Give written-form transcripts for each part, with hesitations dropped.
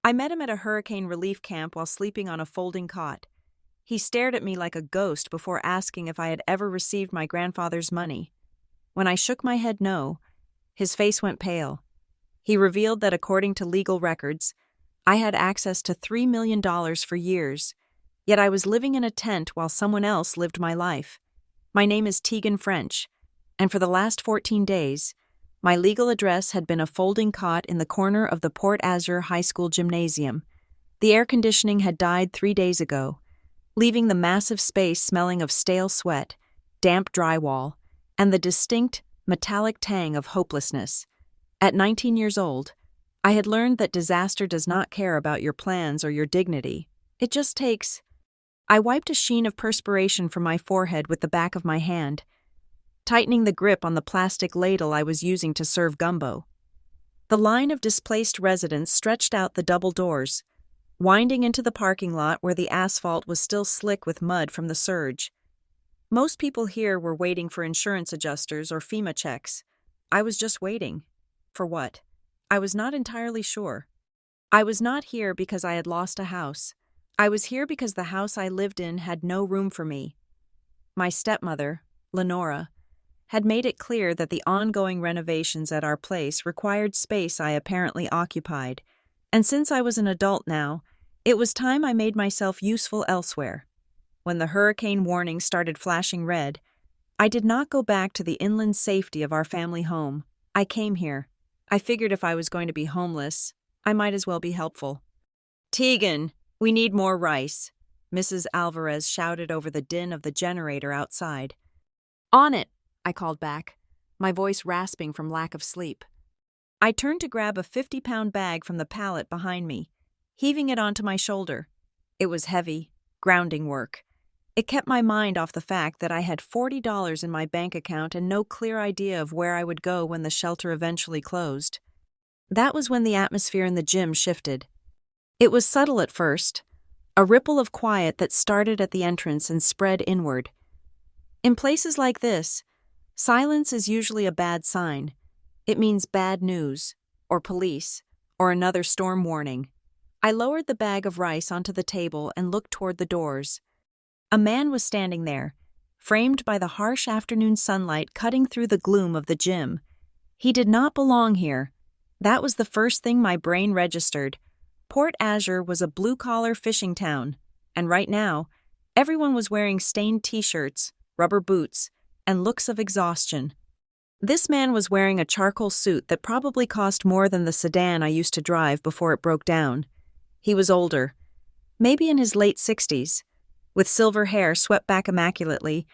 I met him at a hurricane relief camp while sleeping on a folding cot. He stared at me like a ghost before asking if I had ever received my grandfather's money. When I shook my head no, his face went pale. He revealed that according to legal records, I had access to $3 million for years, yet I was living in a tent while someone else lived my life. My name is Tegan French, and for the last 14 days, my legal address had been a folding cot in the corner of the Port Azure High School gymnasium. The air conditioning had died 3 days ago, leaving the massive space smelling of stale sweat, damp drywall, and the distinct, metallic tang of hopelessness. At 19 years old, I had learned that disaster does not care about your plans or your dignity. It just takes. I wiped a sheen of perspiration from my forehead with the back of my hand, tightening the grip on the plastic ladle I was using to serve gumbo. The line of displaced residents stretched out the double doors, winding into the parking lot where the asphalt was still slick with mud from the surge. Most people here were waiting for insurance adjusters or FEMA checks. I was just waiting. For what? I was not entirely sure. I was not here because I had lost a house. I was here because the house I lived in had no room for me. My stepmother, Lenora, had made it clear that the ongoing renovations at our place required space I apparently occupied, and since I was an adult now, it was time I made myself useful elsewhere. When the hurricane warning started flashing red, I did not go back to the inland safety of our family home. I came here. I figured if I was going to be homeless, I might as well be helpful. "Tegan, we need more rice," Mrs. Alvarez shouted over the din of the generator outside. "On it," I called back, my voice rasping from lack of sleep. I turned to grab a 50-pound bag from the pallet behind me, heaving it onto my shoulder. It was heavy, grounding work. It kept my mind off the fact that I had $40 in my bank account and no clear idea of where I would go when the shelter eventually closed. That was when the atmosphere in the gym shifted. It was subtle at first, a ripple of quiet that started at the entrance and spread inward. In places like this, silence is usually a bad sign. It means bad news, or police, or another storm warning. I lowered the bag of rice onto the table and looked toward the doors. A man was standing there, framed by the harsh afternoon sunlight cutting through the gloom of the gym. He did not belong here. That was the first thing my brain registered. Port Azure was a blue-collar fishing town, and right now, everyone was wearing stained t-shirts, rubber boots, and looks of exhaustion. This man was wearing a charcoal suit that probably cost more than the sedan I used to drive before it broke down. He was older, maybe in his late 60s, with silver hair swept back immaculately,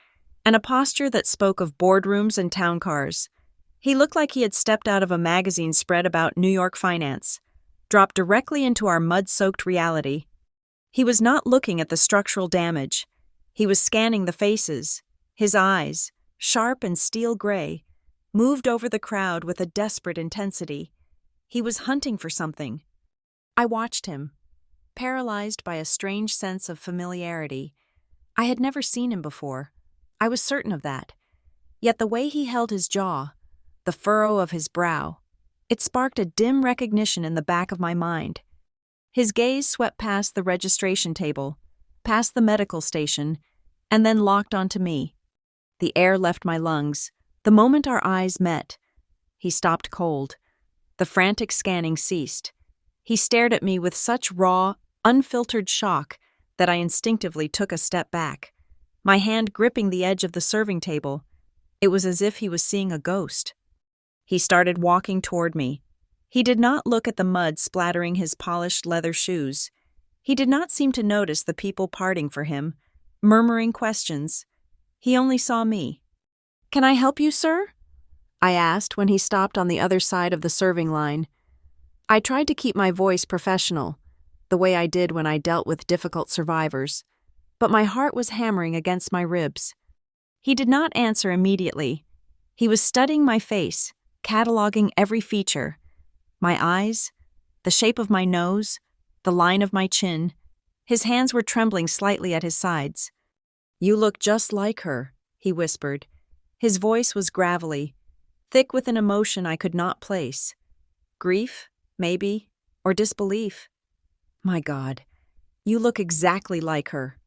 and a posture that spoke of boardrooms and town cars. He looked like he had stepped out of a magazine spread about New York finance, dropped directly into our mud-soaked reality. He was not looking at the structural damage. He was scanning the faces. His eyes, sharp and steel gray, moved over the crowd with a desperate intensity. He was hunting for something. I watched him, paralyzed by a strange sense of familiarity. I had never seen him before. I was certain of that. Yet the way he held his jaw, the furrow of his brow, it sparked a dim recognition in the back of my mind. His gaze swept past the registration table, past the medical station, and then locked onto me. The air left my lungs. The moment our eyes met, he stopped cold. The frantic scanning ceased. He stared at me with such raw, unfiltered shock that I instinctively took a step back, my hand gripping the edge of the serving table. It was as if he was seeing a ghost. He started walking toward me. He did not look at the mud splattering his polished leather shoes. He did not seem to notice the people parting for him, murmuring questions. He only saw me. "Can I help you, sir?" I asked when he stopped on the other side of the serving line. I tried to keep my voice professional, the way I did when I dealt with difficult survivors, but my heart was hammering against my ribs. He did not answer immediately. He was studying my face, cataloging every feature. My eyes, the shape of my nose, the line of my chin. His hands were trembling slightly at his sides. "You look just like her," he whispered. His voice was gravelly, thick with an emotion I could not place. Grief, maybe, or disbelief. My God, you look exactly like her.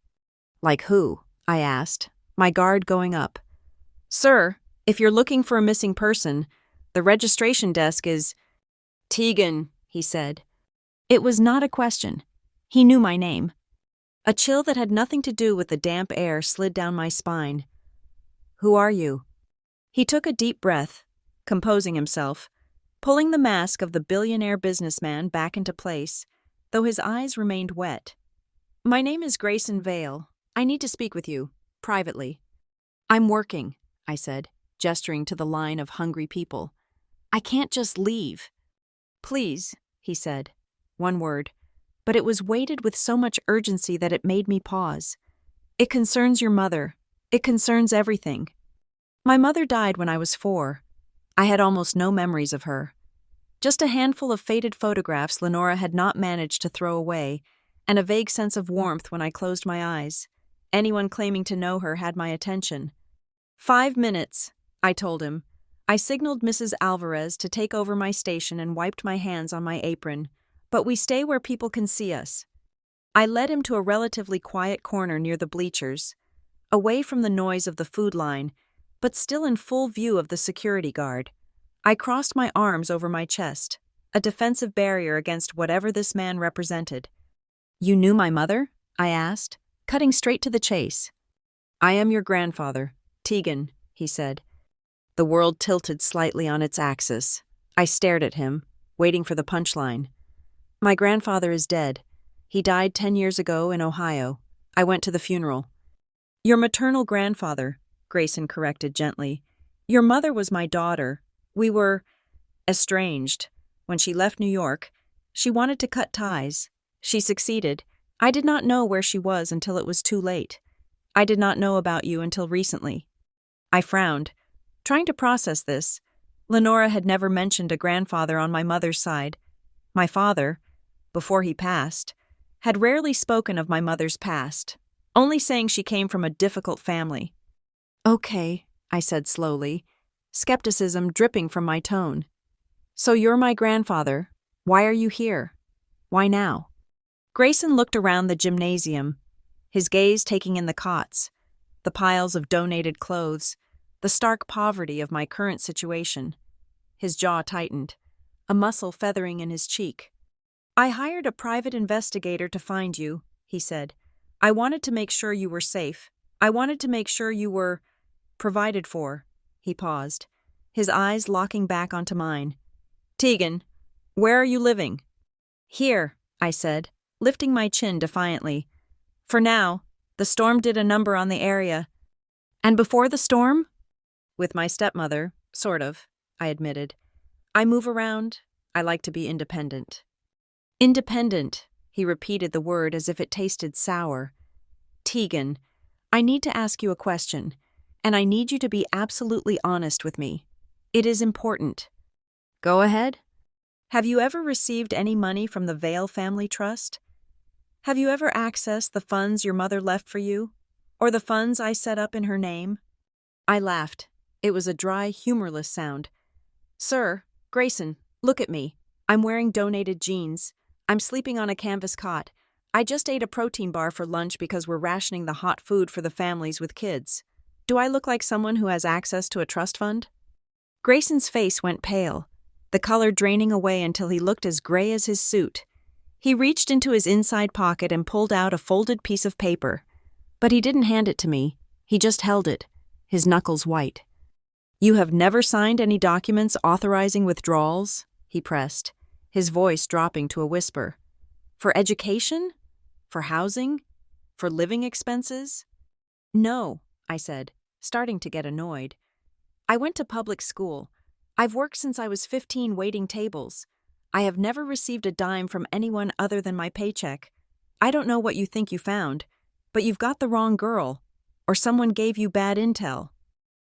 Like who? I asked, my guard going up. Sir, if you're looking for a missing person, the registration desk is… Tegan, he said. It was not a question. He knew my name. A chill that had nothing to do with the damp air slid down my spine. Who are you? He took a deep breath, composing himself, pulling the mask of the billionaire businessman back into place, though his eyes remained wet. My name is Grayson Vale. I need to speak with you, privately. I'm working, I said, gesturing to the line of hungry people. I can't just leave. Please, he said. One word, but it was weighted with so much urgency that it made me pause. It concerns your mother. It concerns everything. My mother died when I was 4. I had almost no memories of her. Just a handful of faded photographs Lenora had not managed to throw away, and a vague sense of warmth when I closed my eyes. Anyone claiming to know her had my attention. 5 minutes, I told him. I signaled Mrs. Alvarez to take over my station and wiped my hands on my apron. But we stay where people can see us. I led him to a relatively quiet corner near the bleachers, away from the noise of the food line, but still in full view of the security guard. I crossed my arms over my chest, a defensive barrier against whatever this man represented. You knew my mother? I asked, cutting straight to the chase. I am your grandfather, Tegan, he said. The world tilted slightly on its axis. I stared at him, waiting for the punchline. My grandfather is dead. He died 10 years ago in Ohio. I went to the funeral. Your maternal grandfather, Grayson corrected gently. Your mother was my daughter. We were estranged. When she left New York, she wanted to cut ties. She succeeded. I did not know where she was until it was too late. I did not know about you until recently. I frowned, trying to process this. Lenora had never mentioned a grandfather on my mother's side. My father, before he passed, had rarely spoken of my mother's past, only saying she came from a difficult family. Okay, I said slowly, skepticism dripping from my tone. So you're my grandfather. Why are you here? Why now? Grayson looked around the gymnasium, his gaze taking in the cots, the piles of donated clothes, the stark poverty of my current situation. His jaw tightened, a muscle feathering in his cheek. I hired a private investigator to find you, he said. I wanted to make sure you were safe. I wanted to make sure you were provided for. He paused, his eyes locking back onto mine. Tegan, where are you living? Here, I said, lifting my chin defiantly. For now, the storm did a number on the area. And before the storm? With my stepmother, sort of, I admitted. I move around. I like to be independent. Independent, he repeated the word as if it tasted sour. Tegan, I need to ask you a question, and I need you to be absolutely honest with me. It is important. Go ahead. Have you ever received any money from the Vale Family Trust? Have you ever accessed the funds your mother left for you, or the funds I set up in her name? I laughed. It was a dry, humorless sound. Sir, Grayson, look at me. I'm wearing donated jeans. I'm sleeping on a canvas cot. I just ate a protein bar for lunch because we're rationing the hot food for the families with kids. Do I look like someone who has access to a trust fund? Grayson's face went pale, the color draining away until he looked as gray as his suit. He reached into his inside pocket and pulled out a folded piece of paper. But he didn't hand it to me. He just held it, his knuckles white. You have never signed any documents authorizing withdrawals? He pressed, his voice dropping to a whisper. For education? For housing? For living expenses? No, I said, starting to get annoyed. I went to public school. I've worked since I was 15 waiting tables. I have never received a dime from anyone other than my paycheck. I don't know what you think you found, but you've got the wrong girl, or someone gave you bad intel.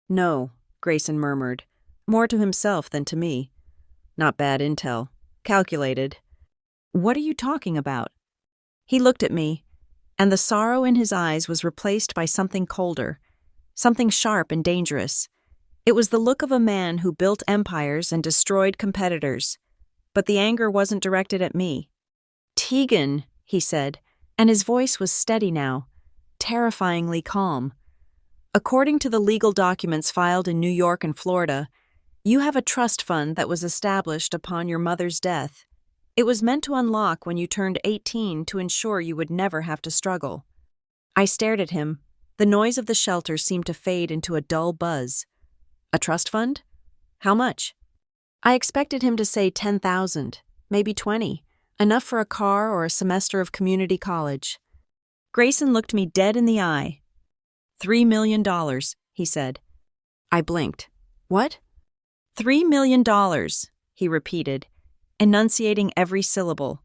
No, Grayson murmured, more to himself than to me. Not bad intel. Calculated. What are you talking about? He looked at me, and the sorrow in his eyes was replaced by something colder, something sharp and dangerous. It was the look of a man who built empires and destroyed competitors. But the anger wasn't directed at me. Tegan, he said, and his voice was steady now, terrifyingly calm. According to the legal documents filed in New York and Florida, you have a trust fund that was established upon your mother's death. It was meant to unlock when you turned 18 to ensure you would never have to struggle. I stared at him. The noise of the shelter seemed to fade into a dull buzz. A trust fund? How much? I expected him to say 10,000, maybe 20, enough for a car or a semester of community college. Grayson looked me dead in the eye. $3 million, he said. I blinked. What? $3 million, he repeated, enunciating every syllable.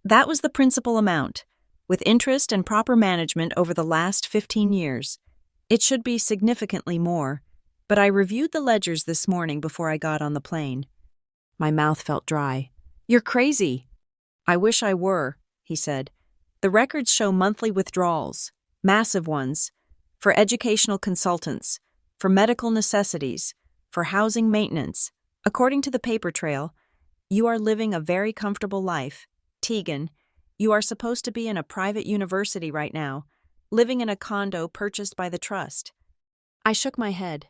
That was the principal amount, with interest and proper management over the last 15 years. It should be significantly more, but I reviewed the ledgers this morning before I got on the plane. My mouth felt dry. You're crazy. I wish I were, he said. The records show monthly withdrawals, massive ones, for educational consultants, for medical necessities, for housing maintenance. According to the paper trail, you are living a very comfortable life. Tegan, you are supposed to be in a private university right now, living in a condo purchased by the trust. I shook my head,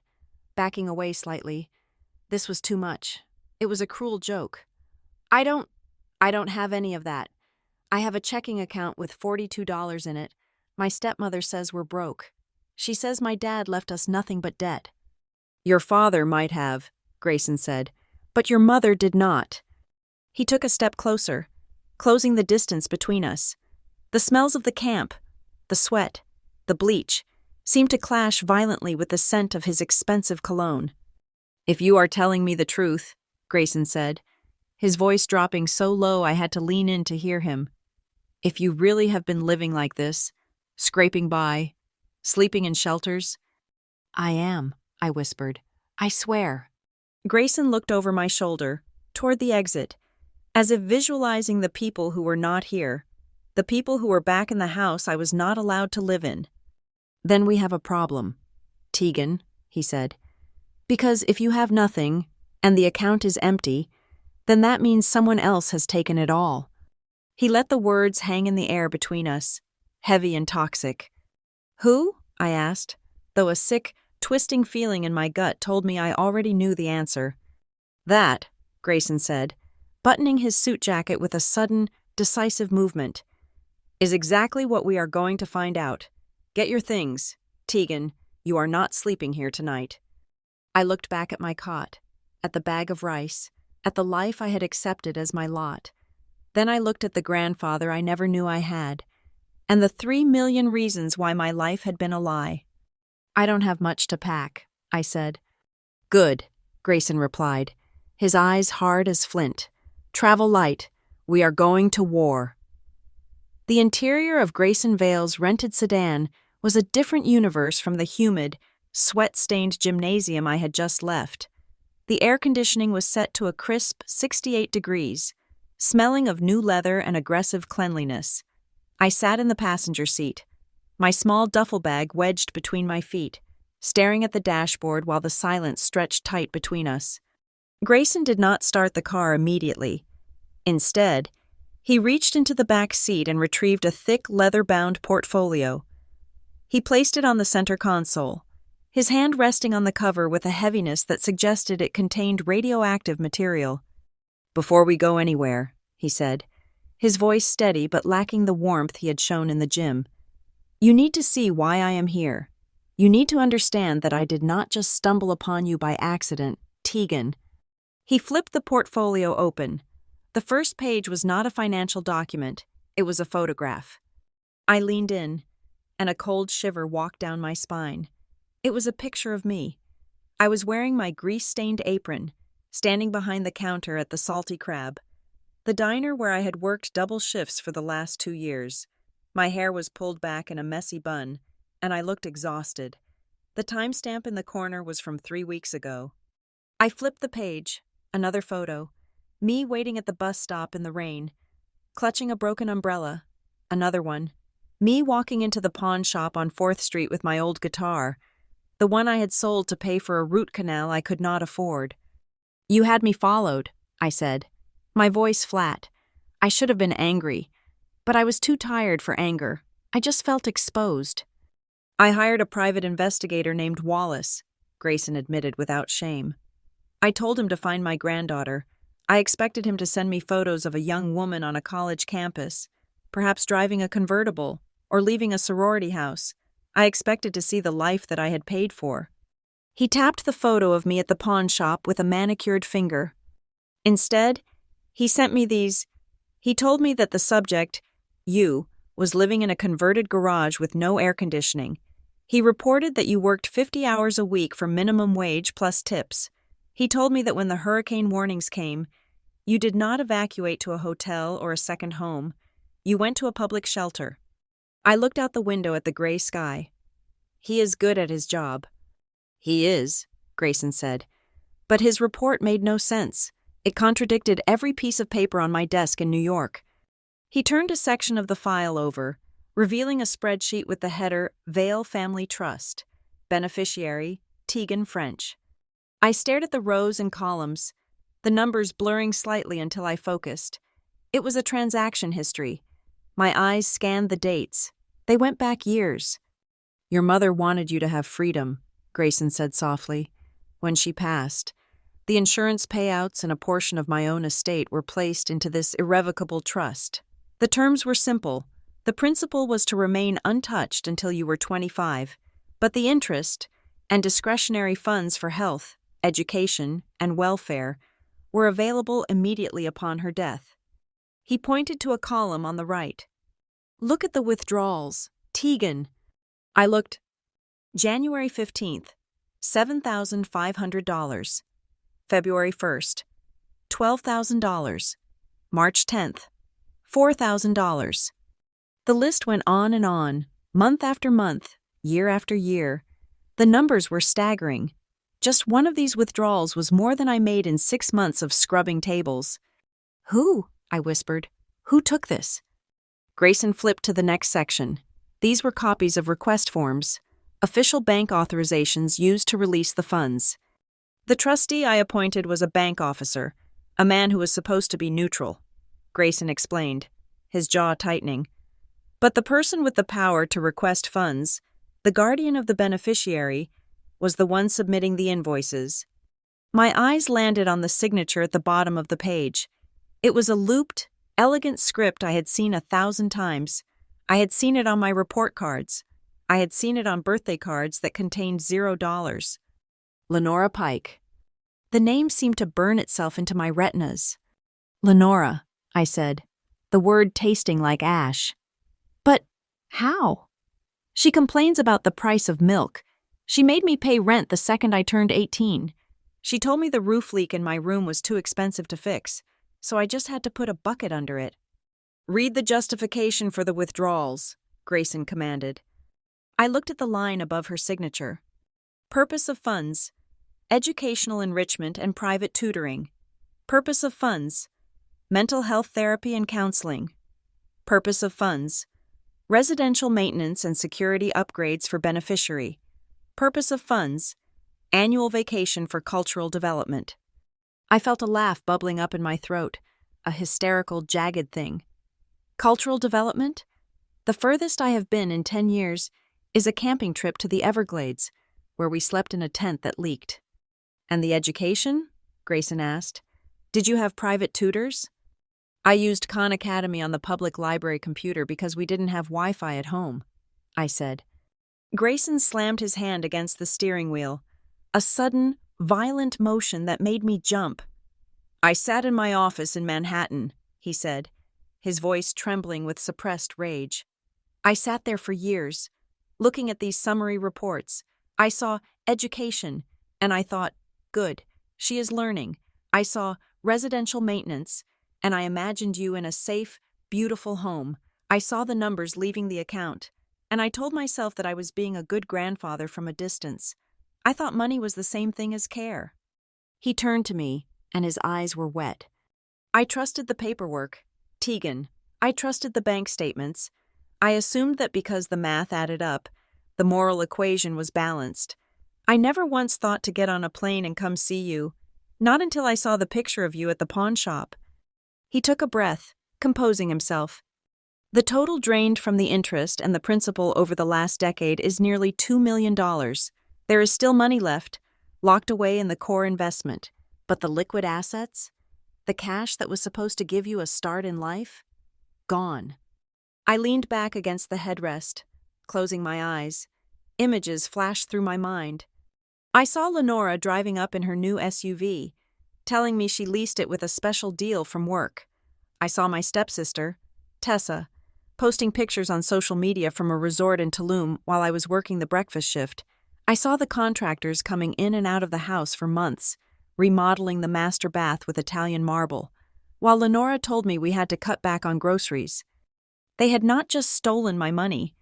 backing away slightly. This was too much. It was a cruel joke. I don't have any of that. I have a checking account with $42 in it. My stepmother says we're broke. She says my dad left us nothing but debt. Your father might have, Grayson said, but your mother did not. He took a step closer, closing the distance between us. The smells of the camp, the sweat, the bleach, seemed to clash violently with the scent of his expensive cologne. If you are telling me the truth, Grayson said, his voice dropping so low I had to lean in to hear him. If you really have been living like this, scraping by, sleeping in shelters. I am, I whispered. I swear. Grayson looked over my shoulder, toward the exit, as if visualizing the people who were not here, the people who were back in the house I was not allowed to live in. Then we have a problem, Tegan, he said. Because if you have nothing, and the account is empty, then that means someone else has taken it all. He let the words hang in the air between us, heavy and toxic. Who? I asked, though a sick, twisting feeling in my gut told me I already knew the answer. That, Grayson said, buttoning his suit jacket with a sudden, decisive movement, is exactly what we are going to find out. Get your things. Tegan, you are not sleeping here tonight. I looked back at my cot, at the bag of rice, at the life I had accepted as my lot. Then I looked at the grandfather I never knew I had, and the 3 million reasons why my life had been a lie. I don't have much to pack, I said. Good, Grayson replied, his eyes hard as flint. Travel light. We are going to war. The interior of Grayson Vale's rented sedan was a different universe from the humid, sweat-stained gymnasium I had just left. The air conditioning was set to a crisp 68 degrees, smelling of new leather and aggressive cleanliness. I sat in the passenger seat, my small duffel bag wedged between my feet, staring at the dashboard while the silence stretched tight between us. Grayson did not start the car immediately. Instead, he reached into the back seat and retrieved a thick leather-bound portfolio. He placed it on the center console, his hand resting on the cover with a heaviness that suggested it contained radioactive material. Before we go anywhere, he said, his voice steady but lacking the warmth he had shown in the gym. You need to see why I am here. You need to understand that I did not just stumble upon you by accident, Tegan. He flipped the portfolio open. The first page was not a financial document, it was a photograph. I leaned in, and a cold shiver walked down my spine. It was a picture of me. I was wearing my grease-stained apron, standing behind the counter at the Salty Crab, the diner where I had worked double shifts for the last 2 years. My hair was pulled back in a messy bun, and I looked exhausted. The timestamp in the corner was from 3 weeks ago. I flipped the page, another photo, me waiting at the bus stop in the rain, clutching a broken umbrella, another one, me walking into the pawn shop on 4th Street with my old guitar, the one I had sold to pay for a root canal I could not afford. You had me followed, I said, my voice flat. I should have been angry, But I was too tired for anger. I just felt exposed. I hired a private investigator named Wallace, Grayson admitted without shame. I told him to find my granddaughter. I expected him to send me photos of a young woman on a college campus, perhaps driving a convertible or leaving a sorority house. I expected to see the life that I had paid for. He tapped the photo of me at the pawn shop with a manicured finger. Instead, he sent me these. He told me that the subject, you, was living in a converted garage with no air conditioning. He reported that you worked 50 hours a week for minimum wage plus tips. He told me that when the hurricane warnings came, you did not evacuate to a hotel or a second home. You went to a public shelter. I looked out the window at the gray sky. He is good at his job. He is, Grayson said. But his report made no sense. It contradicted every piece of paper on my desk in New York. He turned a section of the file over, revealing a spreadsheet with the header Vale Family Trust, beneficiary, Tegan French. I stared at the rows and columns, the numbers blurring slightly until I focused. It was a transaction history. My eyes scanned the dates. They went back years. Your mother wanted you to have freedom, Grayson said softly. When she passed, the insurance payouts and a portion of my own estate were placed into this irrevocable trust. The terms were simple. The principal was to remain untouched until you were 25, but the interest and discretionary funds for health, education, and welfare were available immediately upon her death. He pointed to a column on the right. Look at the withdrawals. Tegan. I looked. January 15th, $7,500. February 1st, $12,000. March 10th, $4,000. The list went on and on, month after month, year after year. The numbers were staggering. Just one of these withdrawals was more than I made in 6 months of scrubbing tables. Who? I whispered. Who took this? Grayson flipped to the next section. These were copies of request forms, official bank authorizations used to release the funds. The trustee I appointed was a bank officer, a man who was supposed to be neutral, Grayson explained, his jaw tightening. But the person with the power to request funds, the guardian of the beneficiary, was the one submitting the invoices. My eyes landed on the signature at the bottom of the page. It was a looped, elegant script I had seen 1,000 times. I had seen it on my report cards. I had seen it on birthday cards that contained $0. Lenora Pike. The name seemed to burn itself into my retinas. Lenora, I said, the word tasting like ash. But how? She complains about the price of milk. She made me pay rent the second I turned 18. She told me the roof leak in my room was too expensive to fix, so I just had to put a bucket under it. Read the justification for the withdrawals, Grayson commanded. I looked at the line above her signature. Purpose of funds: educational enrichment and private tutoring. Purpose of funds: mental health therapy and counseling. Purpose of funds: residential maintenance and security upgrades for beneficiary. Purpose of funds: annual vacation for cultural development. I felt a laugh bubbling up in my throat, a hysterical, jagged thing. Cultural development? The furthest I have been in 10 years is a camping trip to the Everglades, where we slept in a tent that leaked. And the education? Grayson asked. Did you have private tutors? I used Khan Academy on the public library computer because we didn't have Wi-Fi at home, I said. Grayson slammed his hand against the steering wheel, a sudden, violent motion that made me jump. I sat in my office in Manhattan, he said, his voice trembling with suppressed rage. I sat there for years, looking at these summary reports. I saw education, and I thought, good, she is learning. I saw residential maintenance, and I imagined you in a safe, beautiful home. I saw the numbers leaving the account, and I told myself that I was being a good grandfather from a distance. I thought money was the same thing as care. He turned to me, and his eyes were wet. I trusted the paperwork. Tegan. I trusted the bank statements. I assumed that because the math added up, the moral equation was balanced. I never once thought to get on a plane and come see you, not until I saw the picture of you at the pawn shop. He took a breath, composing himself. The total drained from the interest and the principal over the last decade is nearly $2 million. There is still money left, locked away in the core investment. But the liquid assets? The cash that was supposed to give you a start in life? Gone. I leaned back against the headrest, closing my eyes. Images flashed through my mind. I saw Lenora driving up in her new SUV, telling me she leased it with a special deal from work. I saw my stepsister, Tessa, posting pictures on social media from a resort in Tulum while I was working the breakfast shift. I saw the contractors coming in and out of the house for months, remodeling the master bath with Italian marble, while Lenora told me we had to cut back on groceries. They had not just stolen my money,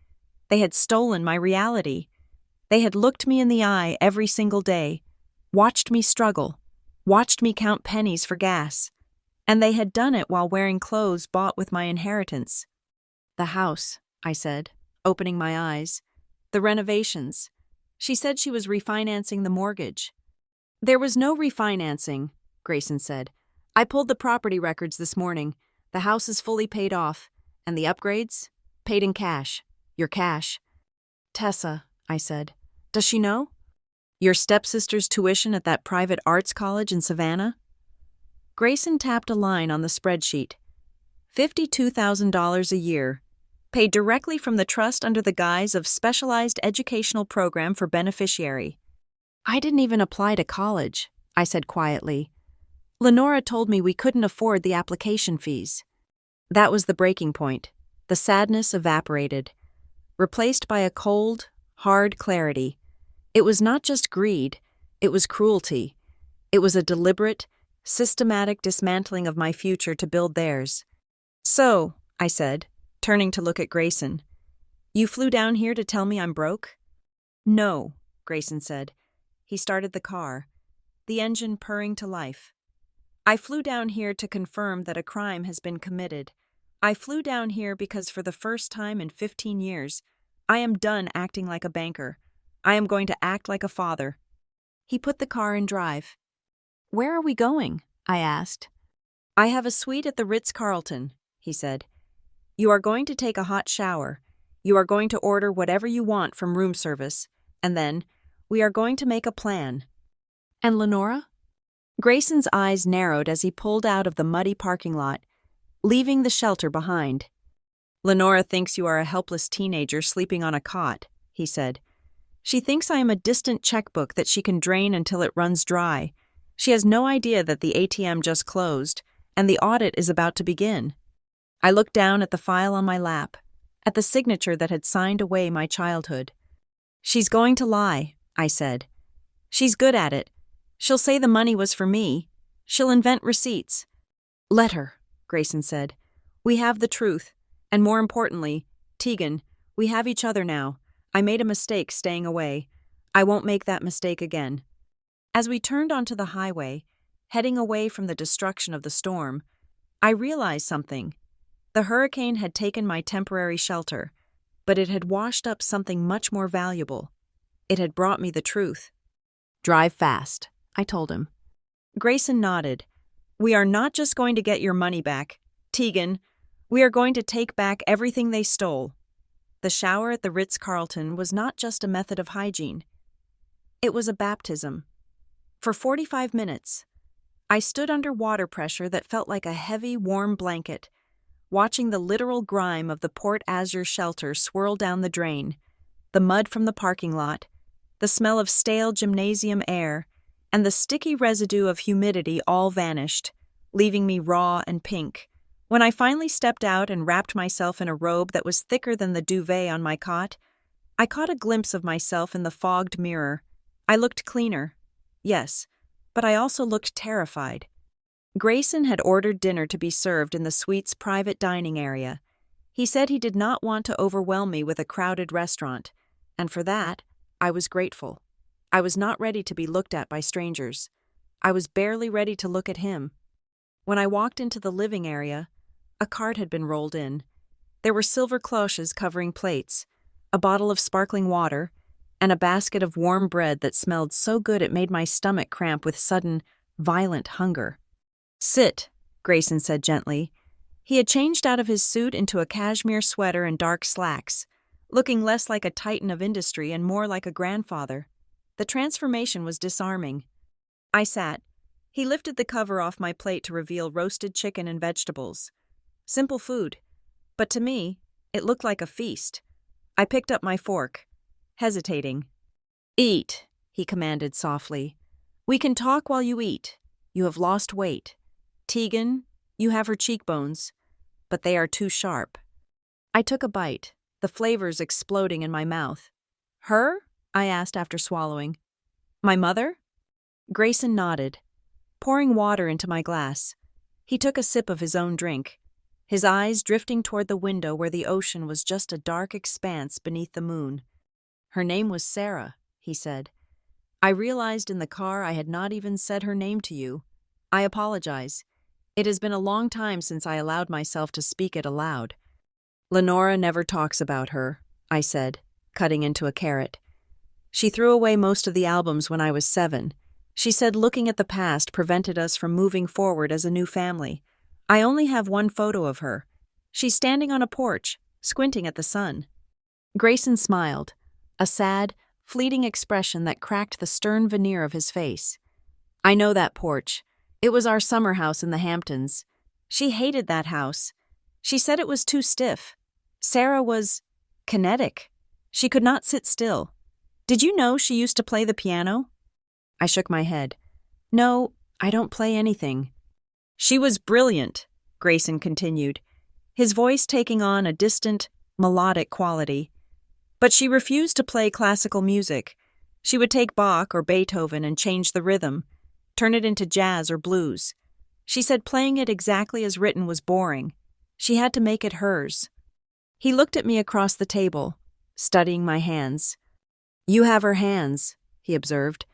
they had stolen my reality. They had looked me in the eye every single day, watched me struggle, watched me count pennies for gas, and they had done it while wearing clothes bought with my inheritance. The house, I said, opening my eyes. The renovations. She said she was refinancing the mortgage. There was no refinancing, Grayson said. I pulled the property records this morning. The house is fully paid off. And the upgrades? Paid in cash. Your cash. Tessa, I said. Does she know? Your stepsister's tuition at that private arts college in Savannah? Grayson tapped a line on the spreadsheet. $52,000 a year. Paid directly from the trust under the guise of specialized educational program for beneficiary. I didn't even apply to college, I said quietly. Lenora told me we couldn't afford the application fees. That was the breaking point. The sadness evaporated, replaced by a cold, hard clarity. It was not just greed, it was cruelty. It was a deliberate, systematic dismantling of my future to build theirs. So, I said, turning to look at Grayson, you flew down here to tell me I'm broke? No, Grayson said. He started the car, the engine purring to life. I flew down here to confirm that a crime has been committed. I flew down here because for the first time in 15 years, I am done acting like a banker. I am going to act like a father. He put the car in drive. Where are we going? I asked. I have a suite at the Ritz-Carlton, he said. You are going to take a hot shower. You are going to order whatever you want from room service. And then, we are going to make a plan. And Lenora? Grayson's eyes narrowed as he pulled out of the muddy parking lot, leaving the shelter behind. Lenora thinks you are a helpless teenager sleeping on a cot, he said. She thinks I am a distant checkbook that she can drain until it runs dry. She has no idea that the ATM just closed, and the audit is about to begin. I looked down at the file on my lap, at the signature that had signed away my childhood. She's going to lie, I said. She's good at it. She'll say the money was for me. She'll invent receipts. Let her, Grayson said. We have the truth. And more importantly, Tegan, we have each other now. I made a mistake staying away. I won't make that mistake again. As we turned onto the highway, heading away from the destruction of the storm, I realized something. The hurricane had taken my temporary shelter, but it had washed up something much more valuable. It had brought me the truth. Drive fast, I told him. Grayson nodded. We are not just going to get your money back, Tegan. We are going to take back everything they stole. The shower at the Ritz-Carlton was not just a method of hygiene. It was a baptism. For 45 minutes, I stood under water pressure that felt like a heavy, warm blanket, watching the literal grime of the Port Azure shelter swirl down the drain, the mud from the parking lot, the smell of stale gymnasium air, and the sticky residue of humidity all vanished, leaving me raw and pink. When I finally stepped out and wrapped myself in a robe that was thicker than the duvet on my cot, I caught a glimpse of myself in the fogged mirror. I looked cleaner, yes, but I also looked terrified. Grayson had ordered dinner to be served in the suite's private dining area. He said he did not want to overwhelm me with a crowded restaurant, and for that, I was grateful. I was not ready to be looked at by strangers. I was barely ready to look at him. When I walked into the living area, a cart had been rolled in. There were silver cloches covering plates, a bottle of sparkling water, and a basket of warm bread that smelled so good it made my stomach cramp with sudden, violent hunger. Sit, Grayson said gently. He had changed out of his suit into a cashmere sweater and dark slacks, looking less like a titan of industry and more like a grandfather. The transformation was disarming. I sat. He lifted the cover off my plate to reveal roasted chicken and vegetables. Simple food, but to me, it looked like a feast. I picked up my fork, hesitating. "Eat," he commanded softly. "We can talk while you eat. You have lost weight. Tegan, you have her cheekbones, but they are too sharp." I took a bite, the flavors exploding in my mouth. "Her?" I asked after swallowing. "My mother?" Grayson nodded, pouring water into my glass. He took a sip of his own drink, his eyes drifting toward the window where the ocean was just a dark expanse beneath the moon. "Her name was Sarah," he said. "I realized in the car I had not even said her name to you. I apologize. It has been a long time since I allowed myself to speak it aloud." "Lenora never talks about her," I said, cutting into a carrot. "She threw away most of the albums when I was 7. She said looking at the past prevented us from moving forward as a new family. I only have one photo of her. She's standing on a porch, squinting at the sun." Grayson smiled, a sad, fleeting expression that cracked the stern veneer of his face. "I know that porch. It was our summer house in the Hamptons. She hated that house. She said it was too stiff. Sarah was kinetic. She could not sit still. Did you know she used to play the piano?" I shook my head. "No, I don't play anything." "She was brilliant," Grayson continued, his voice taking on a distant, melodic quality. "But she refused to play classical music. She would take Bach or Beethoven and change the rhythm, turn it into jazz or blues. She said playing it exactly as written was boring. She had to make it hers." He looked at me across the table, studying my hands. "You have her hands," he observed.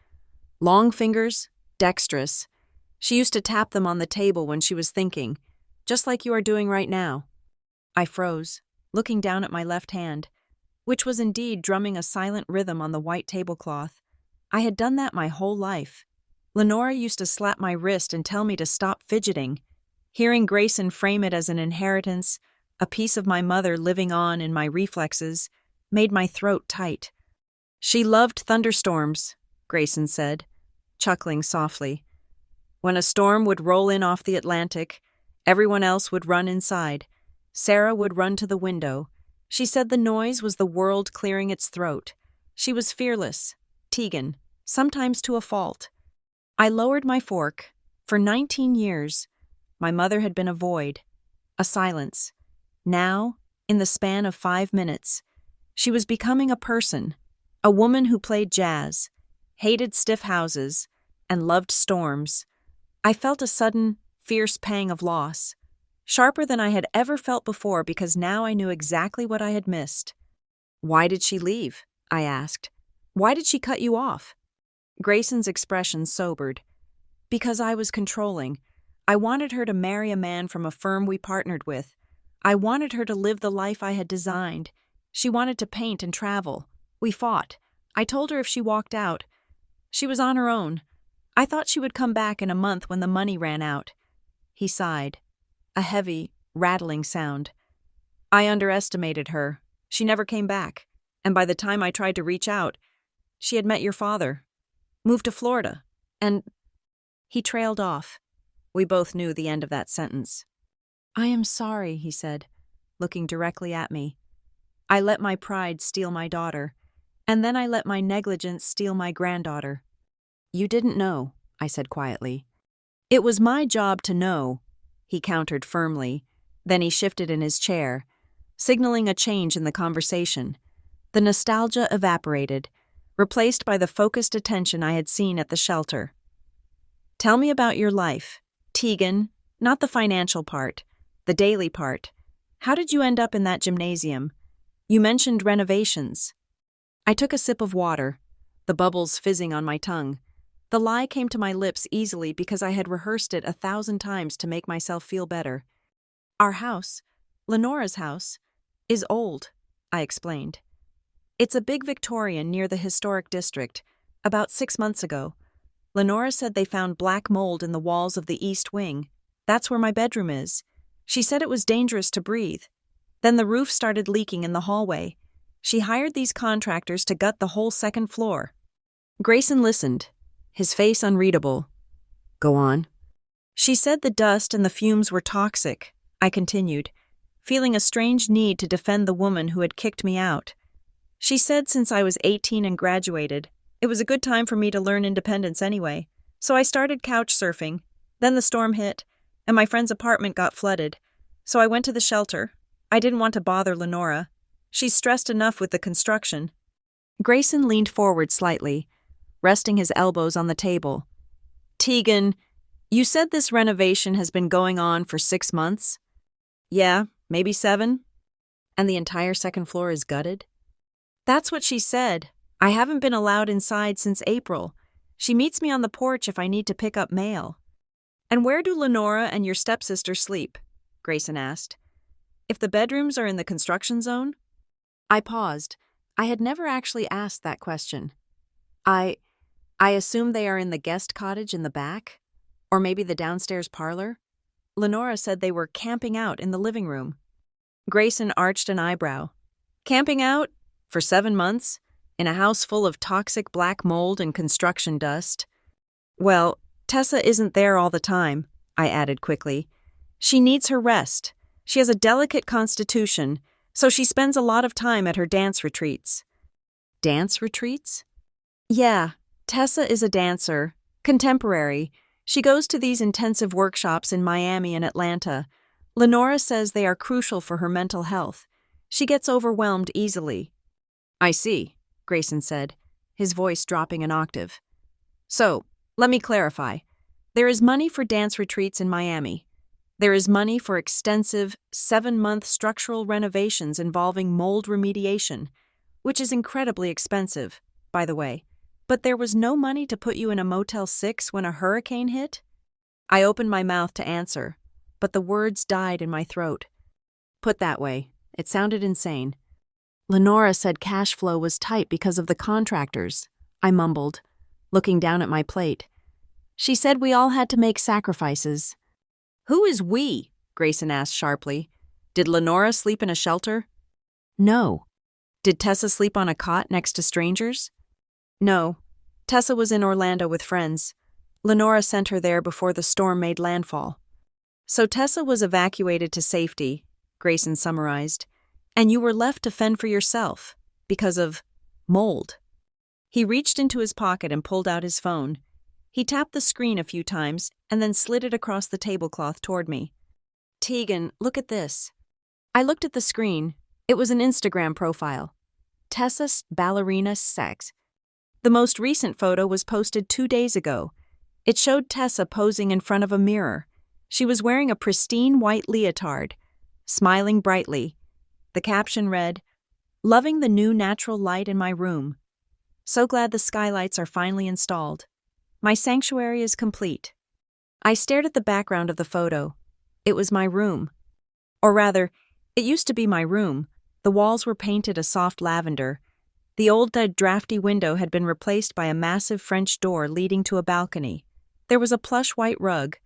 "Long fingers, dexterous. She used to tap them on the table when she was thinking, just like you are doing right now." I froze, looking down at my left hand, which was indeed drumming a silent rhythm on the white tablecloth. I had done that my whole life. Lenora used to slap my wrist and tell me to stop fidgeting. Hearing Grayson frame it as an inheritance, a piece of my mother living on in my reflexes, made my throat tight. "She loved thunderstorms," Grayson said, chuckling softly. "When a storm would roll in off the Atlantic, everyone else would run inside. Sarah would run to the window. She said the noise was the world clearing its throat. She was fearless, Tegan, sometimes to a fault." I lowered my fork. For 19 years, my mother had been a void, a silence. Now, in the span of 5 minutes, she was becoming a person, a woman who played jazz, hated stiff houses, and loved storms. I felt a sudden, fierce pang of loss, sharper than I had ever felt before because now I knew exactly what I had missed. "Why did she leave?" I asked. "Why did she cut you off?" Grayson's expression sobered. "Because I was controlling. I wanted her to marry a man from a firm we partnered with. I wanted her to live the life I had designed. She wanted to paint and travel. We fought. I told her if she walked out, she was on her own. I thought she would come back in a month when the money ran out." He sighed, a heavy, rattling sound. "I underestimated her. She never came back. And by the time I tried to reach out, she had met your father, moved to Florida, and—" He trailed off. We both knew the end of that sentence. "I am sorry," he said, looking directly at me. "I let my pride steal my daughter, and then I let my negligence steal my granddaughter." "You didn't know," I said quietly. "It was my job to know," he countered firmly. Then he shifted in his chair, signaling a change in the conversation. The nostalgia evaporated, replaced by the focused attention I had seen at the shelter. "Tell me about your life, Tegan, not the financial part, the daily part. How did you end up in that gymnasium? You mentioned renovations." I took a sip of water, the bubbles fizzing on my tongue. The lie came to my lips easily because I had rehearsed it 1,000 times to make myself feel better. "Our house, Lenora's house, is old," I explained. "It's a big Victorian near the historic district. About 6 months ago, Lenora said they found black mold in the walls of the east wing. That's where my bedroom is. She said it was dangerous to breathe. Then the roof started leaking in the hallway. She hired these contractors to gut the whole second floor. Grayson listened, his face unreadable. Go on. She said the dust and the fumes were toxic, I continued, feeling a strange need to defend the woman who had kicked me out. She said since I was 18 and graduated, it was a good time for me to learn independence anyway, so I started couch surfing. Then the storm hit, and my friend's apartment got flooded, so I went to the shelter. I didn't want to bother Lenora. She's stressed enough with the construction. Grayson leaned forward slightly, resting his elbows on the table. Tegan, you said this renovation has been going on for 6 months? Yeah, maybe 7. And the entire second floor is gutted? That's what she said. I haven't been allowed inside since April. She meets me on the porch if I need to pick up mail. And where do Lenora and your stepsister sleep? Grayson asked. If the bedrooms are in the construction zone? I paused. I had never actually asked that question. I assume they are in the guest cottage in the back? Or maybe the downstairs parlor? Lenora said they were camping out in the living room. Grayson arched an eyebrow. Camping out? For 7 months? In a house full of toxic black mold and construction dust? Well, Tessa isn't there all the time, I added quickly. She needs her rest. She has a delicate constitution, so she spends a lot of time at her dance retreats. Dance retreats? Yeah, Tessa is a dancer, contemporary. She goes to these intensive workshops in Miami and Atlanta. Lenora says they are crucial for her mental health. She gets overwhelmed easily. I see, Grayson said, his voice dropping an octave. So, let me clarify. There is money for dance retreats in Miami. There is money for extensive 7-month structural renovations involving mold remediation, which is incredibly expensive, by the way. But there was no money to put you in a Motel 6 when a hurricane hit? I opened my mouth to answer, but the words died in my throat. Put that way, it sounded insane. Lenora said cash flow was tight because of the contractors, I mumbled, looking down at my plate. She said we all had to make sacrifices. Who is we? Grayson asked sharply. Did Lenora sleep in a shelter? No. Did Tessa sleep on a cot next to strangers? No. Tessa was in Orlando with friends. Lenora sent her there before the storm made landfall. So Tessa was evacuated to safety, Grayson summarized, and you were left to fend for yourself because of mold. He reached into his pocket and pulled out his phone. He tapped the screen a few times and then slid it across the tablecloth toward me. Tegan, look at this. I looked at the screen. It was an Instagram profile. Tessa's ballerina sex. The most recent photo was posted 2 days ago. It showed Tessa posing in front of a mirror. She was wearing a pristine white leotard, smiling brightly. The caption read, "Loving the new natural light in my room. So glad the skylights are finally installed. My sanctuary is complete." I stared at the background of the photo. It was my room. Or rather, it used to be my room. The walls were painted a soft lavender. The old drafty window had been replaced by a massive French door leading to a balcony. There was a plush white rug,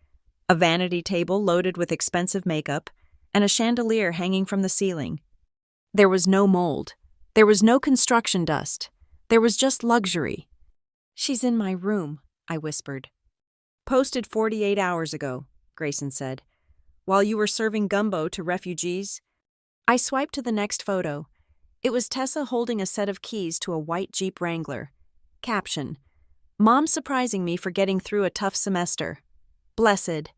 a vanity table loaded with expensive makeup, and a chandelier hanging from the ceiling. There was no mold. There was no construction dust. There was just luxury. She's in my room, I whispered. Posted 48 hours ago, Grayson said. While you were serving gumbo to refugees? I swiped to the next photo. It was Tessa holding a set of keys to a white Jeep Wrangler. Caption, Mom surprising me for getting through a tough semester. Blessed.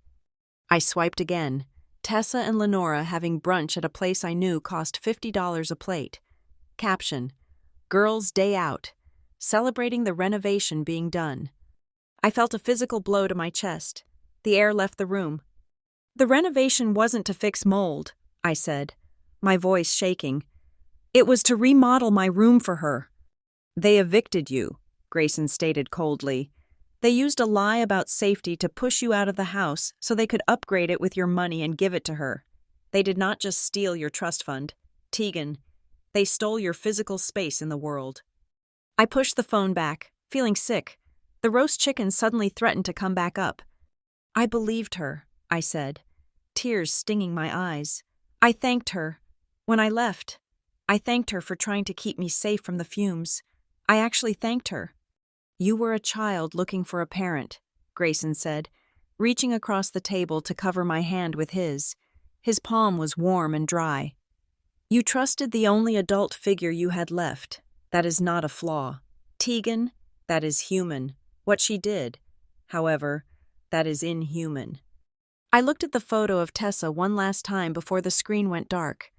I swiped again. Tessa and Lenora having brunch at a place I knew cost $50 a plate. Caption, Girls' Day Out. Celebrating the renovation being done. I felt a physical blow to my chest. The air left the room. The renovation wasn't to fix mold, I said, my voice shaking. It was to remodel my room for her. They evicted you, Grayson stated coldly. They used a lie about safety to push you out of the house so they could upgrade it with your money and give it to her. They did not just steal your trust fund, Tegan. They stole your physical space in the world. I pushed the phone back, feeling sick. The roast chicken suddenly threatened to come back up. I believed her, I said. tears stinging my eyes. I thanked her. When I left, I thanked her for trying to keep me safe from the fumes. I actually thanked her. "You were a child looking for a parent," Grayson said, reaching across the table to cover my hand with his. His palm was warm and dry. "You trusted the only adult figure you had left. That is not a flaw. Tegan, that is human. What she did, however, that is inhuman." I looked at the photo of Tessa one last time before the screen went dark.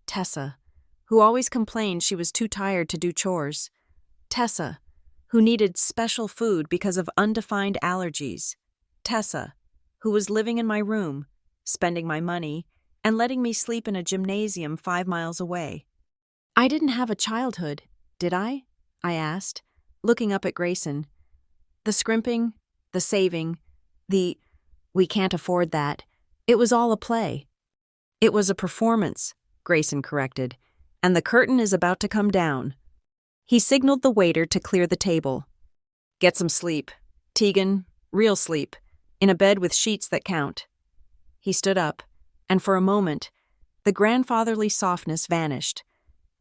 Tessa, who always complained she was too tired to do chores. Tessa, who needed special food because of undefined allergies. Tessa, who was living in my room, spending my money, and letting me sleep in a gymnasium 5 miles away. "I didn't have a childhood, did I?" I asked, looking up at Grayson. "The scrimping, the saving, we can't afford that. It was all a play." "It was a performance," Grayson corrected, "and the curtain is about to come down." He signaled the waiter to clear the table. "Get some sleep. Tegan, real sleep, in a bed with sheets that count." He stood up, and for a moment, the grandfatherly softness vanished,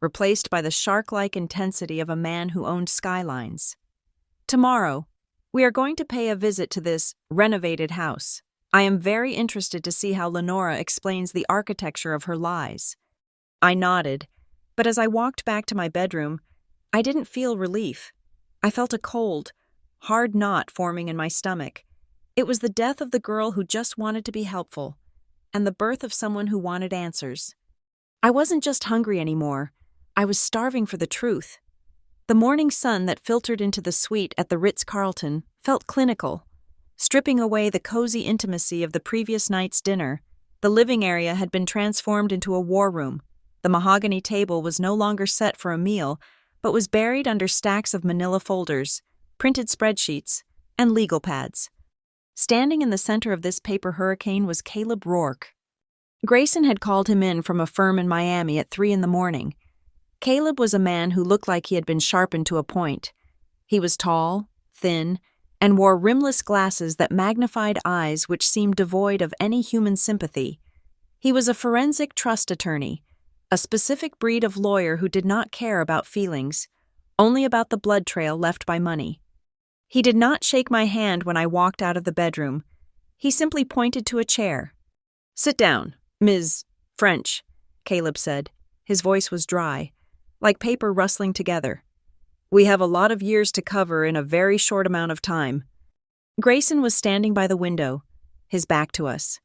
replaced by the shark-like intensity of a man who owned skylines. "Tomorrow, we are going to pay a visit to this renovated house. I am very interested to see how Lenora explains the architecture of her lies." I nodded, but as I walked back to my bedroom, I didn't feel relief. I felt a cold, hard knot forming in my stomach. It was the death of the girl who just wanted to be helpful, and the birth of someone who wanted answers. I wasn't just hungry anymore. I was starving for the truth. The morning sun that filtered into the suite at the Ritz-Carlton felt clinical. Stripping away the cozy intimacy of the previous night's dinner, the living area had been transformed into a war room. The mahogany table was no longer set for a meal, but was buried under stacks of manila folders, printed spreadsheets, and legal pads. Standing in the center of this paper hurricane was Caleb Rourke. Grayson had called him in from a firm in Miami at 3 a.m. Caleb was a man who looked like he had been sharpened to a point. He was tall, thin, and wore rimless glasses that magnified eyes which seemed devoid of any human sympathy. He was a forensic trust attorney, a specific breed of lawyer who did not care about feelings, only about the blood trail left by money. He did not shake my hand when I walked out of the bedroom. He simply pointed to a chair. "Sit down, Ms. French," Caleb said. His voice was dry, like paper rustling together. "We have a lot of years to cover in a very short amount of time." Grayson was standing by the window, his back to us.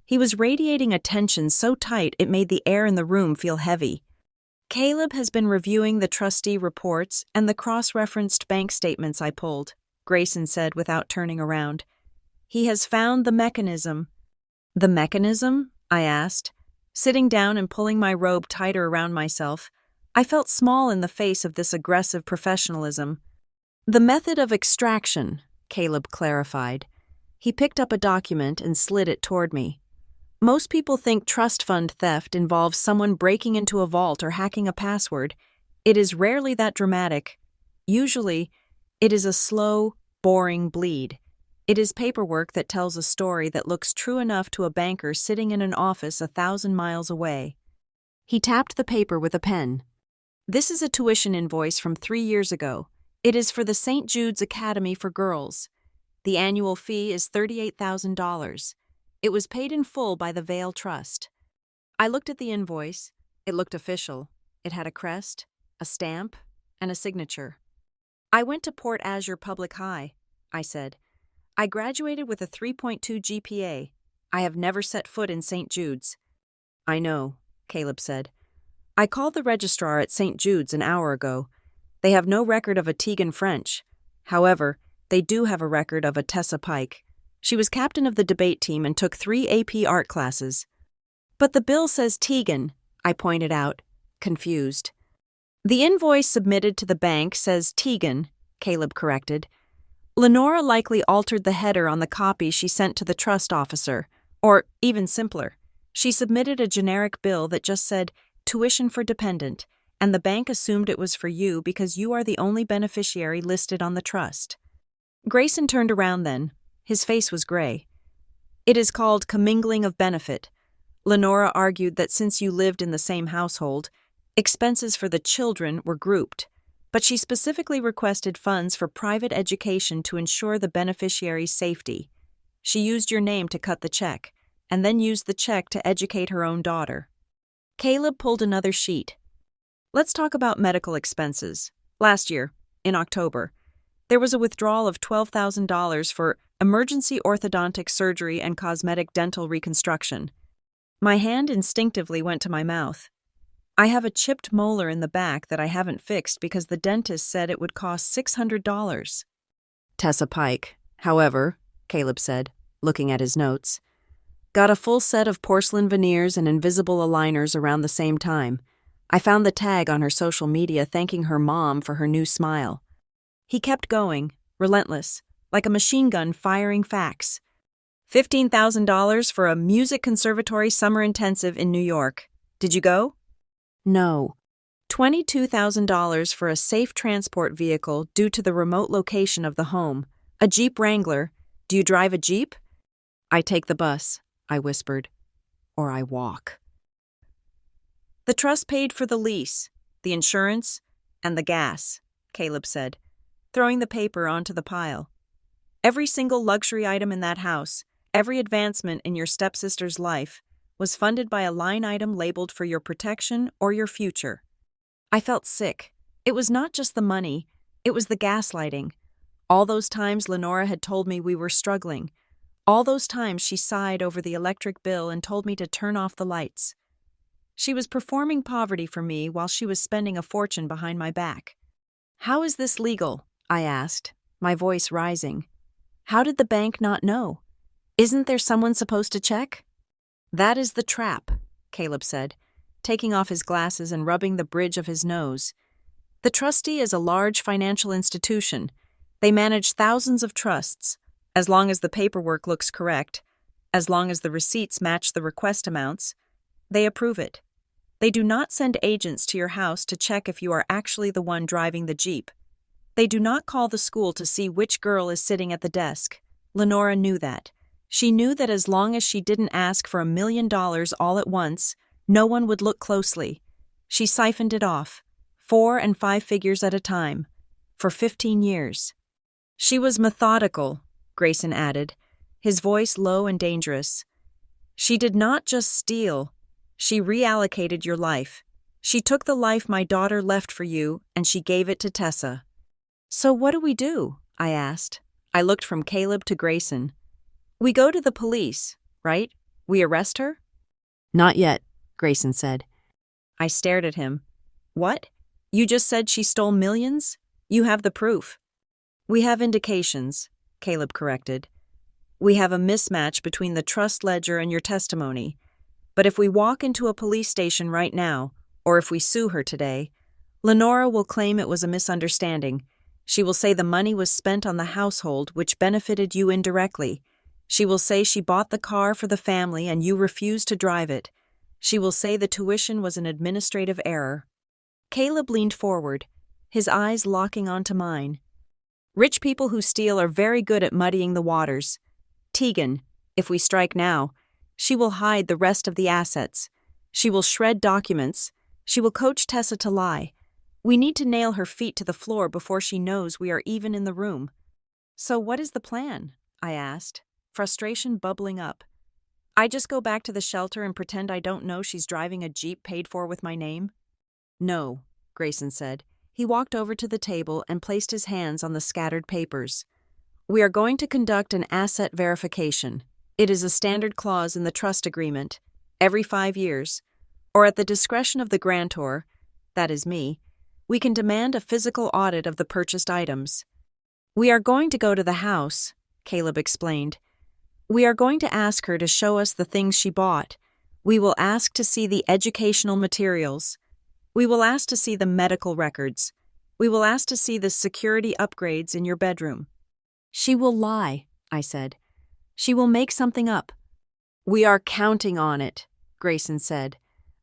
He was radiating a tension so tight it made the air in the room feel heavy. "Caleb has been reviewing the trustee reports and the cross-referenced bank statements I pulled," Grayson said without turning around. "He has found the mechanism." "The mechanism?" I asked. Sitting down and pulling my robe tighter around myself, I felt small in the face of this aggressive professionalism. "The method of extraction," Caleb clarified. He picked up a document and slid it toward me. "Most people think trust fund theft involves someone breaking into a vault or hacking a password. It is rarely that dramatic. Usually, it is a slow, boring bleed. It is paperwork that tells a story that looks true enough to a banker sitting in an office 1,000 miles away." He tapped the paper with a pen. "This is a tuition invoice from 3 years ago. It is for the St. Jude's Academy for Girls. The annual fee is $38,000. It was paid in full by the Vale Trust." I looked at the invoice. It looked official. It had a crest, a stamp, and a signature. "I went to Port Azure Public High," I said. "I graduated with a 3.2 GPA. I have never set foot in St. Jude's." "I know," Caleb said. "I called the registrar at St. Jude's an hour ago. They have no record of a Tegan French. However, they do have a record of a Tessa Pike. She was captain of the debate team and took 3 AP art classes." "But the bill says Tegan," I pointed out, confused. "The invoice submitted to the bank says Tegan," Caleb corrected. "Lenora likely altered the header on the copy she sent to the trust officer, or even simpler. She submitted a generic bill that just said tuition for dependent, and the bank assumed it was for you because you are the only beneficiary listed on the trust." Grayson turned around then. His face was gray. "It is called commingling of benefit. Lenora argued that since you lived in the same household, expenses for the children were grouped, but she specifically requested funds for private education to ensure the beneficiary's safety. She used your name to cut the check, and then used the check to educate her own daughter. Caleb pulled another sheet. Let's talk about medical expenses. Last year, in October, there was a withdrawal of $12,000 for emergency orthodontic surgery and cosmetic dental reconstruction. My hand instinctively went to my mouth. I have a chipped molar in the back that I haven't fixed because the dentist said it would cost $600. Tessa Pike, however, Caleb said, looking at his notes, got a full set of porcelain veneers and invisible aligners around the same time. I found the tag on her social media thanking her mom for her new smile. He kept going, relentless, like a machine gun firing facts. $15,000 for a music conservatory summer intensive in New York. Did you go? No. $22,000 for a safe transport vehicle due to the remote location of the home. A Jeep Wrangler. Do you drive a Jeep? I take the bus, I whispered. Or I walk. The trust paid for the lease, the insurance, and the gas, Caleb said, throwing the paper onto the pile. Every single luxury item in that house, every advancement in your stepsister's life, was funded by a line item labeled for your protection or your future. I felt sick. It was not just the money, it was the gaslighting. All those times Lenora had told me we were struggling. All those times she sighed over the electric bill and told me to turn off the lights. She was performing poverty for me while she was spending a fortune behind my back. How is this legal? I asked, my voice rising. How did the bank not know? Isn't there someone supposed to check? That is the trap, Caleb said, taking off his glasses and rubbing the bridge of his nose. The trustee is a large financial institution. They manage thousands of trusts. As long as the paperwork looks correct, as long as the receipts match the request amounts, they approve it. They do not send agents to your house to check if you are actually the one driving the Jeep. They do not call the school to see which girl is sitting at the desk. Lenora knew that. She knew that as long as she didn't ask for $1 million all at once, no one would look closely. She siphoned it off, 4 and 5 figures at a time, for 15 years. She was methodical, Grayson added, his voice low and dangerous. She did not just steal. She reallocated your life. She took the life my daughter left for you, and she gave it to Tessa. So what do we do? I asked. I looked from Caleb to Grayson. We go to the police, right? We arrest her? Not yet, Grayson said. I stared at him. What? You just said she stole millions? You have the proof. We have indications, Caleb corrected. We have a mismatch between the trust ledger and your testimony. But if we walk into a police station right now, or if we sue her today, Lenora will claim it was a misunderstanding. She will say the money was spent on the household, which benefited you indirectly. She will say she bought the car for the family and you refused to drive it. She will say the tuition was an administrative error. Caleb leaned forward, his eyes locking onto mine. Rich people who steal are very good at muddying the waters. Tegan, if we strike now, she will hide the rest of the assets. She will shred documents. She will coach Tessa to lie. We need to nail her feet to the floor before she knows we are even in the room. So what is the plan? I asked, frustration bubbling up. I just go back to the shelter and pretend I don't know she's driving a Jeep paid for with my name? No, Grayson said. He walked over to the table and placed his hands on the scattered papers. We are going to conduct an asset verification. It is a standard clause in the trust agreement, every 5 years, or at the discretion of the grantor, that is me, we can demand a physical audit of the purchased items. We are going to go to the house, Caleb explained. We are going to ask her to show us the things she bought. We will ask to see the educational materials. We will ask to see the medical records. We will ask to see the security upgrades in your bedroom. She will lie, I said. She will make something up. We are counting on it, Grayson said.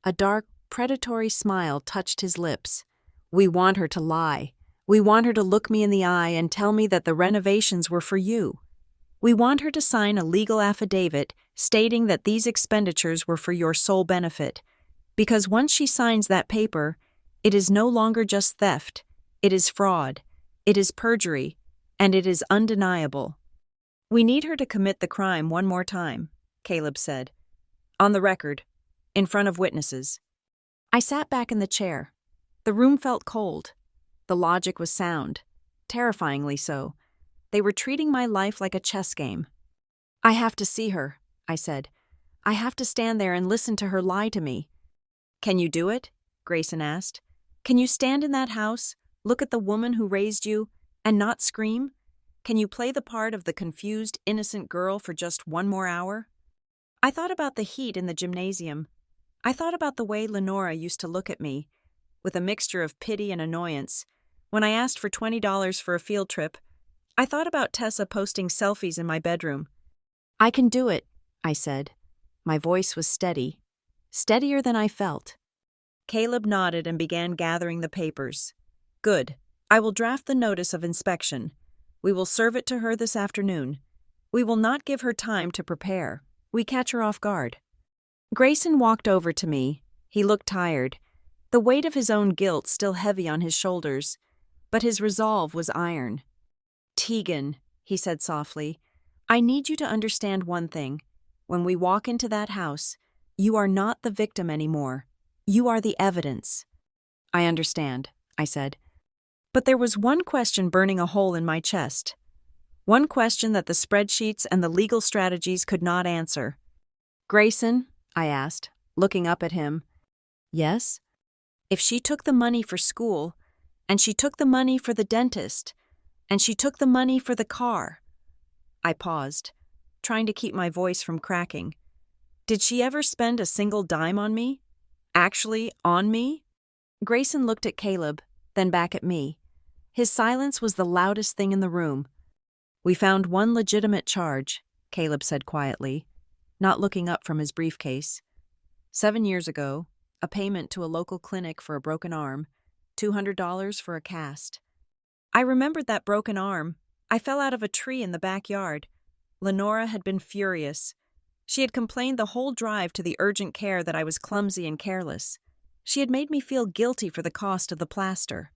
A dark, predatory smile touched his lips. We want her to lie. We want her to look me in the eye and tell me that the renovations were for you. We want her to sign a legal affidavit stating that these expenditures were for your sole benefit, because once she signs that paper, it is no longer just theft, it is fraud, it is perjury, and it is undeniable. We need her to commit the crime one more time, Caleb said. On the record, in front of witnesses. I sat back in the chair. The room felt cold. The logic was sound, terrifyingly so. They were treating my life like a chess game. I have to see her, I said. I have to stand there and listen to her lie to me. Can you do it? Grayson asked. Can you stand in that house, look at the woman who raised you, and not scream? Can you play the part of the confused, innocent girl for just one more hour? I thought about the heat in the gymnasium. I thought about the way Lenora used to look at me, with a mixture of pity and annoyance, when I asked for $20 for a field trip. I thought about Tessa posting selfies in my bedroom. I can do it, I said. My voice was steady, steadier than I felt. Caleb nodded and began gathering the papers. Good. I will draft the notice of inspection. We will serve it to her this afternoon. We will not give her time to prepare. We catch her off guard. Grayson walked over to me. He looked tired, the weight of his own guilt still heavy on his shoulders, but his resolve was iron. Tegan, he said softly, I need you to understand one thing. When we walk into that house, you are not the victim anymore. You are the evidence. I understand, I said. But there was one question burning a hole in my chest. One question that the spreadsheets and the legal strategies could not answer. Grayson, I asked, looking up at him. Yes? If she took the money for school, and she took the money for the dentist, and she took the money for the car. I paused, trying to keep my voice from cracking. Did she ever spend a single dime on me? Actually, on me? Grayson looked at Caleb, then back at me. His silence was the loudest thing in the room. We found one legitimate charge, Caleb said quietly, not looking up from his briefcase. 7 years ago, a payment to a local clinic for a broken arm, $200 for a cast. I remembered that broken arm. I fell out of a tree in the backyard. Lenora had been furious. She had complained the whole drive to the urgent care that I was clumsy and careless. She had made me feel guilty for the cost of the plaster.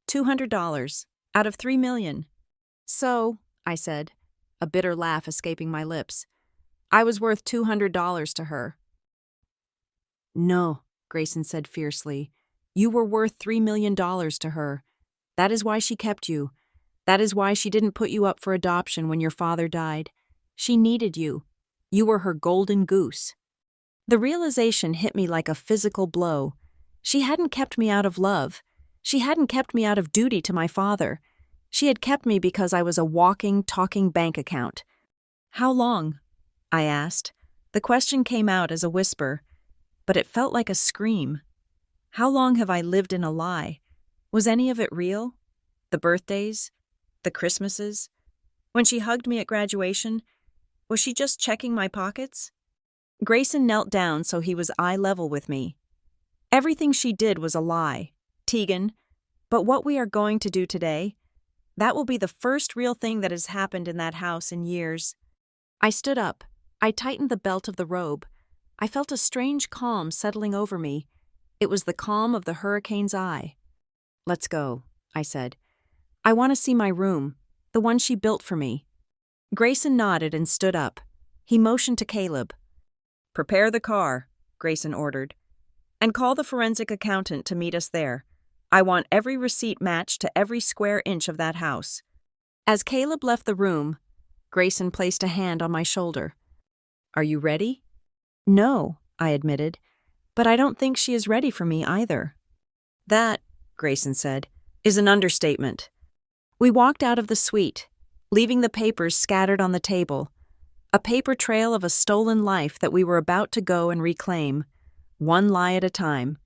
$200 out of $3 million. So, I said, a bitter laugh escaping my lips, I was worth $200 to her. No, Grayson said fiercely. You were worth $3 million to her. That is why she kept you. That is why she didn't put you up for adoption when your father died. She needed you. You were her golden goose. The realization hit me like a physical blow. She hadn't kept me out of love. She hadn't kept me out of duty to my father. She had kept me because I was a walking, talking bank account. How long? I asked. The question came out as a whisper, but it felt like a scream. How long have I lived in a lie? Was any of it real? The birthdays? The Christmases? When she hugged me at graduation, was she just checking my pockets? Grayson knelt down so he was eye level with me. Everything she did was a lie, Tegan, but what we are going to do today, that will be the first real thing that has happened in that house in years. I stood up. I tightened the belt of the robe. I felt a strange calm settling over me. It was the calm of the hurricane's eye. Let's go, I said. I want to see my room, the one she built for me. Grayson nodded and stood up. He motioned to Caleb. Prepare the car, Grayson ordered, and call the forensic accountant to meet us there. I want every receipt matched to every square inch of that house. As Caleb left the room, Grayson placed a hand on my shoulder. Are you ready? No, I admitted, but I don't think she is ready for me either. That, Grayson said, is an understatement. We walked out of the suite, leaving the papers scattered on the table, a paper trail of a stolen life that we were about to go and reclaim, one lie at a time.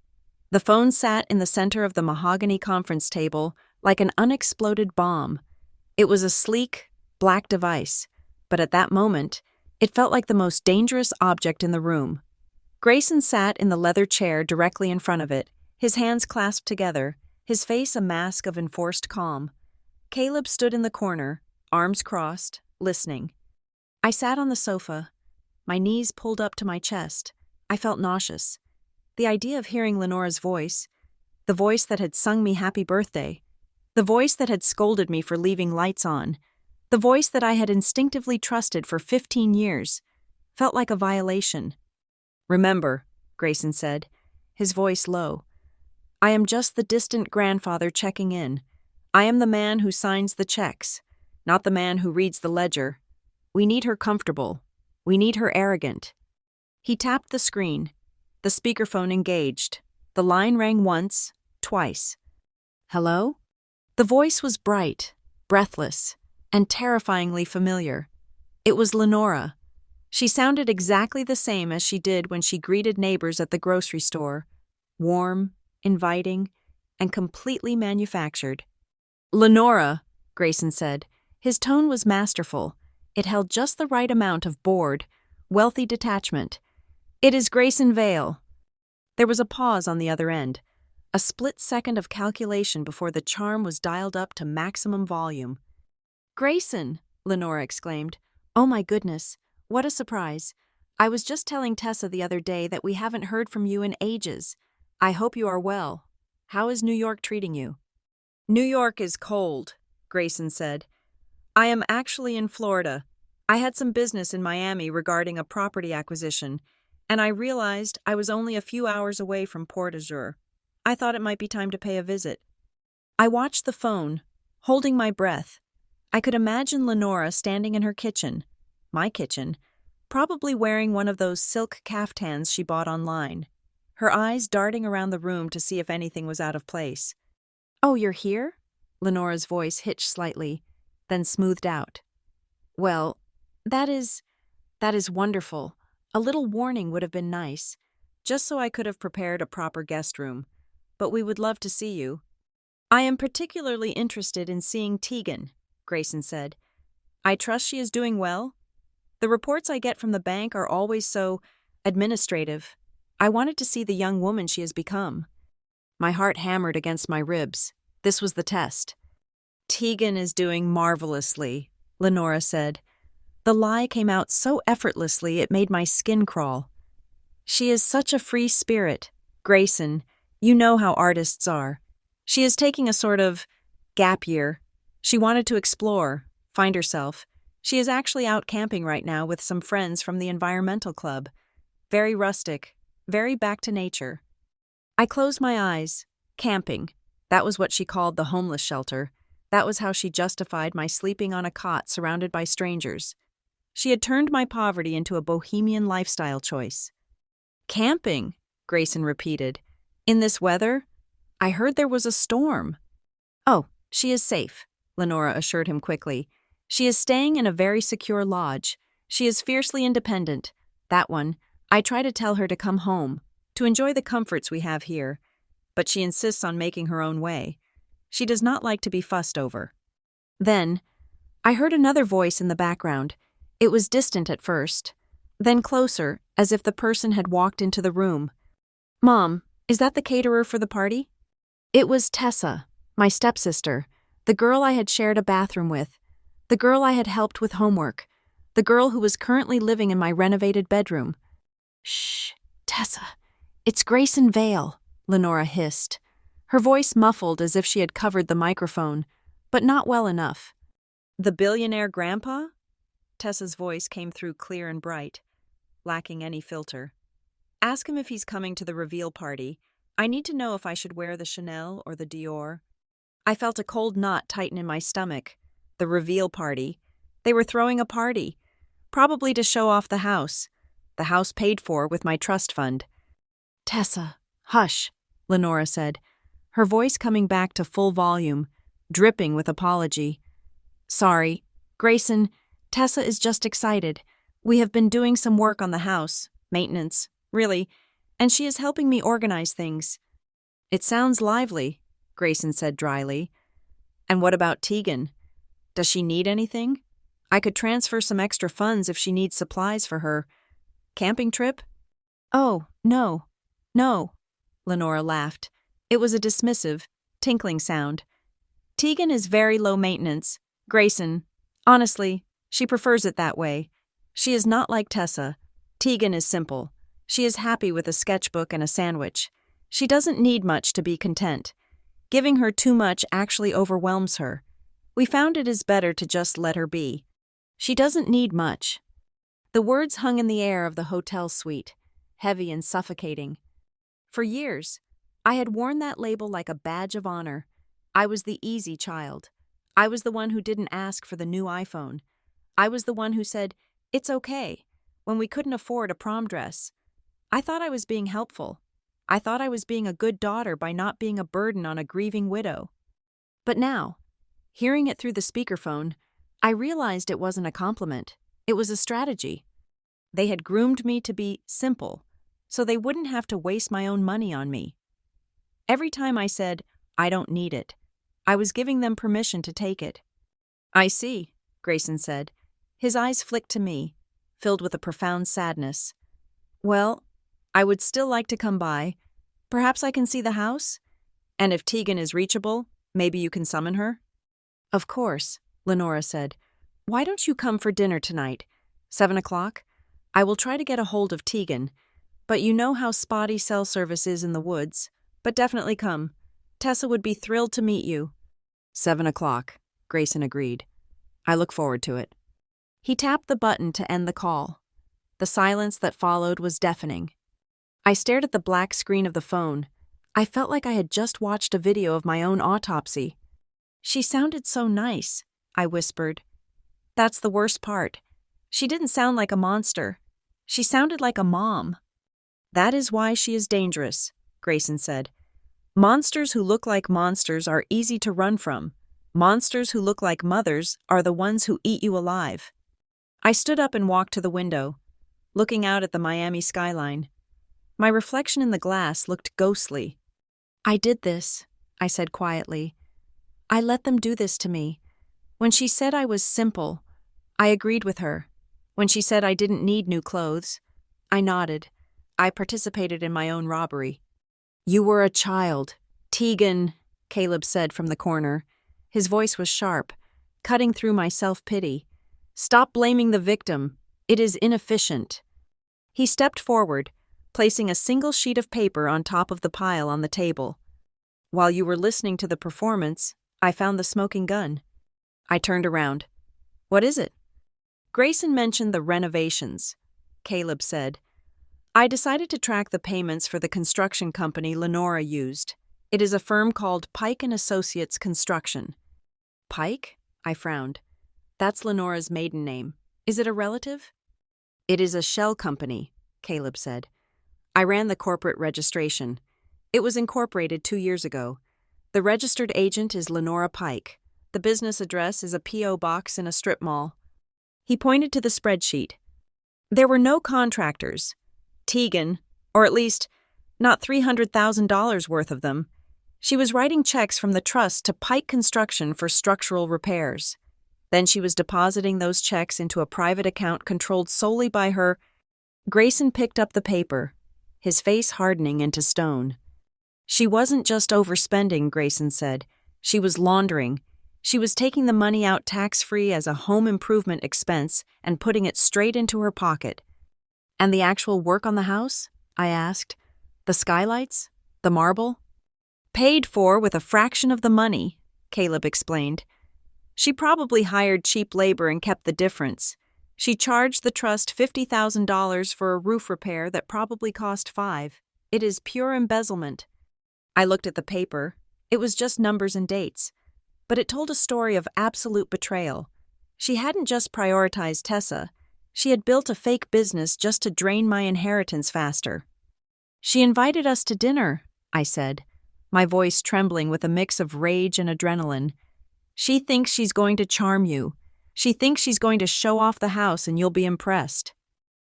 The phone sat in the center of the mahogany conference table like an unexploded bomb. It was a sleek, black device, but at that moment, it felt like the most dangerous object in the room. Grayson sat in the leather chair directly in front of it, his hands clasped together, his face a mask of enforced calm. Caleb stood in the corner, arms crossed, listening. I sat on the sofa, my knees pulled up to my chest. I felt nauseous. The idea of hearing Lenora's voice, the voice that had sung me happy birthday, the voice that had scolded me for leaving lights on, the voice that I had instinctively trusted for 15 years, felt like a violation. "Remember," Grayson said, his voice low, "I am just the distant grandfather checking in. I am the man who signs the checks, not the man who reads the ledger. We need her comfortable. We need her arrogant." He tapped the screen. The speakerphone engaged. The line rang once, twice. "Hello?" The voice was bright, breathless, and terrifyingly familiar. It was Lenora. She sounded exactly the same as she did when she greeted neighbors at the grocery store, warm, inviting, and completely manufactured. "Lenora," Grayson said. His tone was masterful. It held just the right amount of bored, wealthy detachment. "It is Grayson Vale." There was a pause on the other end, a split second of calculation before the charm was dialed up to maximum volume. "Grayson!" Lenora exclaimed. "Oh my goodness, what a surprise. I was just telling Tessa the other day that we haven't heard from you in ages. I hope you are well. How is New York treating you?" "New York is cold," Grayson said. "I am actually in Florida. I had some business in Miami regarding a property acquisition, and I realized I was only a few hours away from Port Azur. I thought it might be time to pay a visit." I watched the phone, holding my breath. I could imagine Lenora standing in her kitchen, my kitchen, probably wearing one of those silk caftans she bought online, her eyes darting around the room to see if anything was out of place. "Oh, you're here?" Lenora's voice hitched slightly, then smoothed out. "Well, that is wonderful. A little warning would have been nice, just so I could have prepared a proper guest room. But we would love to see you." "I am particularly interested in seeing Tegan," Grayson said. "I trust she is doing well. The reports I get from the bank are always so administrative. I wanted to see the young woman she has become." My heart hammered against my ribs. This was the test. "Tegan is doing marvelously," Lenora said. The lie came out so effortlessly it made my skin crawl. "She is such a free spirit. Grayson, you know how artists are. She is taking a sort of gap year. She wanted to explore, find herself. She is actually out camping right now with some friends from the environmental club. Very rustic, very back to nature." I closed my eyes. Camping. That was what she called the homeless shelter. That was how she justified my sleeping on a cot surrounded by strangers. She had turned my poverty into a bohemian lifestyle choice. "Camping," Grayson repeated. "In this weather? I heard there was a storm." "Oh, she is safe," Lenora assured him quickly. "She is staying in a very secure lodge. She is fiercely independent. That one. I try to tell her to come home, to enjoy the comforts we have here, but she insists on making her own way. She does not like to be fussed over." Then, I heard another voice in the background. It was distant at first, then closer, as if the person had walked into the room. "Mom, is that the caterer for the party?" It was Tessa, my stepsister, the girl I had shared a bathroom with, the girl I had helped with homework, the girl who was currently living in my renovated bedroom. "Shh, Tessa, it's Grayson Vale," Lenora hissed. Her voice muffled as if she had covered the microphone, but not well enough. "The billionaire grandpa?" Tessa's voice came through clear and bright, lacking any filter. "Ask him if he's coming to the reveal party. I need to know if I should wear the Chanel or the Dior." I felt a cold knot tighten in my stomach. The reveal party. They were throwing a party, probably to show off the house paid for with my trust fund. "Tessa, hush," Lenora said, her voice coming back to full volume, dripping with apology. "Sorry, Grayson, Tessa is just excited. We have been doing some work on the house, maintenance, really, and she is helping me organize things." "It sounds lively," Grayson said dryly. "And what about Tegan? Does she need anything? I could transfer some extra funds if she needs supplies for her camping trip." "Oh, no, Lenora laughed. It was a dismissive, tinkling sound. "Tegan is very low maintenance. Grayson, honestly, she prefers it that way. She is not like Tessa. Tegan is simple. She is happy with a sketchbook and a sandwich. She doesn't need much to be content. Giving her too much actually overwhelms her. We found it is better to just let her be. She doesn't need much. The words hung in the air of the hotel suite, heavy and suffocating. For years, I had worn that label like a badge of honor. I was the easy child. I was the one who didn't ask for the new iPhone. I was the one who said, "It's okay," when we couldn't afford a prom dress. I thought I was being helpful. I thought I was being a good daughter by not being a burden on a grieving widow. But now, hearing it through the speakerphone, I realized it wasn't a compliment. It was a strategy. They had groomed me to be simple, so they wouldn't have to waste my own money on me. Every time I said, "I don't need it," I was giving them permission to take it. "I see," Grayson said. His eyes flicked to me, filled with a profound sadness. "Well, I would still like to come by. Perhaps I can see the house? And if Tegan is reachable, maybe you can summon her?" "Of course," Lenora said. "Why don't you come for dinner tonight? 7 o'clock? I will try to get a hold of Tegan, but you know how spotty cell service is in the woods. But definitely come. Tessa would be thrilled to meet you." 7 o'clock, Grayson agreed. "I look forward to it." He tapped the button to end the call. The silence that followed was deafening. I stared at the black screen of the phone. I felt like I had just watched a video of my own autopsy. "She sounded so nice," I whispered. "That's the worst part. She didn't sound like a monster. She sounded like a mom." "That is why she is dangerous," Grayson said. "Monsters who look like monsters are easy to run from. Monsters who look like mothers are the ones who eat you alive." I stood up and walked to the window, looking out at the Miami skyline. My reflection in the glass looked ghostly. "I did this," I said quietly. "I let them do this to me. When she said I was simple, I agreed with her. When she said I didn't need new clothes, I nodded. I participated in my own robbery." "You were a child. Tegan," Caleb said from the corner. His voice was sharp, cutting through my self-pity. "Stop blaming the victim. It is inefficient." He stepped forward, placing a single sheet of paper on top of the pile on the table. "While you were listening to the performance, I found the smoking gun." I turned around. "What is it?" "Grayson mentioned the renovations," Caleb said. "I decided to track the payments for the construction company Lenora used. It is a firm called Pike & Associates Construction." "Pike?" I frowned. "That's Lenora's maiden name. Is it a relative?" "It is a shell company," Caleb said. "I ran the corporate registration. It was incorporated 2 years ago. The registered agent is Lenora Pike. The business address is a P.O. box in a strip mall." He pointed to the spreadsheet. "There were no contractors. Tegan, or at least not $300,000 worth of them. She was writing checks from the trust to Pike Construction for structural repairs. Then she was depositing those checks into a private account controlled solely by her." Grayson picked up the paper, his face hardening into stone. "She wasn't just overspending," Grayson said. "She was laundering. She was taking the money out tax-free as a home improvement expense and putting it straight into her pocket." "And the actual work on the house?" I asked. "The skylights? The marble?" "Paid for with a fraction of the money," Caleb explained. "She probably hired cheap labor and kept the difference. She charged the trust $50,000 for a roof repair that probably cost $5,000. It is pure embezzlement." I looked at the paper. It was just numbers and dates. But it told a story of absolute betrayal. She hadn't just prioritized Tessa. She had built a fake business just to drain my inheritance faster. "She invited us to dinner," I said, my voice trembling with a mix of rage and adrenaline. "She thinks she's going to charm you. She thinks she's going to show off the house and you'll be impressed.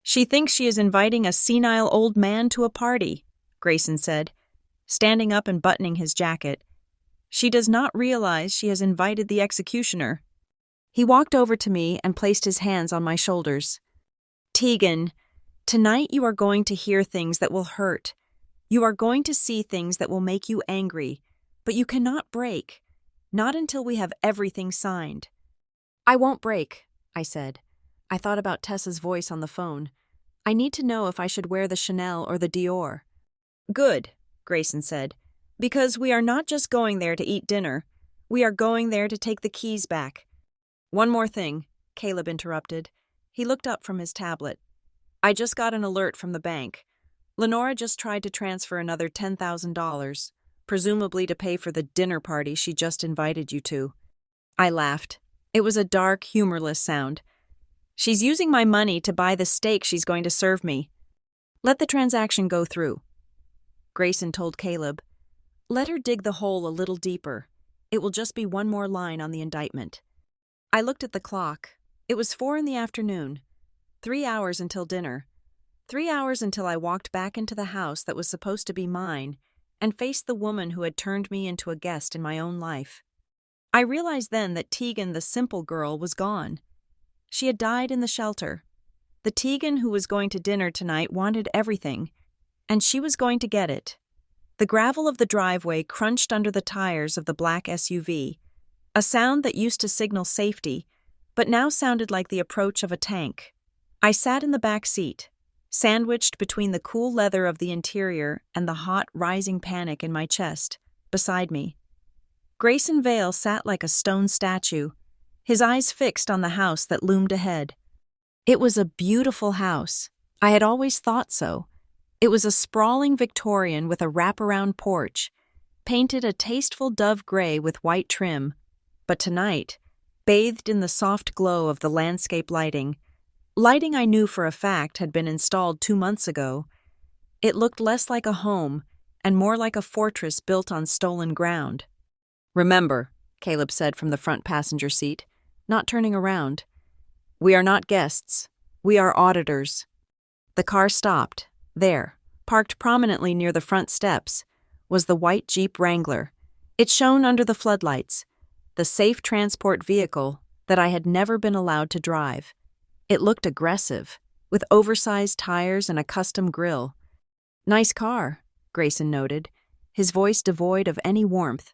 She thinks she is inviting a senile old man to a party," Grayson said, standing up and buttoning his jacket. "She does not realize she has invited the executioner." He walked over to me and placed his hands on my shoulders. "Tegan, tonight you are going to hear things that will hurt. You are going to see things that will make you angry, but you cannot break. Not until we have everything signed." "I won't break," I said. I thought about Tessa's voice on the phone. I need to know if I should wear the Chanel or the Dior. Good, Grayson said, because we are not just going there to eat dinner. We are going there to take the keys back. One more thing, Caleb interrupted. He looked up from his tablet. I just got an alert from the bank. Lenora just tried to transfer another $10,000, presumably to pay for the dinner party she just invited you to. I laughed. It was a dark, humorless sound. She's using my money to buy the steak she's going to serve me. Let the transaction go through. Grayson told Caleb, let her dig the hole a little deeper. It will just be one more line on the indictment. I looked at the clock. It was 4 p.m. 3 hours until dinner. 3 hours until I walked back into the house that was supposed to be mine and faced the woman who had turned me into a guest in my own life. I realized then that Tegan, the simple girl, was gone. She had died in the shelter. The Tegan who was going to dinner tonight wanted everything, and she was going to get it. The gravel of the driveway crunched under the tires of the black SUV, a sound that used to signal safety, but now sounded like the approach of a tank. I sat in the back seat, sandwiched between the cool leather of the interior and the hot, rising panic in my chest, beside me. Grayson Vale sat like a stone statue, his eyes fixed on the house that loomed ahead. It was a beautiful house. I had always thought so. It was a sprawling Victorian with a wraparound porch, painted a tasteful dove gray with white trim. But tonight, bathed in the soft glow of the landscape lighting I knew for a fact had been installed 2 months ago, it looked less like a home and more like a fortress built on stolen ground. Remember, Caleb said from the front passenger seat, not turning around. We are not guests. We are auditors. The car stopped. There, parked prominently near the front steps, was the white Jeep Wrangler. It shone under the floodlights, the safe transport vehicle that I had never been allowed to drive. It looked aggressive, with oversized tires and a custom grille. Nice car, Grayson noted, his voice devoid of any warmth.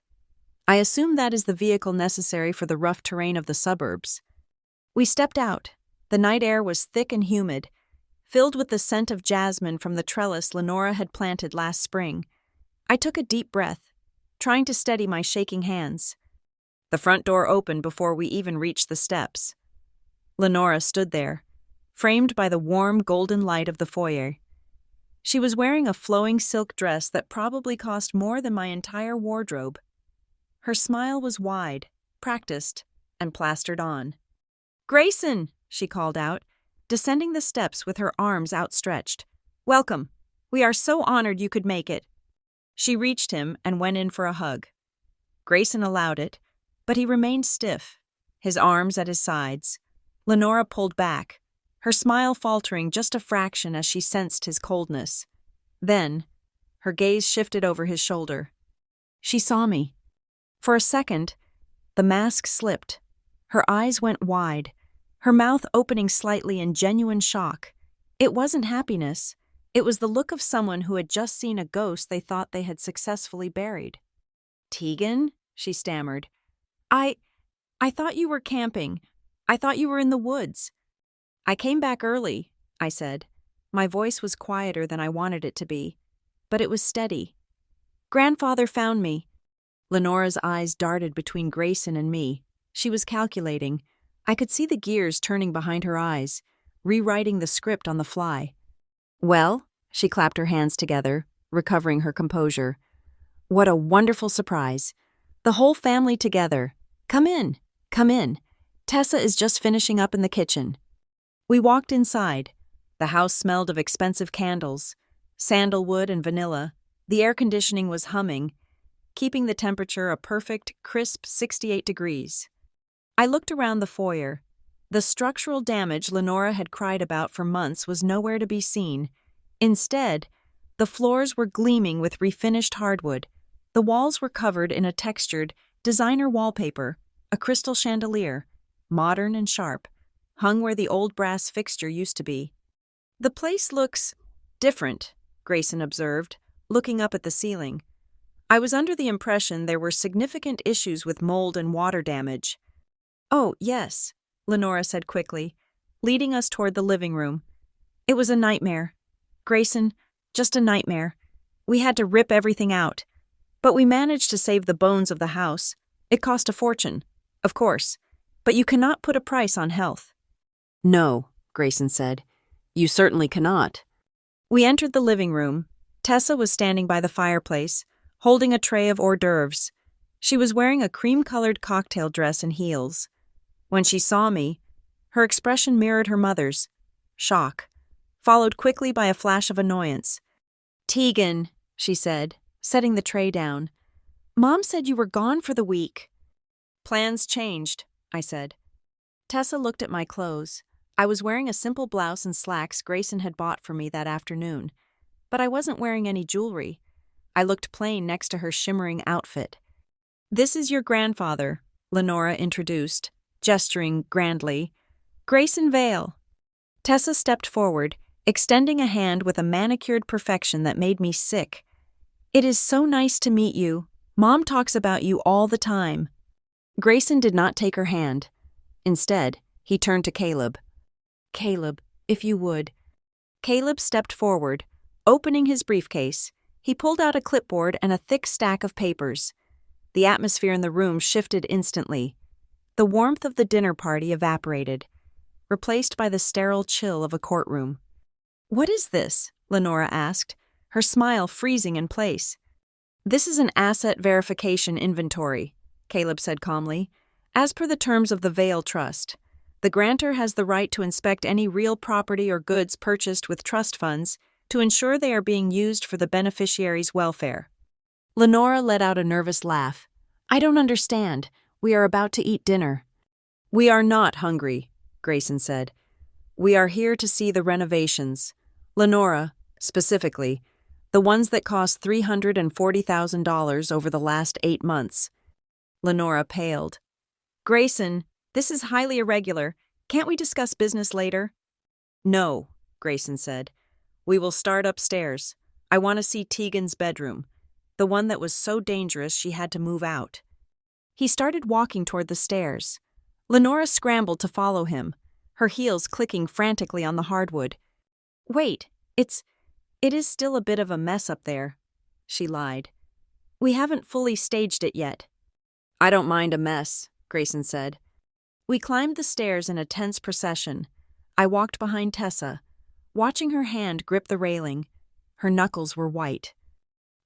I assume that is the vehicle necessary for the rough terrain of the suburbs. We stepped out. The night air was thick and humid, filled with the scent of jasmine from the trellis Lenora had planted last spring. I took a deep breath, trying to steady my shaking hands. The front door opened before we even reached the steps. Lenora stood there, framed by the warm golden light of the foyer. She was wearing a flowing silk dress that probably cost more than my entire wardrobe. Her smile was wide, practiced, and plastered on. "Grayson!" she called out, descending the steps with her arms outstretched. "Welcome. We are so honored you could make it." She reached him and went in for a hug. Grayson allowed it, but he remained stiff, his arms at his sides. Lenora pulled back, her smile faltering just a fraction as she sensed his coldness. Then, her gaze shifted over his shoulder. She saw me. For a second, the mask slipped. Her eyes went wide, her mouth opening slightly in genuine shock. It wasn't happiness. It was the look of someone who had just seen a ghost they thought they had successfully buried. "Tegan?" she stammered. I thought you were camping. I thought you were in the woods." "I came back early," I said. My voice was quieter than I wanted it to be, but it was steady. "Grandfather found me." Lenora's eyes darted between Grayson and me. She was calculating. I could see the gears turning behind her eyes, rewriting the script on the fly. "Well," she clapped her hands together, recovering her composure. "What a wonderful surprise. The whole family together. Come in, come in. Tessa is just finishing up in the kitchen." We walked inside. The house smelled of expensive candles, sandalwood and vanilla. The air conditioning was humming, keeping the temperature a perfect, crisp 68 degrees. I looked around the foyer. The structural damage Lenora had cried about for months was nowhere to be seen. Instead, the floors were gleaming with refinished hardwood. The walls were covered in a textured, designer wallpaper, a crystal chandelier, modern and sharp, hung where the old brass fixture used to be. "The place looks different," Grayson observed, looking up at the ceiling. I was under the impression there were significant issues with mold and water damage. "Oh, yes," Lenora said quickly. leading us toward the living room. It was a nightmare. Grayson, just a nightmare. We had to rip everything out. But we managed to save the bones of the house. It cost a fortune, of course, but you cannot put a price on health. No, Grayson said. You certainly cannot. We entered the living room. Tessa was standing by the fireplace, holding a tray of hors d'oeuvres. She was wearing a cream-colored cocktail dress and heels. When she saw me, her expression mirrored her mother's, shock, followed quickly by a flash of annoyance. "Tegan," she said, setting the tray down. "Mom said you were gone for the week." "Plans changed," I said. Tessa looked at my clothes. I was wearing a simple blouse and slacks Grayson had bought for me that afternoon, but I wasn't wearing any jewelry. I looked plain next to her shimmering outfit. "This is your grandfather," Lenora introduced, gesturing grandly. "Grayson Vale." Tessa stepped forward, extending a hand with a manicured perfection that made me sick. "It is so nice to meet you. Mom talks about you all the time." Grayson did not take her hand. Instead, he turned to Caleb. "Caleb, if you would." Caleb stepped forward, opening his briefcase. He pulled out a clipboard and a thick stack of papers. The atmosphere in the room shifted instantly. The warmth of the dinner party evaporated, replaced by the sterile chill of a courtroom. "What is this?" Lenora asked, her smile freezing in place. "This is an asset verification inventory," Caleb said calmly. "As per the terms of the Vale Trust, the grantor has the right to inspect any real property or goods purchased with trust funds to ensure they are being used for the beneficiary's welfare." Lenora let out a nervous laugh. "I don't understand. We are about to eat dinner." "We are not hungry," Grayson said. "We are here to see the renovations. Lenora, specifically, the ones that cost $340,000 over the last 8 months. Lenora paled. "Grayson, this is highly irregular. Can't we discuss business later?" "No," Grayson said. "We will start upstairs. I want to see Tegan's bedroom, the one that was so dangerous she had to move out." He started walking toward the stairs. Lenora scrambled to follow him, her heels clicking frantically on the hardwood. "Wait, it is still a bit of a mess up there," she lied. "We haven't fully staged it yet." "I don't mind a mess," Grayson said. We climbed the stairs in a tense procession. I walked behind Tessa, watching her hand grip the railing. Her knuckles were white.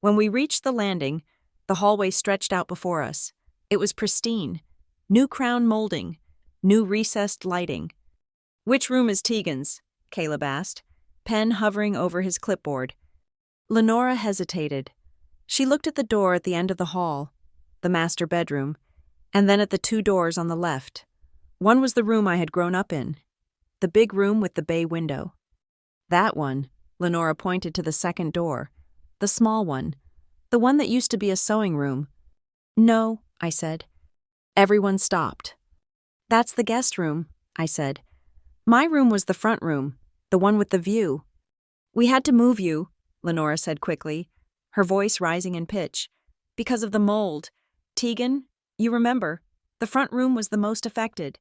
When we reached the landing, the hallway stretched out before us. It was pristine. New crown molding, new recessed lighting. "Which room is Tegan's?" Caleb asked, pen hovering over his clipboard. Lenora hesitated. She looked at the door at the end of the hall, the master bedroom, and then at the 2 doors on the left. One was the room I had grown up in, the big room with the bay window. "That one," Lenora pointed to the second door, the small one, the one that used to be a sewing room. "No," I said. Everyone stopped. "That's the guest room," I said. "My room was the front room, the one with the view." "We had to move you," Lenora said quickly, her voice rising in pitch, "because of the mold. Tegan, you remember, the front room was the most affected."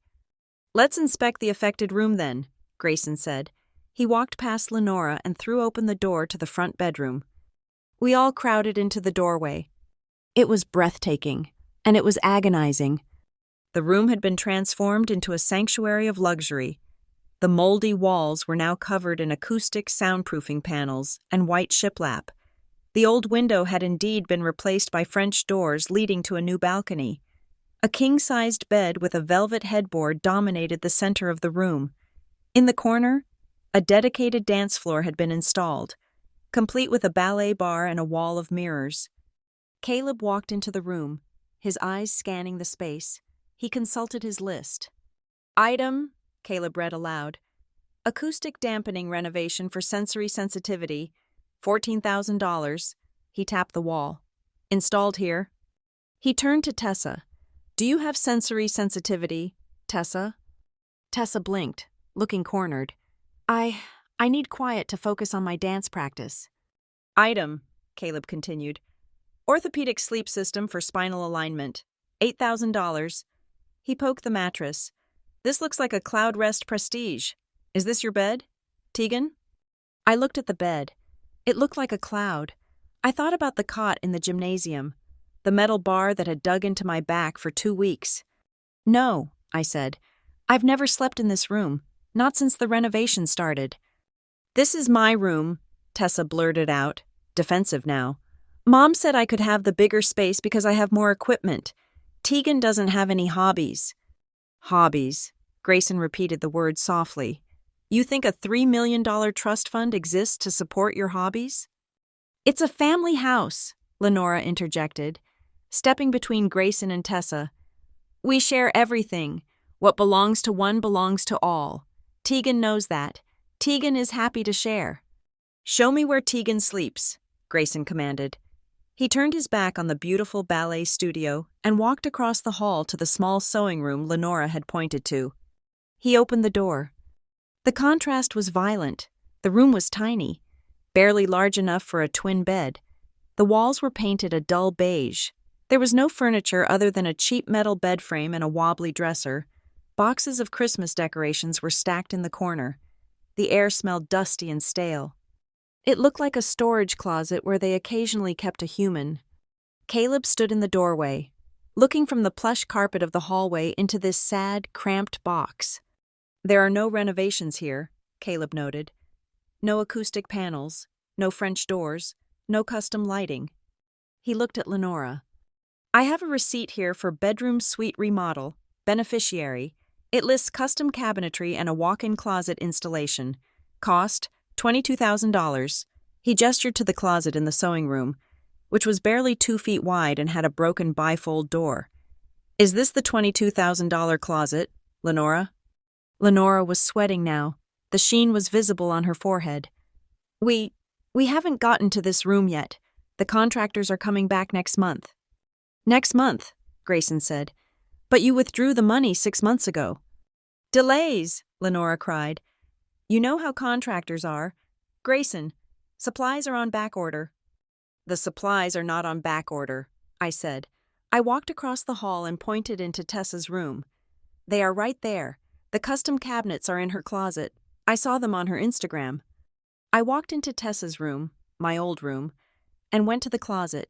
"Let's inspect the affected room then," Grayson said. He walked past Lenora and threw open the door to the front bedroom. We all crowded into the doorway. It was breathtaking, and it was agonizing. The room had been transformed into a sanctuary of luxury. The moldy walls were now covered in acoustic soundproofing panels and white shiplap. The old window had indeed been replaced by French doors leading to a new balcony. A king-sized bed with a velvet headboard dominated the center of the room. In the corner, a dedicated dance floor had been installed, complete with a ballet bar and a wall of mirrors. Caleb walked into the room, his eyes scanning the space. He consulted his list. "Item," Caleb read aloud, "acoustic dampening renovation for sensory sensitivity, $14,000. He tapped the wall. "Installed here." He turned to Tessa. "Do you have sensory sensitivity, Tessa?" Tessa blinked, looking cornered. I need quiet to focus on my dance practice." "Item," Caleb continued, "orthopedic sleep system for spinal alignment, $8,000. He poked the mattress. "This looks like a Cloud Rest Prestige. Is this your bed, Tegan? I looked at the bed. It looked like a cloud. I thought about the cot in the gymnasium, the metal bar that had dug into my back for 2 weeks. No, I said. I've never slept in this room, not since the renovation started. This is my room, Tessa blurted out, defensive now. Mom said I could have the bigger space because I have more equipment. Tegan doesn't have any hobbies. Hobbies, Grayson repeated the word softly. You think a $3 million trust fund exists to support your hobbies? It's a family house, Lenora interjected, stepping between Grayson and Tessa. We share everything. What belongs to one belongs to all. Tegan knows that. Tegan is happy to share. Show me where Tegan sleeps, Grayson commanded. He turned his back on the beautiful ballet studio and walked across the hall to the small sewing room Lenora had pointed to. He opened the door. The contrast was violent. The room was tiny, barely large enough for a twin bed. The walls were painted a dull beige. There was no furniture other than a cheap metal bed frame and a wobbly dresser. Boxes of Christmas decorations were stacked in the corner. The air smelled dusty and stale. It looked like a storage closet where they occasionally kept a human. Caleb stood in the doorway, looking from the plush carpet of the hallway into this sad, cramped box. There are no renovations here, Caleb noted. No acoustic panels, no French doors, no custom lighting. He looked at Lenora. I have a receipt here for bedroom suite remodel, beneficiary. It lists custom cabinetry and a walk-in closet installation. Cost, $22,000. He gestured to the closet in the sewing room, which was barely 2 feet wide and had a broken bifold door. Is this the $22,000 closet, Lenora? Lenora was sweating now. The sheen was visible on her forehead. We haven't gotten to this room yet. The contractors are coming back next month. Next month, Grayson said. But you withdrew the money 6 months ago. Delays, Lenora cried. You know how contractors are. Grayson, supplies are on back order. The supplies are not on back order, I said. I walked across the hall and pointed into Tessa's room. They are right there. The custom cabinets are in her closet. I saw them on her Instagram. I walked into Tessa's room, my old room, and went to the closet.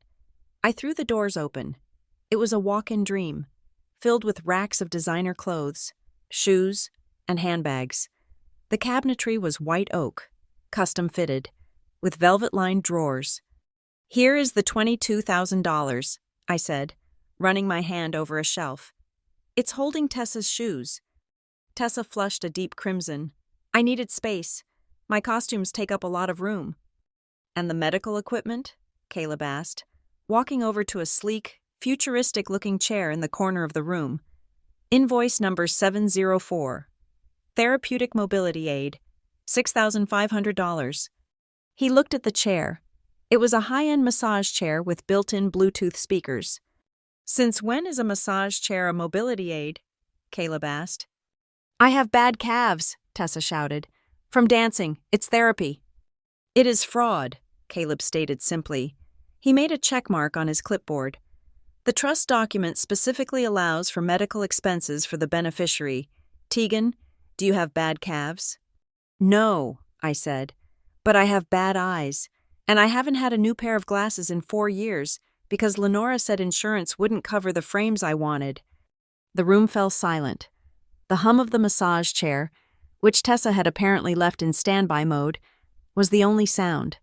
I threw the doors open. It was a walk-in dream, filled with racks of designer clothes, shoes, and handbags. The cabinetry was white oak, custom-fitted, with velvet-lined drawers. Here is the $22,000, I said, running my hand over a shelf. It's holding Tessa's shoes. Tessa flushed a deep crimson. I needed space. My costumes take up a lot of room. And the medical equipment? Caleb asked, walking over to a sleek, futuristic-looking chair in the corner of the room. Invoice number 704. Therapeutic mobility aid, $6,500. He looked at the chair. It was a high-end massage chair with built-in Bluetooth speakers. Since when is a massage chair a mobility aid? Caleb asked. I have bad calves, Tessa shouted. From dancing, it's therapy. It is fraud, Caleb stated simply. He made a check mark on his clipboard. The trust document specifically allows for medical expenses for the beneficiary. Tegan, do you have bad calves? No, I said, but I have bad eyes, and I haven't had a new pair of glasses in 4 years because Lenora said insurance wouldn't cover the frames I wanted. The room fell silent. The hum of the massage chair, which Tessa had apparently left in standby mode, was the only sound.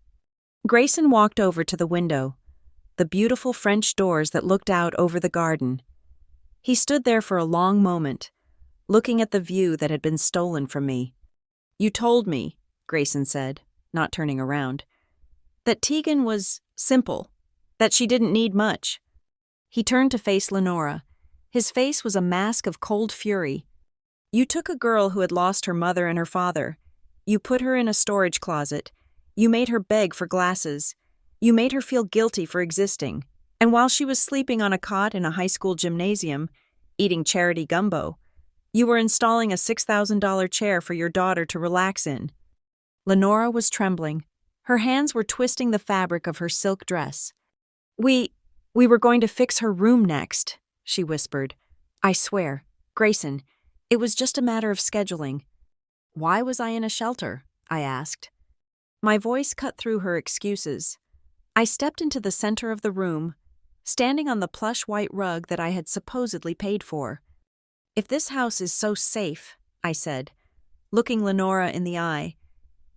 Grayson walked over to the window, the beautiful French doors that looked out over the garden. He stood there for a long moment, looking at the view that had been stolen from me. You told me, Grayson said, not turning around, that Tegan was simple, that she didn't need much. He turned to face Lenora. His face was a mask of cold fury. You took a girl who had lost her mother and her father. You put her in a storage closet. You made her beg for glasses. You made her feel guilty for existing. And while she was sleeping on a cot in a high school gymnasium, eating charity gumbo, you were installing a $6,000 chair for your daughter to relax in. Lenora was trembling. Her hands were twisting the fabric of her silk dress. We were going to fix her room next, she whispered. I swear, Grayson, it was just a matter of scheduling. Why was I in a shelter? I asked. My voice cut through her excuses. I stepped into the center of the room, standing on the plush white rug that I had supposedly paid for. If this house is so safe, I said, looking Lenora in the eye,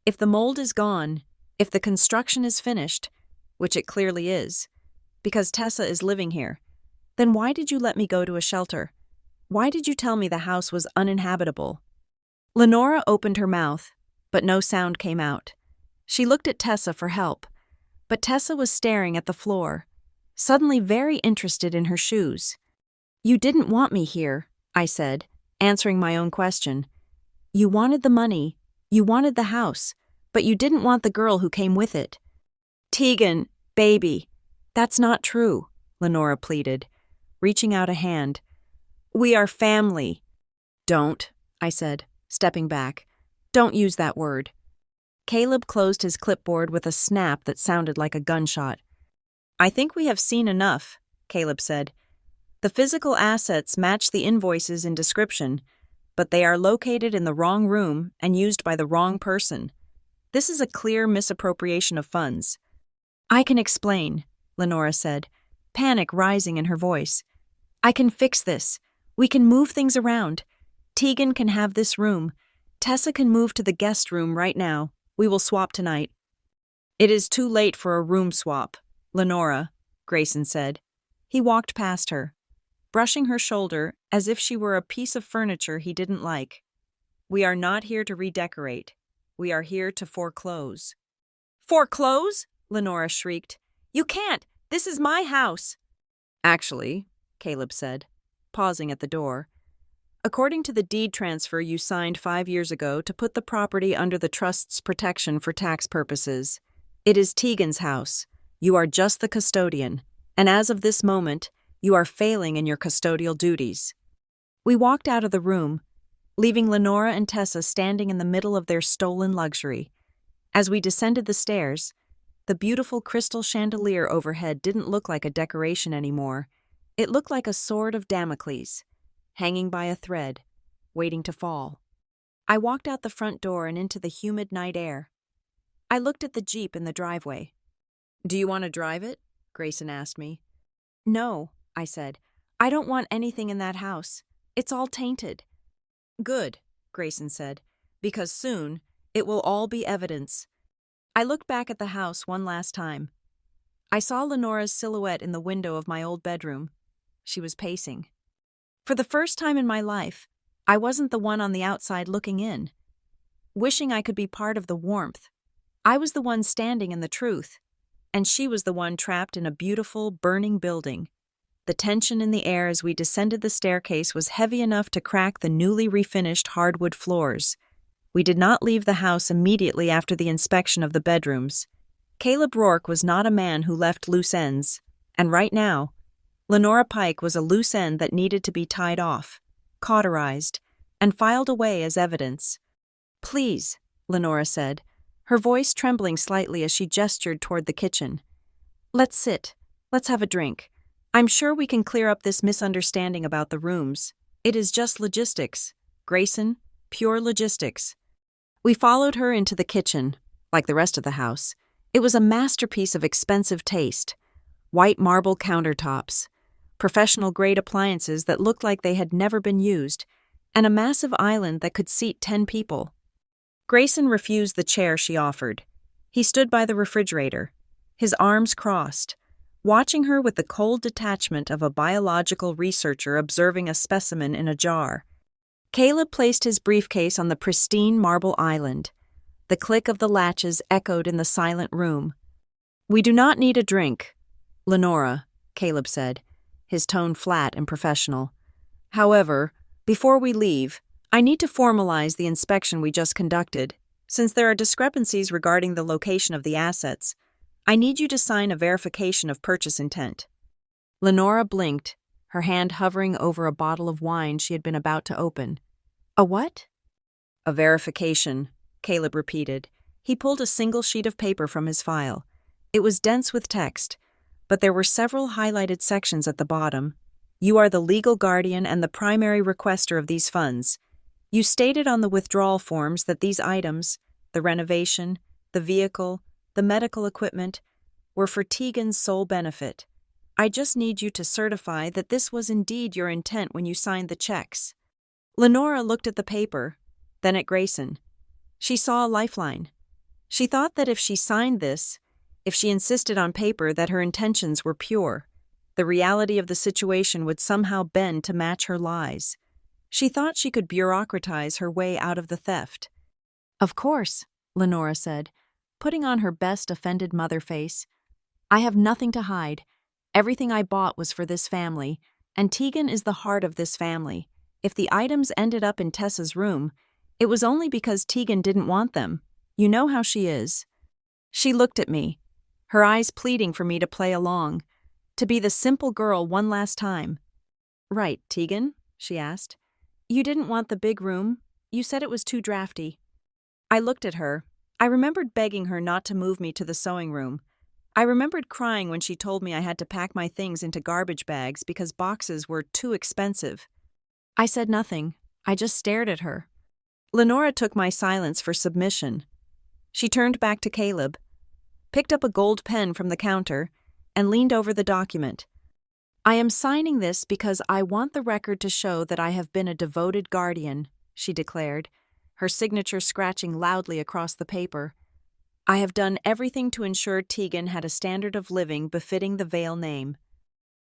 if the mold is gone, if the construction is finished, which it clearly is, because Tessa is living here, then why did you let me go to a shelter? Why did you tell me the house was uninhabitable? Lenora opened her mouth, but no sound came out. She looked at Tessa for help, but Tessa was staring at the floor, suddenly very interested in her shoes. You didn't want me here, I said, answering my own question. You wanted the money, you wanted the house, but you didn't want the girl who came with it. Tegan, baby, that's not true, Lenora pleaded, reaching out a hand. We are family. Don't, I said, stepping back. Don't use that word. Caleb closed his clipboard with a snap that sounded like a gunshot. I think we have seen enough, Caleb said. The physical assets match the invoices in description, but they are located in the wrong room and used by the wrong person. This is a clear misappropriation of funds. I can explain, Lenora said, panic rising in her voice. I can fix this. We can move things around. Tegan can have this room. Tessa can move to the guest room right now. We will swap tonight. It is too late for a room swap, Lenora, Grayson said. He walked past her, brushing her shoulder as if she were a piece of furniture he didn't like. We are not here to redecorate. We are here to foreclose. Foreclose? Lenora shrieked. You can't! This is my house! Actually, Caleb said, pausing at the door, according to the deed transfer you signed 5 years ago to put the property under the trust's protection for tax purposes, it is Tegan's house. You are just the custodian, and as of this moment, you are failing in your custodial duties. We walked out of the room, leaving Lenora and Tessa standing in the middle of their stolen luxury. As we descended the stairs, the beautiful crystal chandelier overhead didn't look like a decoration anymore. It looked like a sword of Damocles, hanging by a thread, waiting to fall. I walked out the front door and into the humid night air. I looked at the Jeep in the driveway. Do you want to drive it? Grayson asked me. No, I said. I don't want anything in that house. It's all tainted. Good, Grayson said, because soon it will all be evidence. I looked back at the house one last time. I saw Lenora's silhouette in the window of my old bedroom. She was pacing. For the first time in my life, I wasn't the one on the outside looking in, wishing I could be part of the warmth. I was the one standing in the truth, and she was the one trapped in a beautiful, burning building. The tension in the air as we descended the staircase was heavy enough to crack the newly refinished hardwood floors. We did not leave the house immediately after the inspection of the bedrooms. Caleb Rourke was not a man who left loose ends, and right now, Lenora Pike was a loose end that needed to be tied off, cauterized, and filed away as evidence. Please, Lenora said, her voice trembling slightly as she gestured toward the kitchen. Let's sit. Let's have a drink. I'm sure we can clear up this misunderstanding about the rooms. It is just logistics. Grayson, pure logistics. We followed her into the kitchen, like the rest of the house. It was a masterpiece of expensive taste. White marble countertops, professional-grade appliances that looked like they had never been used, and a massive island that could seat 10 people. Grayson refused the chair she offered. He stood by the refrigerator, his arms crossed, watching her with the cold detachment of a biological researcher observing a specimen in a jar. Caleb placed his briefcase on the pristine marble island. The click of the latches echoed in the silent room. We do not need a drink, Lenora, Caleb said, his tone flat and professional. However, before we leave, I need to formalize the inspection we just conducted. Since there are discrepancies regarding the location of the assets, I need you to sign a verification of purchase intent. Lenora blinked, her hand hovering over a bottle of wine she had been about to open. A what? A verification, Caleb repeated. He pulled a single sheet of paper from his file. It was dense with text, but there were several highlighted sections at the bottom. You are the legal guardian and the primary requester of these funds. You stated on the withdrawal forms that these items, the renovation, the vehicle, the medical equipment, were for Tegan's sole benefit. I just need you to certify that this was indeed your intent when you signed the checks." Lenora looked at the paper, then at Grayson. She saw a lifeline. She thought that if she signed this, if she insisted on paper that her intentions were pure, the reality of the situation would somehow bend to match her lies. She thought she could bureaucratize her way out of the theft. "Of course," Lenora said, putting on her best offended mother face. "I have nothing to hide. Everything I bought was for this family, and Tegan is the heart of this family. If the items ended up in Tessa's room, it was only because Tegan didn't want them. You know how she is." She looked at me, her eyes pleading for me to play along, to be the simple girl one last time. "Right, Tegan?" she asked. "You didn't want the big room. You said it was too drafty." I looked at her. I remembered begging her not to move me to the sewing room. I remembered crying when she told me I had to pack my things into garbage bags because boxes were too expensive. I said nothing. I just stared at her. Lenora took my silence for submission. She turned back to Caleb, picked up a gold pen from the counter, and leaned over the document. "I am signing this because I want the record to show that I have been a devoted guardian," she declared, her signature scratching loudly across the paper. "I have done everything to ensure Tegan had a standard of living befitting the Vale name."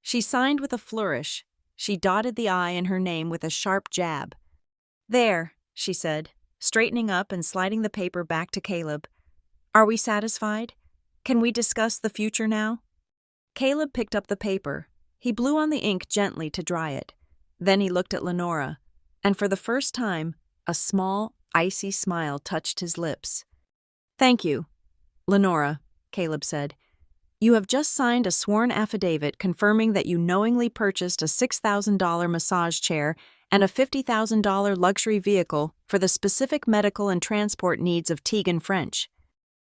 She signed with a flourish. She dotted the I in her name with a sharp jab. "There," she said, straightening up and sliding the paper back to Caleb. "Are we satisfied? Can we discuss the future now?" Caleb picked up the paper. He blew on the ink gently to dry it. Then he looked at Lenora, and for the first time, a small, icy smile touched his lips. "Thank you, Lenora," Caleb said. "You have just signed a sworn affidavit confirming that you knowingly purchased a $6,000 massage chair and a $50,000 luxury vehicle for the specific medical and transport needs of Tegan French."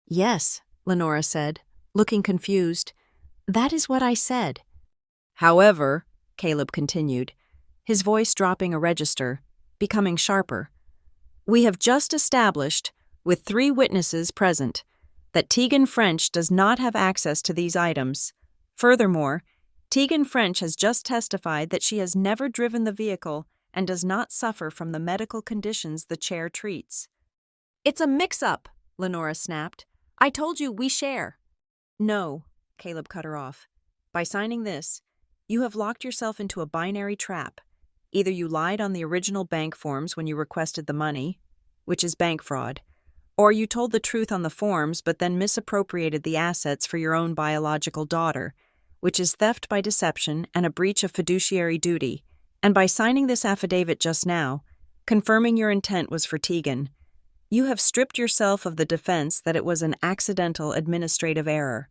"Yes," Lenora said, looking confused. "That is what I said." "However," Caleb continued, his voice dropping a register, becoming sharper, "we have just established, with 3 witnesses present, that Tegan French does not have access to these items. Furthermore, Tegan French has just testified that she has never driven the vehicle and does not suffer from the medical conditions the chair treats." "It's a mix-up," Lenora snapped. "I told you we share." "No," Caleb cut her off. "By signing this, you have locked yourself into a binary trap. Either you lied on the original bank forms when you requested the money, which is bank fraud, or you told the truth on the forms but then misappropriated the assets for your own biological daughter, which is theft by deception and a breach of fiduciary duty. And by signing this affidavit just now, confirming your intent was for Tegan, you have stripped yourself of the defense that it was an accidental administrative error."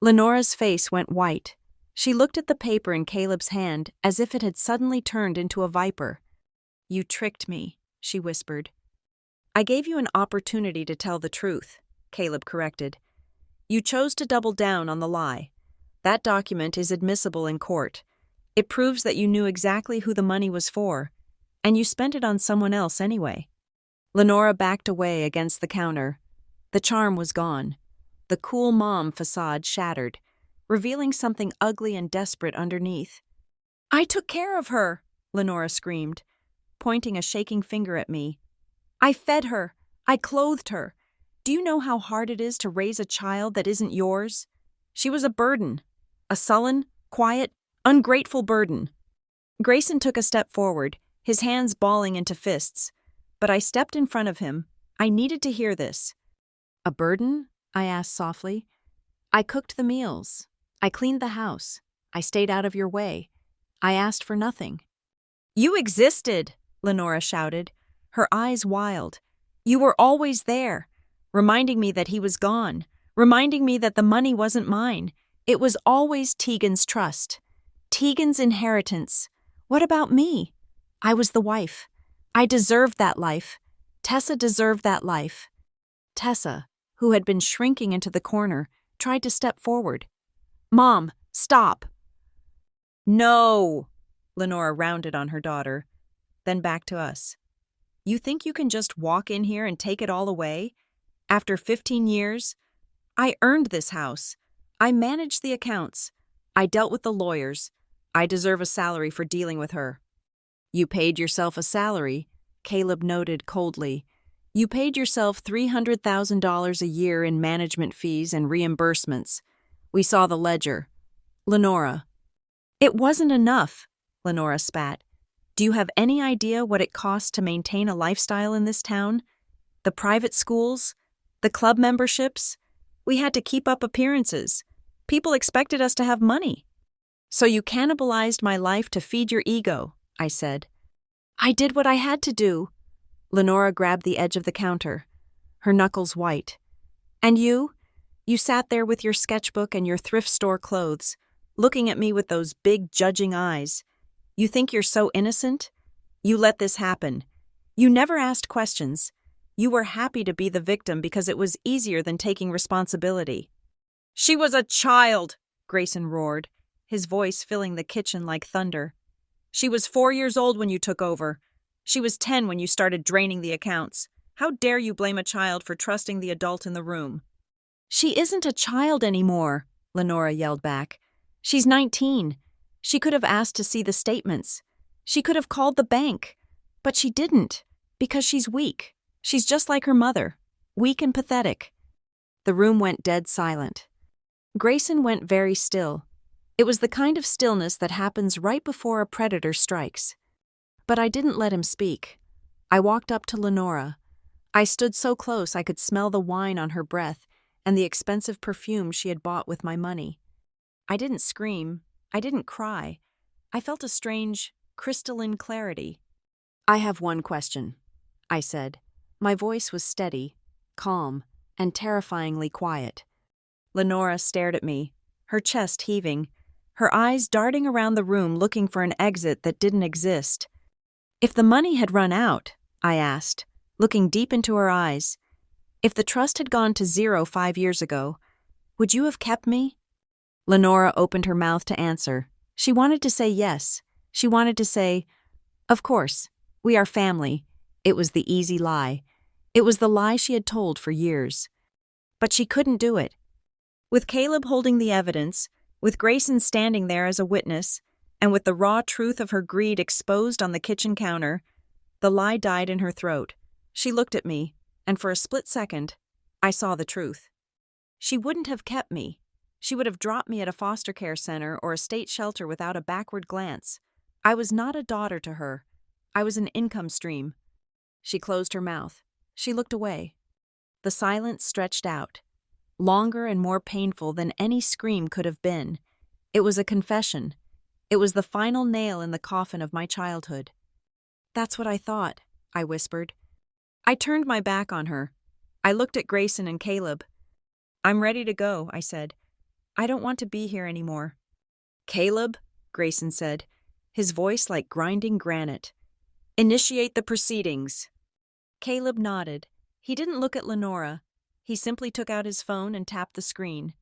Lenora's face went white. She looked at the paper in Caleb's hand as if it had suddenly turned into a viper. "You tricked me," she whispered. "I gave you an opportunity to tell the truth," Caleb corrected. "You chose to double down on the lie. That document is admissible in court. It proves that you knew exactly who the money was for, and you spent it on someone else anyway." Lenora backed away against the counter. The charm was gone. The cool mom facade shattered, revealing something ugly and desperate underneath. "I took care of her," Lenora screamed, pointing a shaking finger at me. "I fed her. I clothed her. Do you know how hard it is to raise a child that isn't yours? She was a burden. A sullen, quiet, ungrateful burden." Grayson took a step forward, his hands balling into fists. But I stepped in front of him. I needed to hear this. "A burden?" I asked softly. "I cooked the meals. I cleaned the house. I stayed out of your way. I asked for nothing." "You existed," Lenora shouted, her eyes wild. "You were always there, reminding me that he was gone, reminding me that the money wasn't mine. It was always Tegan's trust. Tegan's inheritance. What about me? I was the wife. I deserved that life. Tessa deserved that life." Tessa, who had been shrinking into the corner, tried to step forward. "Mom, stop." "No," Lenora rounded on her daughter, then back to us. You think you can just walk in here and take it all away? After 15 years? I earned this house. I managed the accounts. I dealt with the lawyers. I deserve a salary for dealing with her." "You paid yourself a salary," Caleb noted coldly. "You paid yourself $300,000 a year in management fees and reimbursements. We saw the ledger." "Lenora." "It wasn't enough," Lenora spat. "Do you have any idea what it costs to maintain a lifestyle in this town? The private schools? The club memberships? We had to keep up appearances. People expected us to have money." "So you cannibalized my life to feed your ego," I said. "I did what I had to do." Lenora grabbed the edge of the counter, her knuckles white. "And you? You sat there with your sketchbook and your thrift store clothes, looking at me with those big judging eyes. You think you're so innocent? You let this happen. You never asked questions. You were happy to be the victim because it was easier than taking responsibility." "She was a child," Grayson roared, his voice filling the kitchen like thunder. "She was 4 years old when you took over. She was 10 when you started draining the accounts. How dare you blame a child for trusting the adult in the room?" "She isn't a child anymore," Lenora yelled back. "She's 19. She could have asked to see the statements. She could have called the bank. But she didn't, because she's weak. She's just like her mother, weak and pathetic." The room went dead silent. Grayson went very still. It was the kind of stillness that happens right before a predator strikes. But I didn't let him speak. I walked up to Lenora. I stood so close I could smell the wine on her breath and the expensive perfume she had bought with my money. I didn't scream. I didn't cry. I felt a strange, crystalline clarity. "I have one question," I said. My voice was steady, calm, and terrifyingly quiet. Lenora stared at me, her chest heaving, her eyes darting around the room looking for an exit that didn't exist. "If the money had run out," I asked, looking deep into her eyes, "if the trust had gone to 0 5 years ago, would you have kept me?" Lenora opened her mouth to answer. She wanted to say yes. She wanted to say, "Of course, we are family." It was the easy lie. It was the lie she had told for years. But she couldn't do it. With Caleb holding the evidence, with Grayson standing there as a witness, and with the raw truth of her greed exposed on the kitchen counter, the lie died in her throat. She looked at me, and for a split second, I saw the truth. She wouldn't have kept me. She would have dropped me at a foster care center or a state shelter without a backward glance. I was not a daughter to her. I was an income stream. She closed her mouth. She looked away. The silence stretched out, longer and more painful than any scream could have been. It was a confession. It was the final nail in the coffin of my childhood. "That's what I thought," I whispered. I turned my back on her. I looked at Grayson and Caleb. "I'm ready to go," I said. "I don't want to be here anymore." "Caleb," Grayson said, his voice like grinding granite, "initiate the proceedings." Caleb nodded. He didn't look at Lenora. He simply took out his phone and tapped the screen.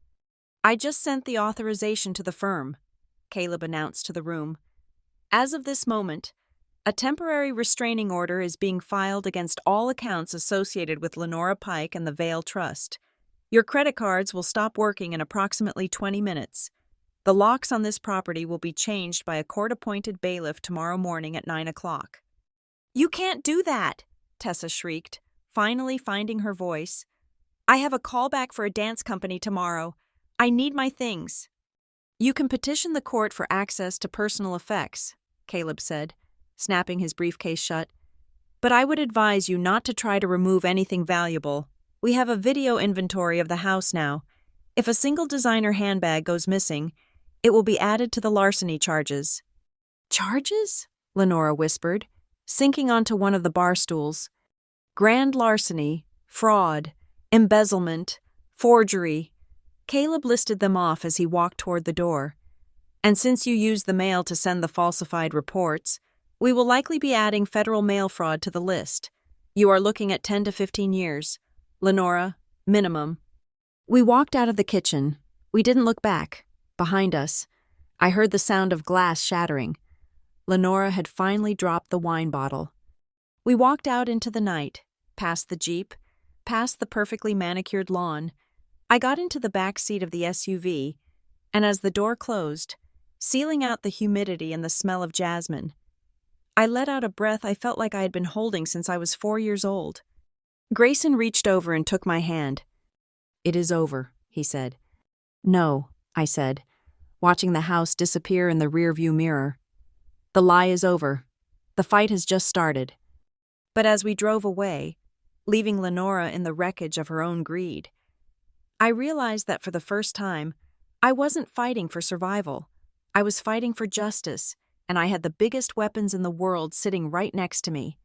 "I just sent the authorization to the firm," Caleb announced to the room. "As of this moment, a temporary restraining order is being filed against all accounts associated with Lenora Pike and the Vale Trust. Your credit cards will stop working in approximately 20 minutes. The locks on this property will be changed by a court-appointed bailiff tomorrow morning at 9 o'clock. "You can't do that," Tessa shrieked, finally finding her voice. "I have a callback for a dance company tomorrow. I need my things." "You can petition the court for access to personal effects," Caleb said, snapping his briefcase shut. "But I would advise you not to try to remove anything valuable. We have a video inventory of the house now. If a single designer handbag goes missing, it will be added to the larceny charges." "Charges?" Lenora whispered, sinking onto one of the bar stools. "Grand larceny, fraud, embezzlement, forgery." Caleb listed them off as he walked toward the door. "And since you used the mail to send the falsified reports, we will likely be adding federal mail fraud to the list. You are looking at 10 to 15 years. Lenora, minimum." We walked out of the kitchen. We didn't look back. Behind us, I heard the sound of glass shattering. Lenora had finally dropped the wine bottle. We walked out into the night, past the Jeep, past the perfectly manicured lawn. I got into the back seat of the SUV, and as the door closed, sealing out the humidity and the smell of jasmine, I let out a breath I felt like I had been holding since I was 4 years old. Grayson reached over and took my hand. "It is over," he said. "No," I said, watching the house disappear in the rearview mirror. "The lie is over. The fight has just started." But as we drove away, leaving Lenora in the wreckage of her own greed, I realized that for the first time, I wasn't fighting for survival. I was fighting for justice, and I had the biggest weapons in the world sitting right next to me.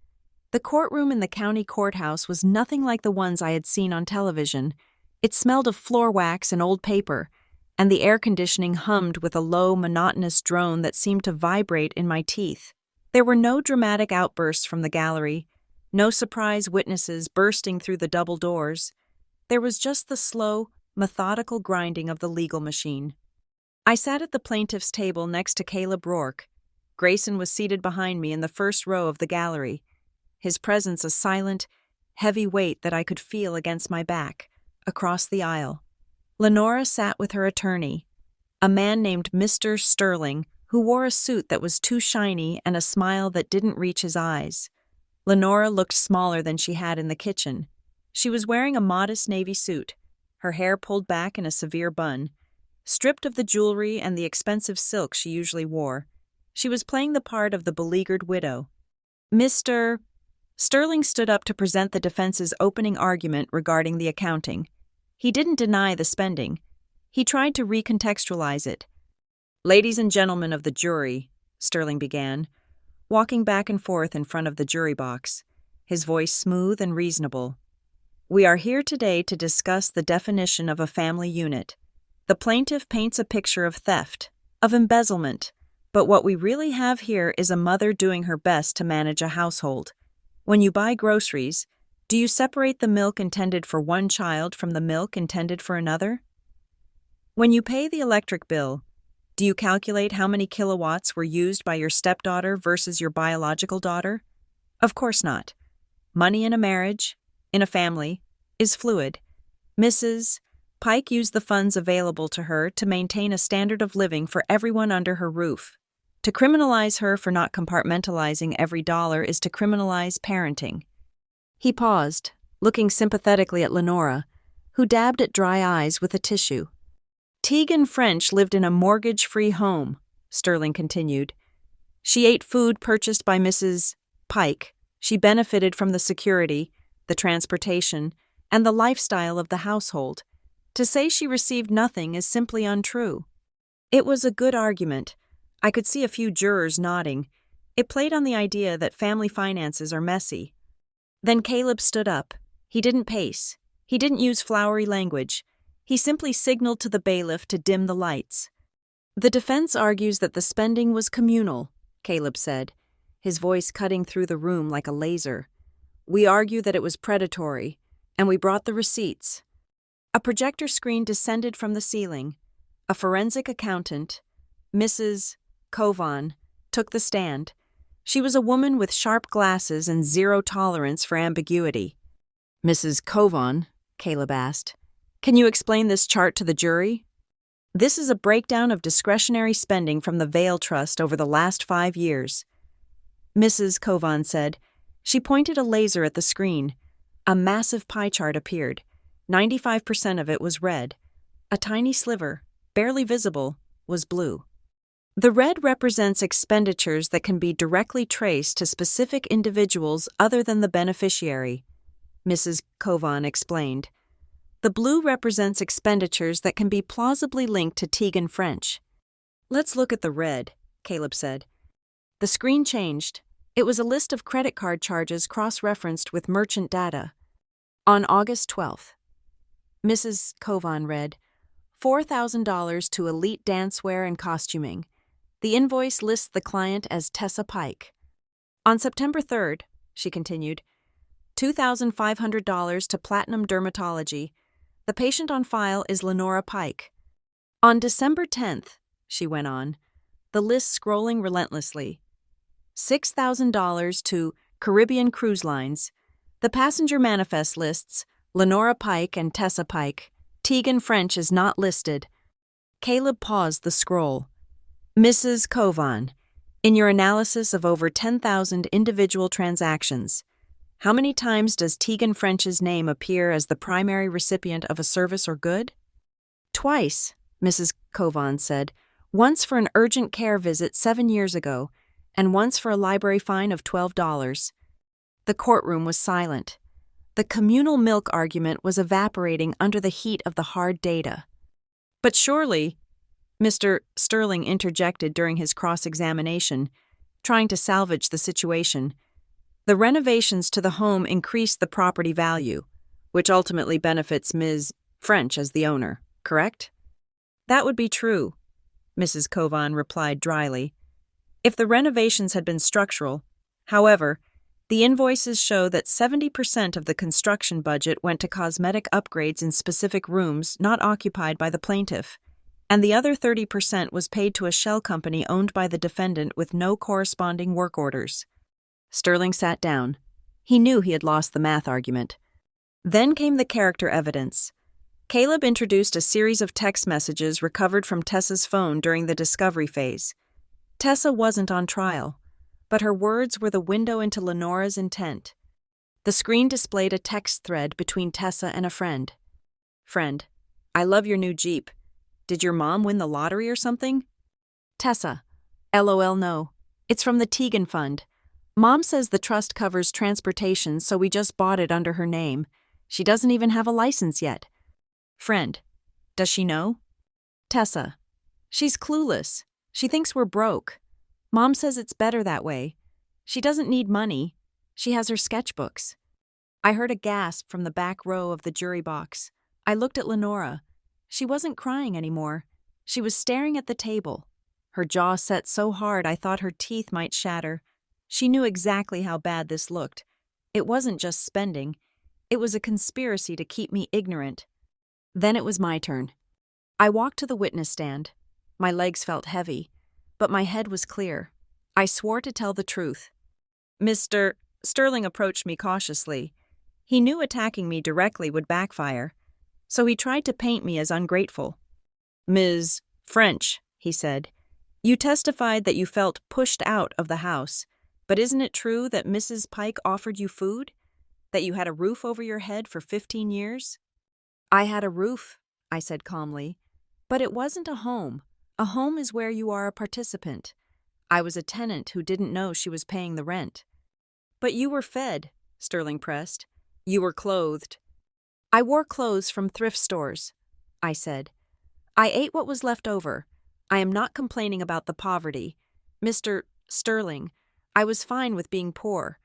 The courtroom in the county courthouse was nothing like the ones I had seen on television. It smelled of floor wax and old paper, and the air conditioning hummed with a low, monotonous drone that seemed to vibrate in my teeth. There were no dramatic outbursts from the gallery, no surprise witnesses bursting through the double doors. There was just the slow, methodical grinding of the legal machine. I sat at the plaintiff's table next to Caleb Rourke. Grayson was seated behind me in the first row of the gallery, his presence a silent, heavy weight that I could feel against my back, across the aisle. Lenora sat with her attorney, a man named Mr. Sterling, who wore a suit that was too shiny and a smile that didn't reach his eyes. Lenora looked smaller than she had in the kitchen. She was wearing a modest navy suit, her hair pulled back in a severe bun. Stripped of the jewelry and the expensive silk she usually wore, she was playing the part of the beleaguered widow. Mr. Sterling stood up to present the defense's opening argument regarding the accounting. He didn't deny the spending. He tried to recontextualize it. "Ladies and gentlemen of the jury," Sterling began, walking back and forth in front of the jury box, his voice smooth and reasonable. "We are here today to discuss the definition of a family unit. The plaintiff paints a picture of theft, of embezzlement, but what we really have here is a mother doing her best to manage a household. When you buy groceries, do you separate the milk intended for one child from the milk intended for another? When you pay the electric bill, do you calculate how many kilowatts were used by your stepdaughter versus your biological daughter? Of course not. Money in a marriage, in a family, is fluid. Mrs. Pike used the funds available to her to maintain a standard of living for everyone under her roof. To criminalize her for not compartmentalizing every dollar is to criminalize parenting." He paused, looking sympathetically at Lenora, who dabbed at dry eyes with a tissue. "Tegan French lived in a mortgage-free home," Sterling continued. "She ate food purchased by Mrs. Pike. She benefited from the security, the transportation, and the lifestyle of the household. To say she received nothing is simply untrue." It was a good argument. I could see a few jurors nodding. It played on the idea that family finances are messy. Then Caleb stood up. He didn't pace. He didn't use flowery language. He simply signaled to the bailiff to dim the lights. "The defense argues that the spending was communal," Caleb said, his voice cutting through the room like a laser. "We argue that it was predatory, and we brought the receipts." A projector screen descended from the ceiling. A forensic accountant, Mrs. Kovan, took the stand. She was a woman with sharp glasses and zero tolerance for ambiguity. "Mrs. Kovan," Caleb asked, "can you explain this chart to the jury?" "This is a breakdown of discretionary spending from the Vail Trust over the last 5 years," Mrs. Kovan said. She pointed a laser at the screen. A massive pie chart appeared. 95% of it was red. A tiny sliver, barely visible, was blue. "The red represents expenditures that can be directly traced to specific individuals other than the beneficiary," Mrs. Kovan explained. "The blue represents expenditures that can be plausibly linked to Tegan French." "Let's look at the red," Caleb said. The screen changed. It was a list of credit card charges cross-referenced with merchant data. On August 12th, Mrs. Kovan read, $4,000 to Elite Dancewear and Costuming. The invoice lists the client as Tessa Pike. On September 3rd, she continued, $2,500 to Platinum Dermatology. The patient on file is Lenora Pike. On December 10th, she went on, the list scrolling relentlessly, $6,000 to Caribbean Cruise Lines. The passenger manifest lists Lenora Pike and Tessa Pike. Tegan French is not listed. Caleb paused the scroll. Mrs. Kovan, in your analysis of over 10,000 individual transactions, how many times does Tegan French's name appear as the primary recipient of a service or good? Twice, Mrs. Kovan said. Once for an urgent care visit 7 years ago, and once for a library fine of $12. The courtroom was silent. The communal milk argument was evaporating under the heat of the hard data. But surely, Mr. Sterling interjected during his cross-examination, trying to salvage the situation, the renovations to the home increased the property value, which ultimately benefits Ms. French as the owner, correct? That would be true, Mrs. Kovan replied dryly, if the renovations had been structural. However, the invoices show that 70% of the construction budget went to cosmetic upgrades in specific rooms not occupied by the plaintiff, and the other 30% was paid to a shell company owned by the defendant with no corresponding work orders. Sterling sat down. He knew he had lost the math argument. Then came the character evidence. Caleb introduced a series of text messages recovered from Tessa's phone during the discovery phase. Tessa wasn't on trial, but her words were the window into Lenora's intent. The screen displayed a text thread between Tessa and a friend. Friend, I love your new Jeep. Did your mom win the lottery or something? Tessa, LOL no. It's from the Tegan Fund. Mom says the trust covers transportation, so we just bought it under her name. She doesn't even have a license yet. Friend, does she know? Tessa, she's clueless. She thinks we're broke. Mom says it's better that way. She doesn't need money. She has her sketchbooks. I heard a gasp from the back row of the jury box. I looked at Lenora. She wasn't crying anymore. She was staring at the table. Her jaw set so hard I thought her teeth might shatter. She knew exactly how bad this looked. It wasn't just spending. It was a conspiracy to keep me ignorant. Then it was my turn. I walked to the witness stand. My legs felt heavy, but my head was clear. I swore to tell the truth. Mr. Sterling approached me cautiously. He knew attacking me directly would backfire, so he tried to paint me as ungrateful. Ms. French, he said, you testified that you felt pushed out of the house, but isn't it true that Mrs. Pike offered you food? That you had a roof over your head for 15 years? I had a roof, I said calmly, but it wasn't a home. A home is where you are a participant. I was a tenant who didn't know she was paying the rent. But you were fed, Sterling pressed. You were clothed. I wore clothes from thrift stores, I said. I ate what was left over. I am not complaining about the poverty. Mr. Sterling, I was fine with being poor.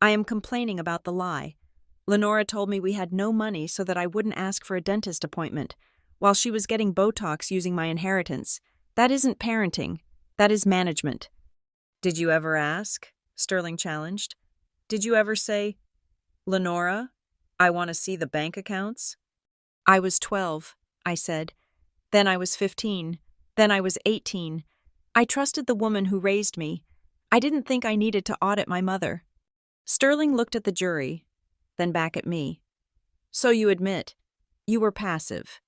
I am complaining about the lie. Lenora told me we had no money so that I wouldn't ask for a dentist appointment, while she was getting Botox using my inheritance. That isn't parenting. That is management. Did you ever ask? Sterling challenged. Did you ever say, Lenora, I want to see the bank accounts? I was 12, I said. Then I was 15. Then I was 18. I trusted the woman who raised me. I didn't think I needed to audit my mother. Sterling looked at the jury, then back at me. So you admit, you were passive.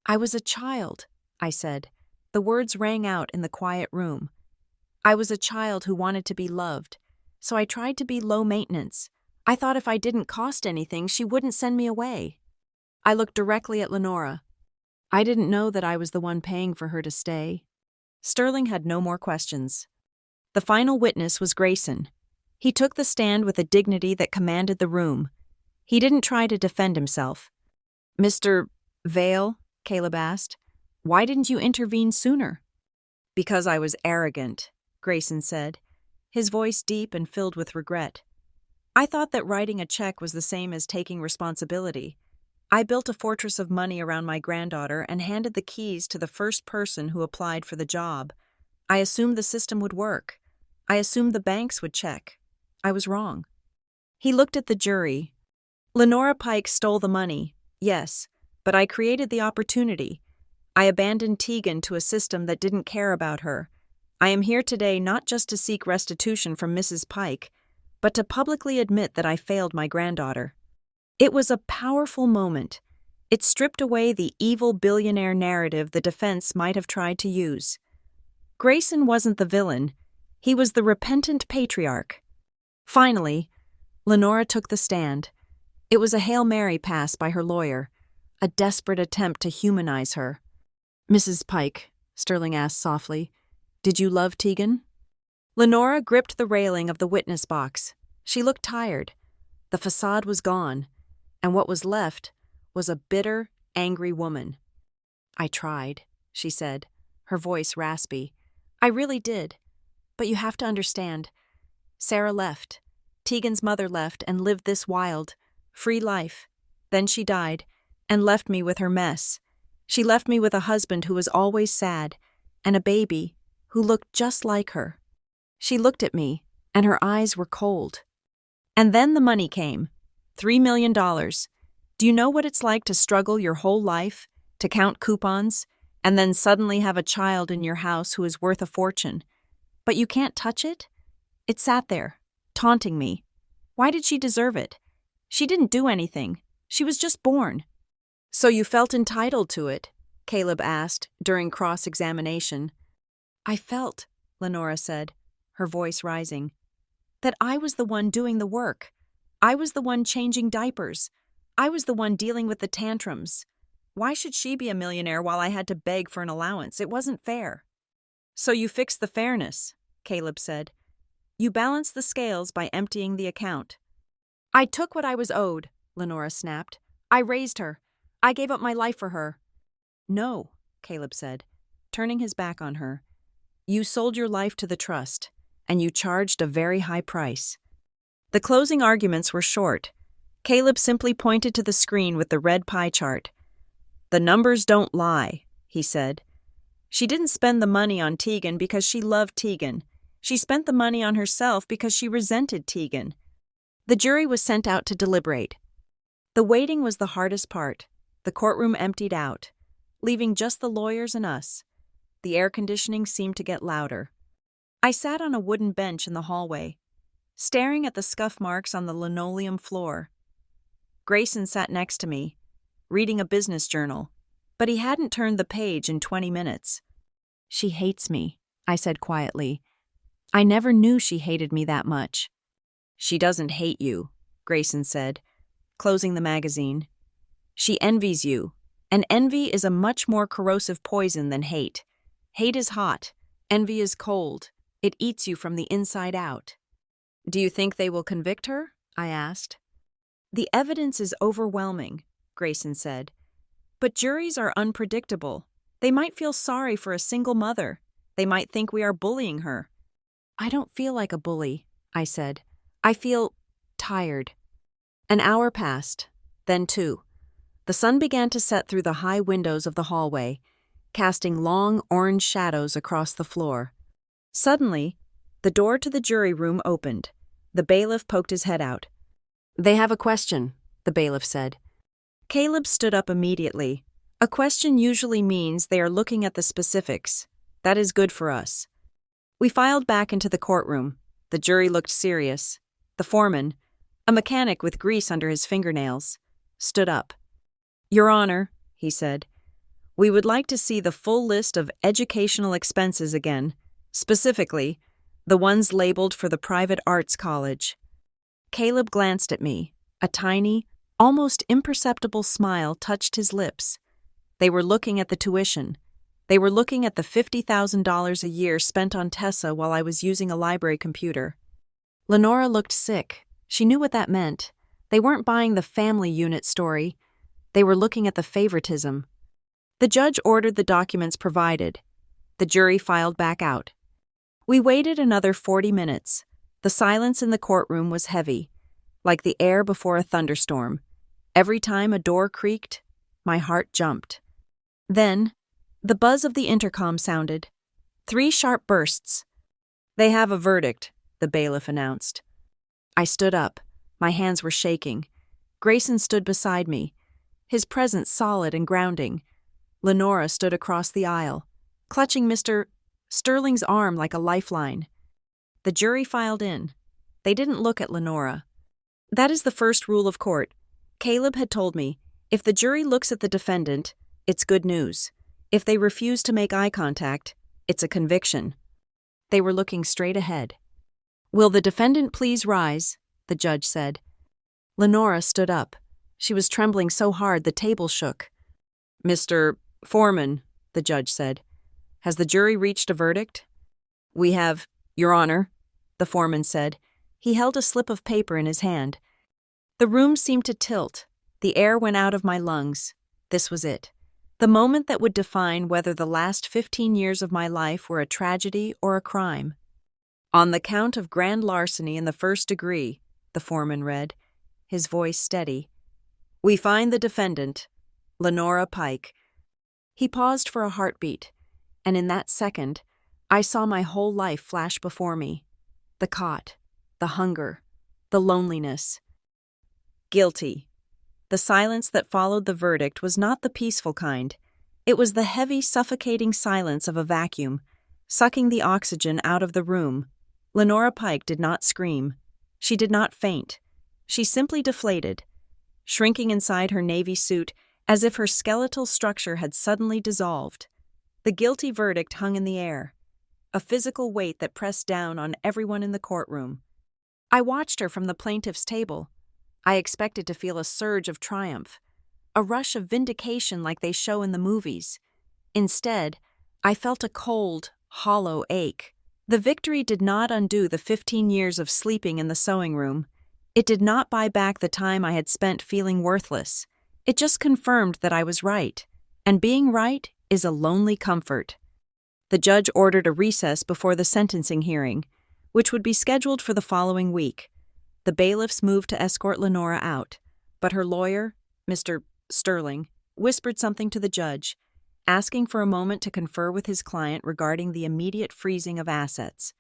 I was a child, I said. The words rang out in the quiet room. I was a child who wanted to be loved, so I tried to be low maintenance. I thought if I didn't cost anything, she wouldn't send me away. I looked directly at Lenora. I didn't know that I was the one paying for her to stay. Sterling had no more questions. The final witness was Grayson. He took the stand with a dignity that commanded the room. He didn't try to defend himself. Mr. Vale, Caleb asked, why didn't you intervene sooner? Because I was arrogant, Grayson said, his voice deep and filled with regret. I thought that writing a check was the same as taking responsibility. I built a fortress of money around my granddaughter and handed the keys to the first person who applied for the job. I assumed the system would work. I assumed the banks would check. I was wrong. He looked at the jury. Lenora Pike stole the money, yes, but I created the opportunity. I abandoned Tegan to a system that didn't care about her. I am here today not just to seek restitution from Mrs. Pike, but to publicly admit that I failed my granddaughter. It was a powerful moment. It stripped away the evil billionaire narrative the defense might have tried to use. Grayson wasn't the villain. He was the repentant patriarch. Finally, Lenora took the stand. It was a Hail Mary pass by her lawyer, a desperate attempt to humanize her. "Mrs. Pike," Sterling asked softly, "did you love Tegan?" Lenora gripped the railing of the witness box. She looked tired. The facade was gone, and what was left was a bitter, angry woman. "I tried," she said, her voice raspy. "I really did. But you have to understand. Sarah left. Tegan's mother left and lived this wild, free life. Then she died and left me with her mess. She left me with a husband who was always sad and a baby who looked just like her." She looked at me, and her eyes were cold. "And then the money came. $3 million. Do you know what it's like to struggle your whole life, to count coupons, and then suddenly have a child in your house who is worth a fortune? But you can't touch it? It sat there, taunting me. Why did she deserve it? She didn't do anything. She was just born." "So you felt entitled to it?" Caleb asked during cross-examination. "I felt," Lenora said, her voice rising, "that I was the one doing the work. I was the one changing diapers. I was the one dealing with the tantrums. Why should she be a millionaire while I had to beg for an allowance? It wasn't fair." "So you fixed the fairness," Caleb said. "You balanced the scales by emptying the account." "I took what I was owed," Lenora snapped. "I raised her. I gave up my life for her." "No," Caleb said, turning his back on her. "You sold your life to the trust, and you charged a very high price." The closing arguments were short. Caleb simply pointed to the screen with the red pie chart. "The numbers don't lie," he said. "She didn't spend the money on Tegan because she loved Tegan. She spent the money on herself because she resented Tegan." The jury was sent out to deliberate. The waiting was the hardest part. The courtroom emptied out, leaving just the lawyers and us. The air conditioning seemed to get louder. I sat on a wooden bench in the hallway, staring at the scuff marks on the linoleum floor. Grayson sat next to me, reading a business journal, but he hadn't turned the page in 20 minutes. "She hates me," I said quietly. "I never knew she hated me that much." "She doesn't hate you," Grayson said, closing the magazine. "She envies you, and envy is a much more corrosive poison than hate. Hate is hot, envy is cold. It eats you from the inside out." "Do you think they will convict her?" I asked. "The evidence is overwhelming," Grayson said. "But juries are unpredictable. They might feel sorry for a single mother. They might think we are bullying her." "I don't feel like a bully," I said. "I feel tired." An hour passed, then 2. The sun began to set through the high windows of the hallway, casting long orange shadows across the floor. Suddenly, the door to the jury room opened. The bailiff poked his head out. "They have a question," the bailiff said. Caleb stood up immediately. A question usually means they are looking at the specifics. That is good for us. We filed back into the courtroom. The jury looked serious. The foreman, a mechanic with grease under his fingernails, stood up. "Your Honor," he said, "we would like to see the full list of educational expenses again, specifically, the ones labeled for the private arts college." Caleb glanced at me. A tiny, almost imperceptible smile touched his lips. They were looking at the tuition. They were looking at the $50,000 a year spent on Tessa while I was using a library computer. Lenora looked sick. She knew what that meant. They weren't buying the family unit story. They were looking at the favoritism. The judge ordered the documents provided. The jury filed back out. We waited another 40 minutes. The silence in the courtroom was heavy, like the air before a thunderstorm. Every time a door creaked, my heart jumped. Then, the buzz of the intercom sounded. 3 sharp bursts. "They have a verdict," the bailiff announced. I stood up. My hands were shaking. Grayson stood beside me, his presence solid and grounding. Lenora stood across the aisle, clutching Mr. Sterling's arm like a lifeline. The jury filed in. They didn't look at Lenora. That is the first rule of court. Caleb had told me, if the jury looks at the defendant, it's good news. If they refuse to make eye contact, it's a conviction. They were looking straight ahead. "Will the defendant please rise?" the judge said. Lenora stood up. She was trembling so hard the table shook. "Mr. Foreman," the judge said, "has the jury reached a verdict?" "We have, Your Honor," the foreman said. He held a slip of paper in his hand. The room seemed to tilt. The air went out of my lungs. This was it. The moment that would define whether the last 15 years of my life were a tragedy or a crime. "On the count of grand larceny in the first degree," the foreman read, his voice steady, "we find the defendant, Lenora Pike." He paused for a heartbeat, and in that second, I saw my whole life flash before me. The cot, the hunger, the loneliness. Guilty. The silence that followed the verdict was not the peaceful kind. It was the heavy, suffocating silence of a vacuum, sucking the oxygen out of the room. Lenora Pike did not scream. She did not faint. She simply deflated, shrinking inside her navy suit as if her skeletal structure had suddenly dissolved. The guilty verdict hung in the air, a physical weight that pressed down on everyone in the courtroom. I watched her from the plaintiff's table. I expected to feel a surge of triumph, a rush of vindication like they show in the movies. Instead, I felt a cold, hollow ache. The victory did not undo the 15 years of sleeping in the sewing room. It did not buy back the time I had spent feeling worthless. It just confirmed that I was right, and being right is a lonely comfort. The judge ordered a recess before the sentencing hearing, which would be scheduled for the following week. The bailiffs moved to escort Lenora out, but her lawyer, Mr. Sterling, whispered something to the judge, asking for a moment to confer with his client regarding the immediate freezing of assets.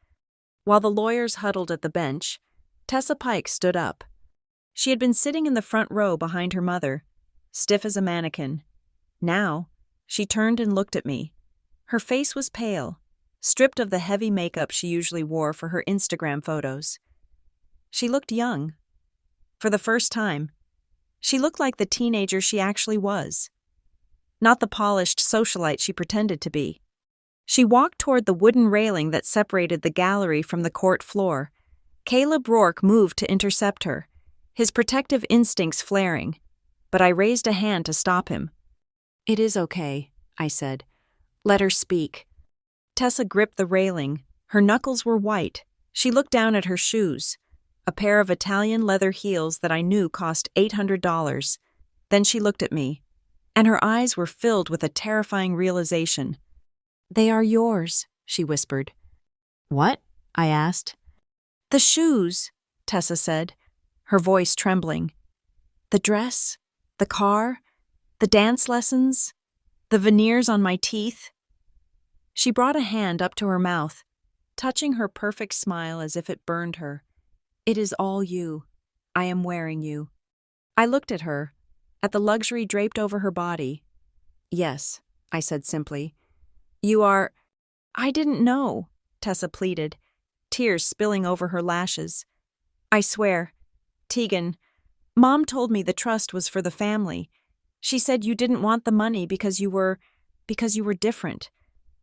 While the lawyers huddled at the bench, Tessa Pike stood up. She had been sitting in the front row behind her mother, stiff as a mannequin. Now, she turned and looked at me. Her face was pale, stripped of the heavy makeup she usually wore for her Instagram photos. She looked young. For the first time, she looked like the teenager she actually was, not the polished socialite she pretended to be. She walked toward the wooden railing that separated the gallery from the court floor. Caleb Rourke moved to intercept her, his protective instincts flaring, but I raised a hand to stop him. "It is okay," I said. "Let her speak." Tessa gripped the railing. Her knuckles were white. She looked down at her shoes, a pair of Italian leather heels that I knew cost $800. Then she looked at me, and her eyes were filled with a terrifying realization. "They are yours," she whispered. "What?" I asked. "The shoes," Tessa said, her voice trembling. "The dress, the car, the dance lessons, the veneers on my teeth." She brought a hand up to her mouth, touching her perfect smile as if it burned her. "It is all you. I am wearing you." I looked at her, at the luxury draped over her body. "Yes," I said simply. "You are—" "I didn't know," Tessa pleaded, tears spilling over her lashes. "I swear. Tegan, Mom told me the trust was for the family. She said you didn't want the money because you were different.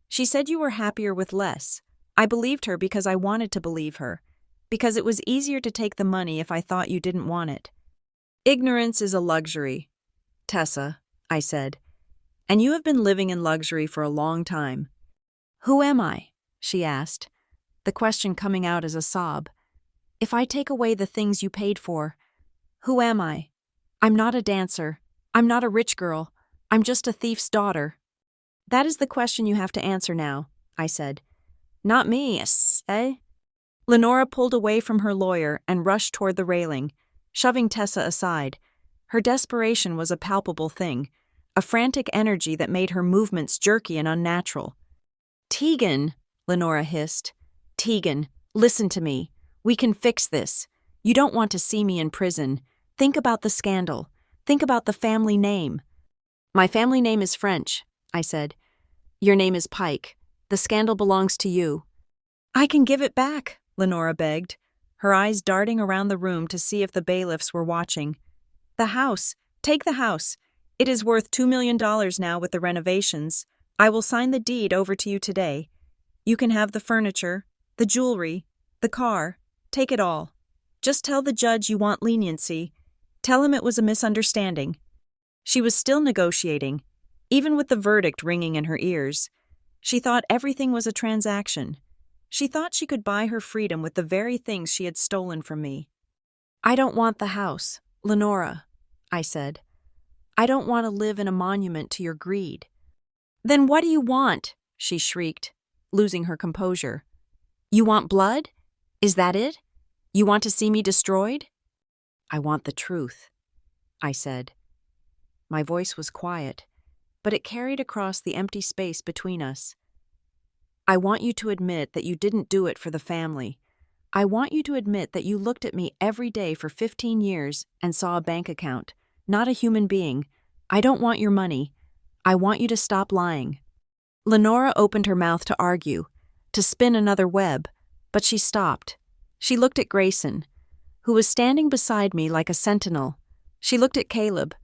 She said you were happier with less. I believed her because I wanted to believe her, because it was easier to take the money if I thought you didn't want it." "Ignorance is a luxury, Tessa," I said, "and you have been living in luxury for a long time." "Who am I?" she asked, the question coming out as a sob. "If I take away the things you paid for, who am I? I'm not a dancer. I'm not a rich girl. I'm just a thief's daughter." "That is the question you have to answer now," I said. "Not me, eh?" Lenora pulled away from her lawyer and rushed toward the railing, shoving Tessa aside. Her desperation was a palpable thing, a frantic energy that made her movements jerky and unnatural. "Tegan," Lenora hissed. "Tegan, listen to me. We can fix this. You don't want to see me in prison. Think about the scandal. Think about the family name." "My family name is French," I said. "Your name is Pike. The scandal belongs to you." "I can give it back," Lenora begged, her eyes darting around the room to see if the bailiffs were watching. "The house! Take the house! It is worth $2 million now with the renovations. I will sign the deed over to you today. You can have the furniture, the jewelry, the car. Take it all. Just tell the judge you want leniency. Tell him it was a misunderstanding." She was still negotiating, even with the verdict ringing in her ears. She thought everything was a transaction. She thought she could buy her freedom with the very things she had stolen from me. "I don't want the house, Lenora," I said. "I don't want to live in a monument to your greed." "Then what do you want?" she shrieked, losing her composure. "You want blood? Is that it? You want to see me destroyed?" "I want the truth," I said. My voice was quiet, but it carried across the empty space between us. "I want you to admit that you didn't do it for the family. I want you to admit that you looked at me every day for 15 years and saw a bank account, not a human being. I don't want your money. I want you to stop lying." Lenora opened her mouth to argue, to spin another web, but she stopped. She looked at Grayson, who was standing beside me like a sentinel. She looked at Caleb,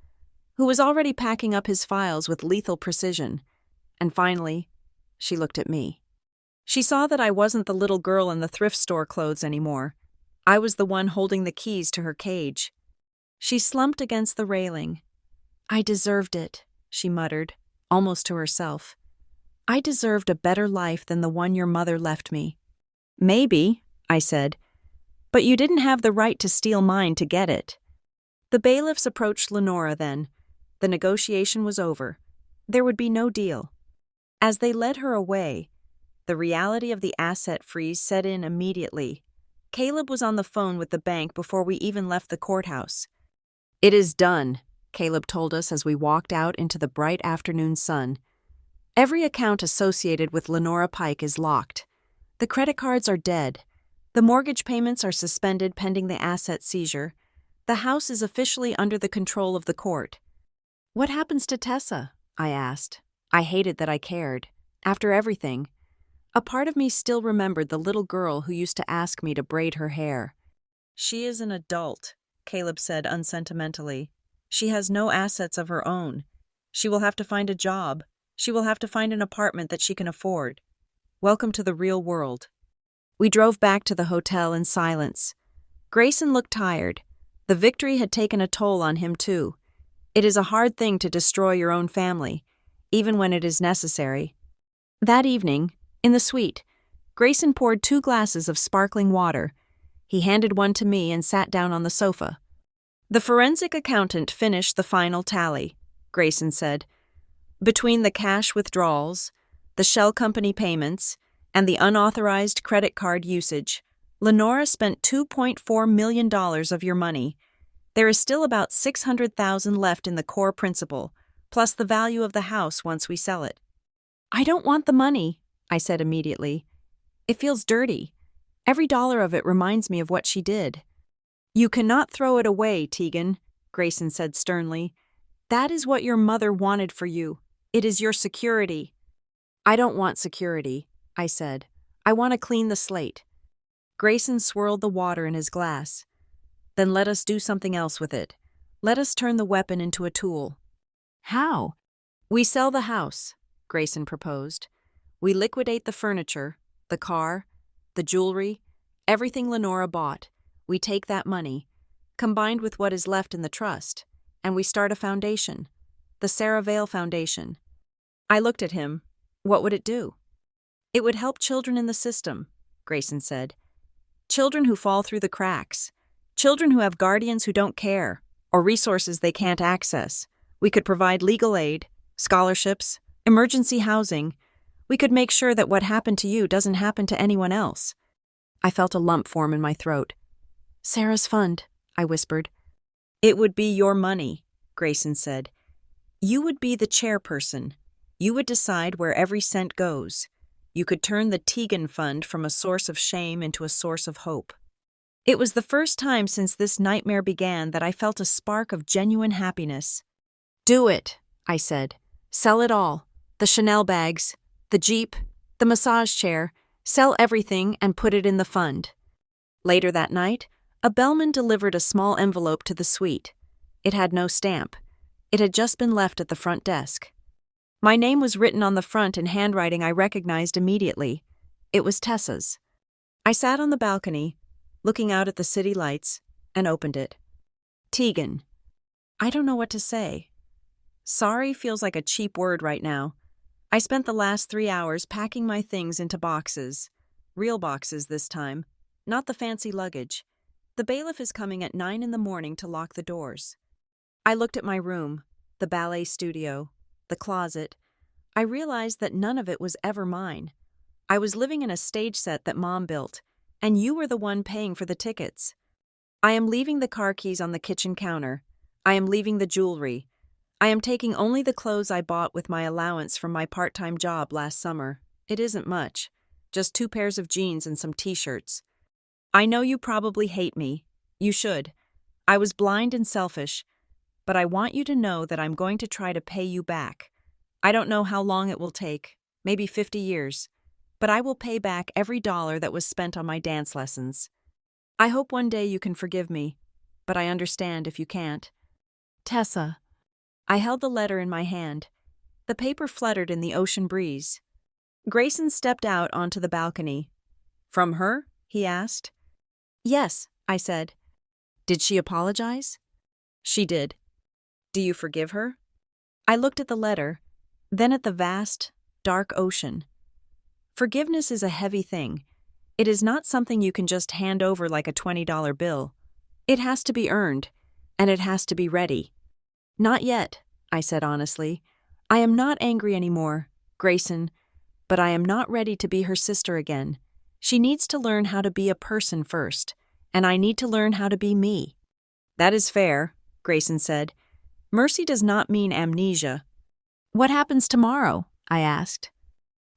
who was already packing up his files with lethal precision. And finally, she looked at me. She saw that I wasn't the little girl in the thrift store clothes anymore. I was the one holding the keys to her cage. She slumped against the railing. "I deserved it," she muttered, almost to herself. "I deserved a better life than the one your mother left me." "Maybe," I said, "but you didn't have the right to steal mine to get it." The bailiffs approached Lenora then. The negotiation was over. There would be no deal. As they led her away, the reality of the asset freeze set in immediately. Caleb was on the phone with the bank before we even left the courthouse. "It is done," Caleb told us as we walked out into the bright afternoon sun. "Every account associated with Lenora Pike is locked. The credit cards are dead. The mortgage payments are suspended pending the asset seizure. The house is officially under the control of the court." "What happens to Tessa?" I asked. I hated that I cared. After everything, a part of me still remembered the little girl who used to ask me to braid her hair. "She is an adult," Caleb said unsentimentally. "She has no assets of her own. She will have to find a job. She will have to find an apartment that she can afford. Welcome to the real world." We drove back to the hotel in silence. Grayson looked tired. The victory had taken a toll on him too. It is a hard thing to destroy your own family, even when it is necessary. That evening, in the suite, Grayson poured 2 glasses of sparkling water. He handed one to me and sat down on the sofa. "The forensic accountant finished the final tally," Grayson said. "Between the cash withdrawals, the shell company payments, and the unauthorized credit card usage, Lenora spent $2.4 million of your money. There is still about $600,000 left in the core principal, plus the value of the house once we sell it." "I don't want the money," I said immediately. "It feels dirty. Every dollar of it reminds me of what she did." "You cannot throw it away, Tegan," Grayson said sternly. "That is what your mother wanted for you. It is your security." "I don't want security," I said. "I want to clean the slate." Grayson swirled the water in his glass. "Then let us do something else with it. Let us turn the weapon into a tool." "How?" "We sell the house," Grayson proposed. "We liquidate the furniture, the car, the jewelry, everything Lenora bought. We take that money, combined with what is left in the trust, and we start a foundation, the Sarah Vale Foundation." I looked at him. What would it do? "It would help children in the system," Grayson said. "Children who fall through the cracks. Children who have guardians who don't care, or resources they can't access. We could provide legal aid, scholarships, emergency housing. We could make sure that what happened to you doesn't happen to anyone else." I felt a lump form in my throat. "Sarah's fund," I whispered. "It would be your money," Grayson said. "You would be the chairperson. You would decide where every cent goes. You could turn the Tegan Fund from a source of shame into a source of hope." It was the first time since this nightmare began that I felt a spark of genuine happiness. "Do it," I said. "Sell it all. The Chanel bags, the Jeep, the massage chair. Sell everything and put it in the fund." Later that night, a bellman delivered a small envelope to the suite. It had no stamp. It had just been left at the front desk. My name was written on the front in handwriting I recognized immediately. It was Tessa's. I sat on the balcony, looking out at the city lights, and opened it. Tegan. I don't know what to say. Sorry feels like a cheap word right now. I spent the last 3 hours packing my things into boxes. Real boxes this time, not the fancy luggage. The bailiff is coming at 9 in the morning to lock the doors. I looked at my room, the ballet studio, the closet. I realized that none of it was ever mine. I was living in a stage set that Mom built, and you were the one paying for the tickets. I am leaving the car keys on the kitchen counter. I am leaving the jewelry. I am taking only the clothes I bought with my allowance from my part-time job last summer. It isn't much, just 2 pairs of jeans and some t-shirts. I know you probably hate me. You should. I was blind and selfish, but I want you to know that I'm going to try to pay you back. I don't know how long it will take, maybe 50 years, but I will pay back every dollar that was spent on my dance lessons. I hope one day you can forgive me, but I understand if you can't. Tessa. I held the letter in my hand. The paper fluttered in the ocean breeze. Grayson stepped out onto the balcony. From her? He asked. Yes, I said. Did she apologize? She did. Do you forgive her? I looked at the letter, then at the vast, dark ocean. Forgiveness is a heavy thing. It is not something you can just hand over like a $20 bill. It has to be earned, and it has to be ready. Not yet, I said honestly. I am not angry anymore, Grayson, but I am not ready to be her sister again. She needs to learn how to be a person first, and I need to learn how to be me. That is fair, Grayson said. Mercy does not mean amnesia. What happens tomorrow? I asked.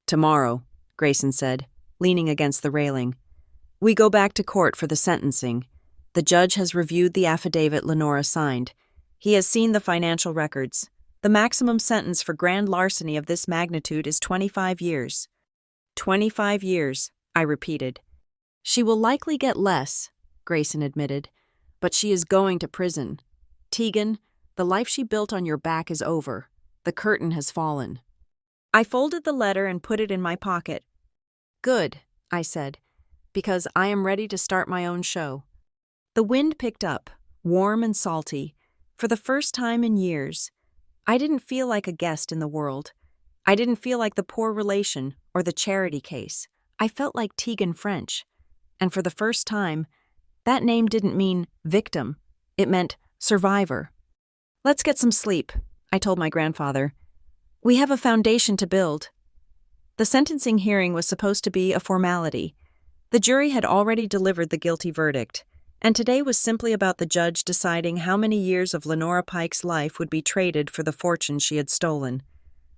Tomorrow, Grayson said, leaning against the railing. We go back to court for the sentencing. The judge has reviewed the affidavit Lenora signed. He has seen the financial records. The maximum sentence for grand larceny of this magnitude is 25 years. 25 years, I repeated. She will likely get less, Grayson admitted, but she is going to prison. Tegan, the life she built on your back is over. The curtain has fallen. I folded the letter and put it in my pocket. Good, I said, because I am ready to start my own show. The wind picked up, warm and salty. For the first time in years, I didn't feel like a guest in the world. I didn't feel like the poor relation or the charity case. I felt like Tegan French. And for the first time, that name didn't mean victim. It meant survivor. Let's get some sleep, I told my grandfather. We have a foundation to build. The sentencing hearing was supposed to be a formality. The jury had already delivered the guilty verdict, and today was simply about the judge deciding how many years of Lenora Pike's life would be traded for the fortune she had stolen.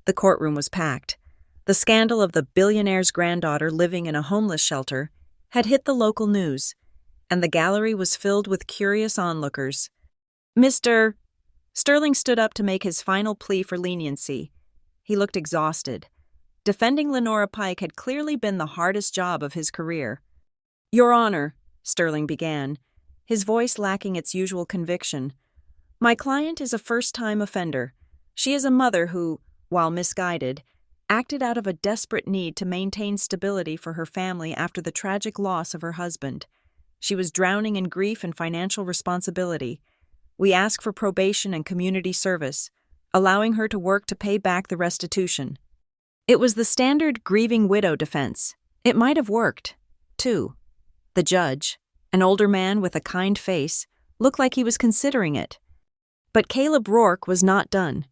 The courtroom was packed. The scandal of the billionaire's granddaughter living in a homeless shelter had hit the local news, and the gallery was filled with curious onlookers. Mr. Sterling stood up to make his final plea for leniency. He looked exhausted. Defending Lenora Pike had clearly been the hardest job of his career. Your Honor, Sterling began, his voice lacking its usual conviction. My client is a first-time offender. She is a mother who, while misguided, acted out of a desperate need to maintain stability for her family after the tragic loss of her husband. She was drowning in grief and financial responsibility. We ask for probation and community service, allowing her to work to pay back the restitution. It was the standard grieving widow defense. It might have worked, too. The judge, an older man with a kind face, looked like he was considering it. But Caleb Rourke was not done.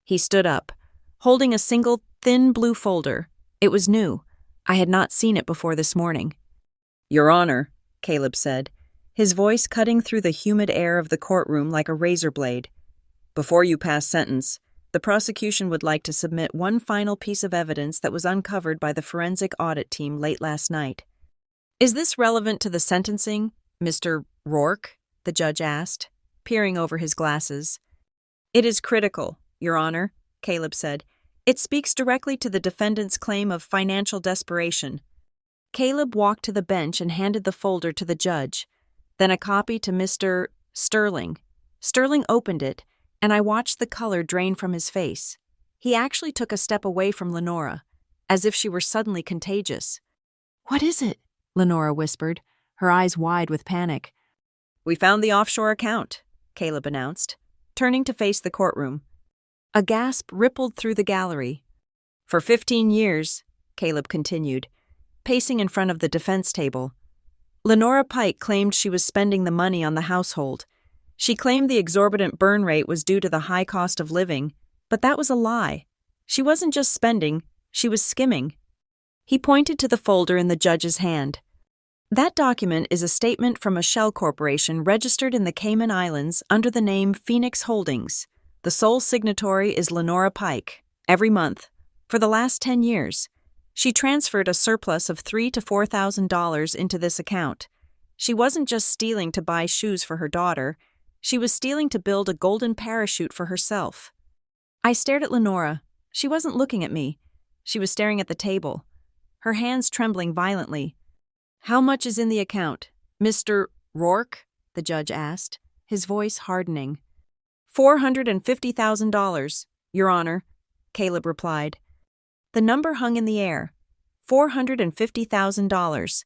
He stood up, holding a single, thin blue folder. It was new. I had not seen it before this morning. Your Honor, Caleb said, his voice cutting through the humid air of the courtroom like a razor blade. Before you pass sentence, the prosecution would like to submit one final piece of evidence that was uncovered by the forensic audit team late last night. Is this relevant to the sentencing, Mr. Rourke? The judge asked, peering over his glasses. It is critical, Your Honor, Caleb said. It speaks directly to the defendant's claim of financial desperation. Caleb walked to the bench and handed the folder to the judge, then a copy to Mr. Sterling. Sterling opened it, and I watched the color drain from his face. He actually took a step away from Lenora, as if she were suddenly contagious. "What is it?" Lenora whispered, her eyes wide with panic. "We found the offshore account," Caleb announced, turning to face the courtroom. A gasp rippled through the gallery. "For 15 years, Caleb continued, pacing in front of the defense table. "Lenora Pike claimed she was spending the money on the household. She claimed the exorbitant burn rate was due to the high cost of living, but that was a lie. She wasn't just spending, she was skimming." He pointed to the folder in the judge's hand. "That document is a statement from a shell corporation registered in the Cayman Islands under the name Phoenix Holdings. The sole signatory is Lenora Pike. Every month, for the last 10 years, she transferred a surplus of $3,000 to $4,000 into this account. She wasn't just stealing to buy shoes for her daughter, she was stealing to build a golden parachute for herself." I stared at Lenora. She wasn't looking at me. She was staring at the table, her hands trembling violently. "How much is in the account, Mr. Rourke?" the judge asked, his voice hardening. $450,000, Your Honor," Caleb replied. The number hung in the air. $450,000.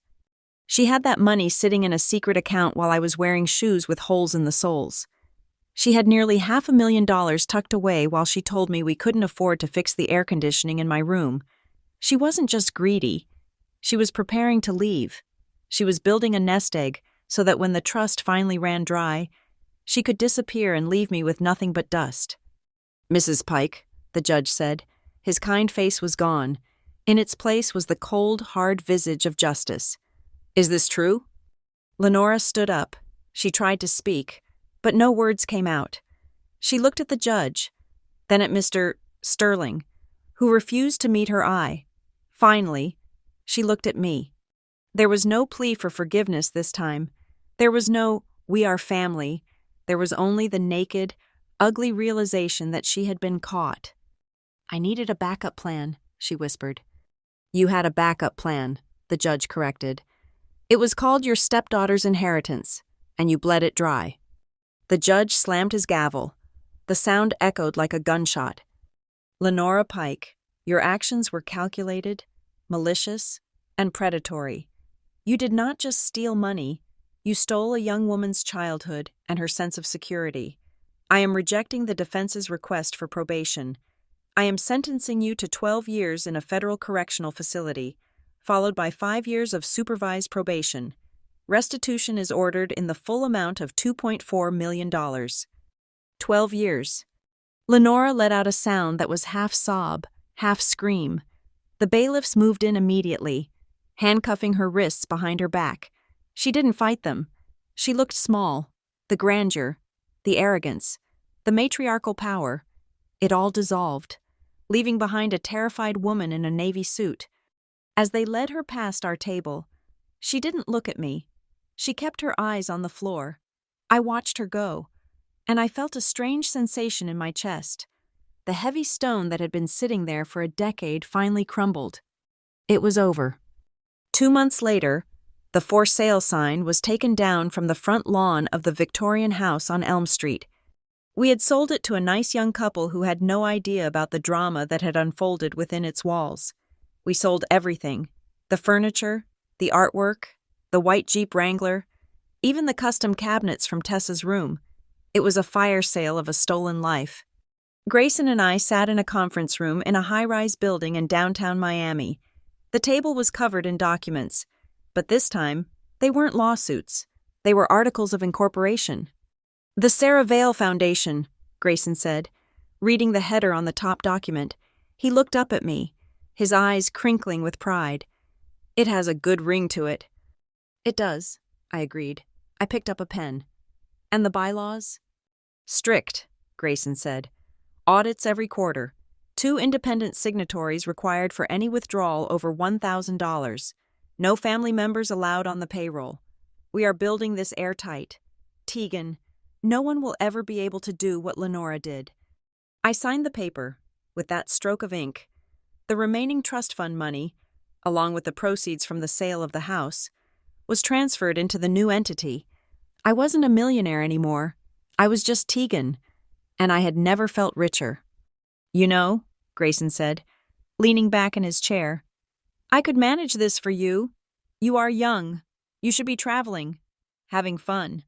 She had that money sitting in a secret account while I was wearing shoes with holes in the soles. She had nearly $500,000 tucked away while she told me we couldn't afford to fix the air conditioning in my room. She wasn't just greedy. She was preparing to leave. She was building a nest egg so that when the trust finally ran dry, she could disappear and leave me with nothing but dust. "Mrs. Pike," the judge said. His kind face was gone. In its place was the cold, hard visage of justice. "Is this true?" Lenora stood up. She tried to speak, but no words came out. She looked at the judge, then at Mr. Sterling, who refused to meet her eye. Finally, she looked at me. There was no plea for forgiveness this time. There was no, "we are family." There was only the naked, ugly realization that she had been caught. "I needed a backup plan," she whispered. "You had a backup plan," the judge corrected. "It was called your stepdaughter's inheritance, and you bled it dry." The judge slammed his gavel. The sound echoed like a gunshot. "Lenora Pike, your actions were calculated, malicious, and predatory. You did not just steal money, you stole a young woman's childhood and her sense of security. I am rejecting the defense's request for probation. I am sentencing you to 12 years in a federal correctional facility, followed by 5 years of supervised probation. Restitution is ordered in the full amount of $2.4 million. 12 years. Lenora let out a sound that was half sob, half scream. The bailiffs moved in immediately, handcuffing her wrists behind her back. She didn't fight them. She looked small. The grandeur, the arrogance, the matriarchal power. It all dissolved, leaving behind a terrified woman in a navy suit. As they led her past our table, she didn't look at me. She kept her eyes on the floor. I watched her go, and I felt a strange sensation in my chest. The heavy stone that had been sitting there for a decade finally crumbled. It was over. 2 months later, the for sale sign was taken down from the front lawn of the Victorian house on Elm Street. We had sold it to a nice young couple who had no idea about the drama that had unfolded within its walls. We sold everything: the furniture, the artwork, the white Jeep Wrangler, even the custom cabinets from Tessa's room. It was a fire sale of a stolen life. Grayson and I sat in a conference room in a high-rise building in downtown Miami. The table was covered in documents, but this time, they weren't lawsuits. They were articles of incorporation. "The Sarah Vale Foundation," Grayson said, reading the header on the top document. He looked up at me, his eyes crinkling with pride. "It has a good ring to it." "It does," I agreed. I picked up a pen. "And the bylaws?" "Strict," Grayson said. "Audits every quarter. 2 independent signatories required for any withdrawal over $1,000. No family members allowed on the payroll. We are building this airtight. Tegan, no one will ever be able to do what Lenora did." I signed the paper, with that stroke of ink. The remaining trust fund money, along with the proceeds from the sale of the house, was transferred into the new entity. I wasn't a millionaire anymore. I was just Tegan, and I had never felt richer. "You know," Grayson said, leaning back in his chair, "I could manage this for you. You are young. You should be traveling, having fun."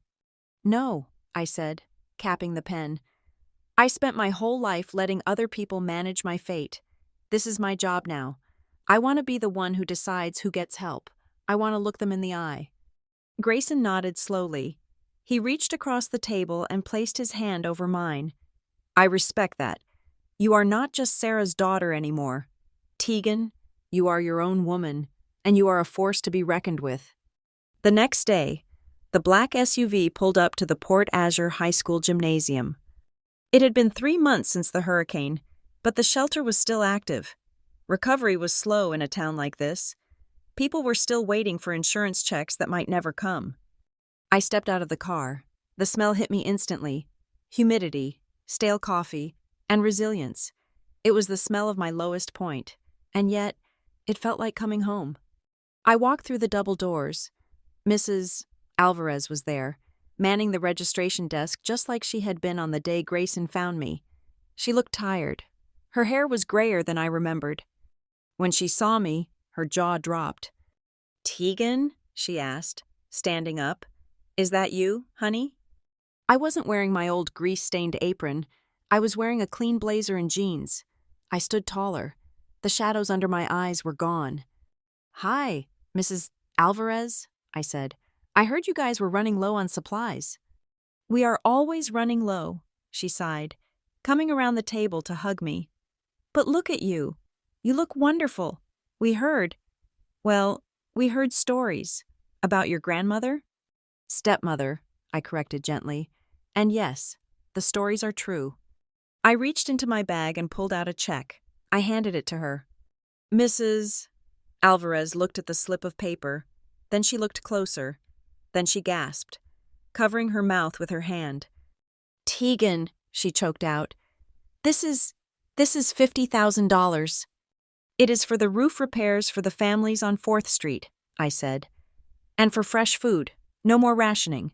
"No," I said, capping the pen. "I spent my whole life letting other people manage my fate. This is my job now. I want to be the one who decides who gets help. I want to look them in the eye." Grayson nodded slowly. He reached across the table and placed his hand over mine. "I respect that. You are not just Sarah's daughter anymore. Tegan, you are your own woman, and you are a force to be reckoned with." The next day, the black SUV pulled up to the Port Azure High School gymnasium. It had been 3 months since the hurricane, but the shelter was still active. Recovery was slow in a town like this. People were still waiting for insurance checks that might never come. I stepped out of the car. The smell hit me instantly. Humidity, stale coffee, and resilience. It was the smell of my lowest point, and yet it felt like coming home. I walked through the double doors. Mrs. Alvarez was there, manning the registration desk just like she had been on the day Grayson found me. She looked tired. Her hair was grayer than I remembered. When she saw me, her jaw dropped. "Tegan?" she asked, standing up. "Is that you, honey?" I wasn't wearing my old grease-stained apron. I was wearing a clean blazer and jeans. I stood taller. The shadows under my eyes were gone. "Hi, Mrs. Alvarez," I said. "I heard you guys were running low on supplies." "We are always running low," she sighed, coming around the table to hug me. "But look at you. You look wonderful. We heard stories. About your grandmother?" "Stepmother," I corrected gently. "And yes, the stories are true." I reached into my bag and pulled out a check. I handed it to her. Mrs. Alvarez looked at the slip of paper. Then she looked closer. Then she gasped, covering her mouth with her hand. "Tegan," she choked out. This is $50,000. "It is for the roof repairs for the families on 4th Street, I said. "And for fresh food. No more rationing."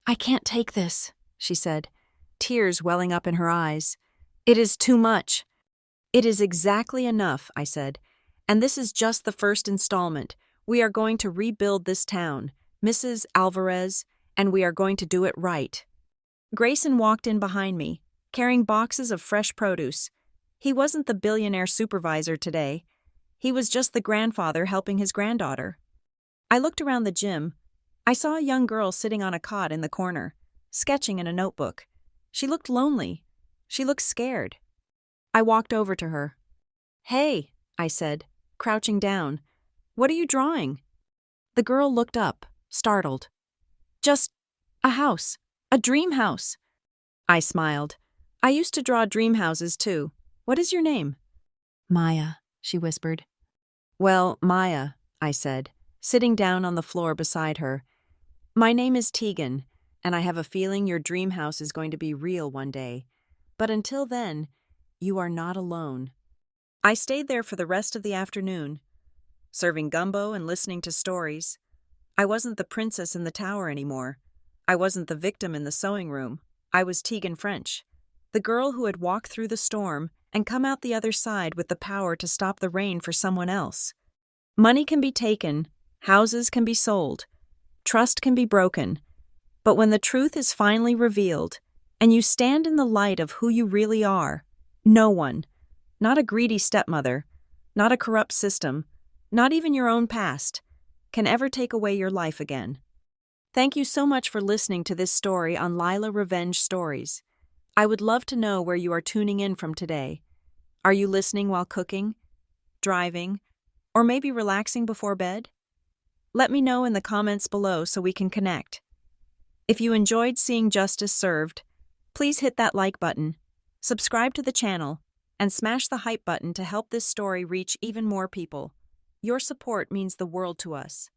"I can't take this," she said, tears welling up in her eyes. "It is too much." "It is exactly enough," I said. "And this is just the first installment. We are going to rebuild this town, Mrs. Alvarez, and we are going to do it right." Grayson walked in behind me, carrying boxes of fresh produce. He wasn't the billionaire supervisor today. He was just the grandfather helping his granddaughter. I looked around the gym. I saw a young girl sitting on a cot in the corner, sketching in a notebook. She looked lonely. She looked scared. I walked over to her. "Hey," I said, crouching down. "What are you drawing?" The girl looked up, startled. "Just a house. A dream house." I smiled. "I used to draw dream houses too. What is your name?" "Maya," she whispered. "Well, Maya," I said, sitting down on the floor beside her. "My name is Tegan, and I have a feeling your dream house is going to be real one day. But until then, you are not alone." I stayed there for the rest of the afternoon, serving gumbo and listening to stories. I wasn't the princess in the tower anymore. I wasn't the victim in the sewing room. I was Tegan French, the girl who had walked through the storm and come out the other side with the power to stop the rain for someone else. Money can be taken, houses can be sold, trust can be broken, but when the truth is finally revealed and you stand in the light of who you really are, no one, not a greedy stepmother, not a corrupt system, not even your own past, can ever take away your life again. Thank you so much for listening to this story on Lila Revenge Stories. I would love to know where you are tuning in from today. Are you listening while cooking, driving, or maybe relaxing before bed? Let me know in the comments below so we can connect. If you enjoyed seeing justice served, please hit that like button, subscribe to the channel, and smash the hype button to help this story reach even more people. Your support means the world to us.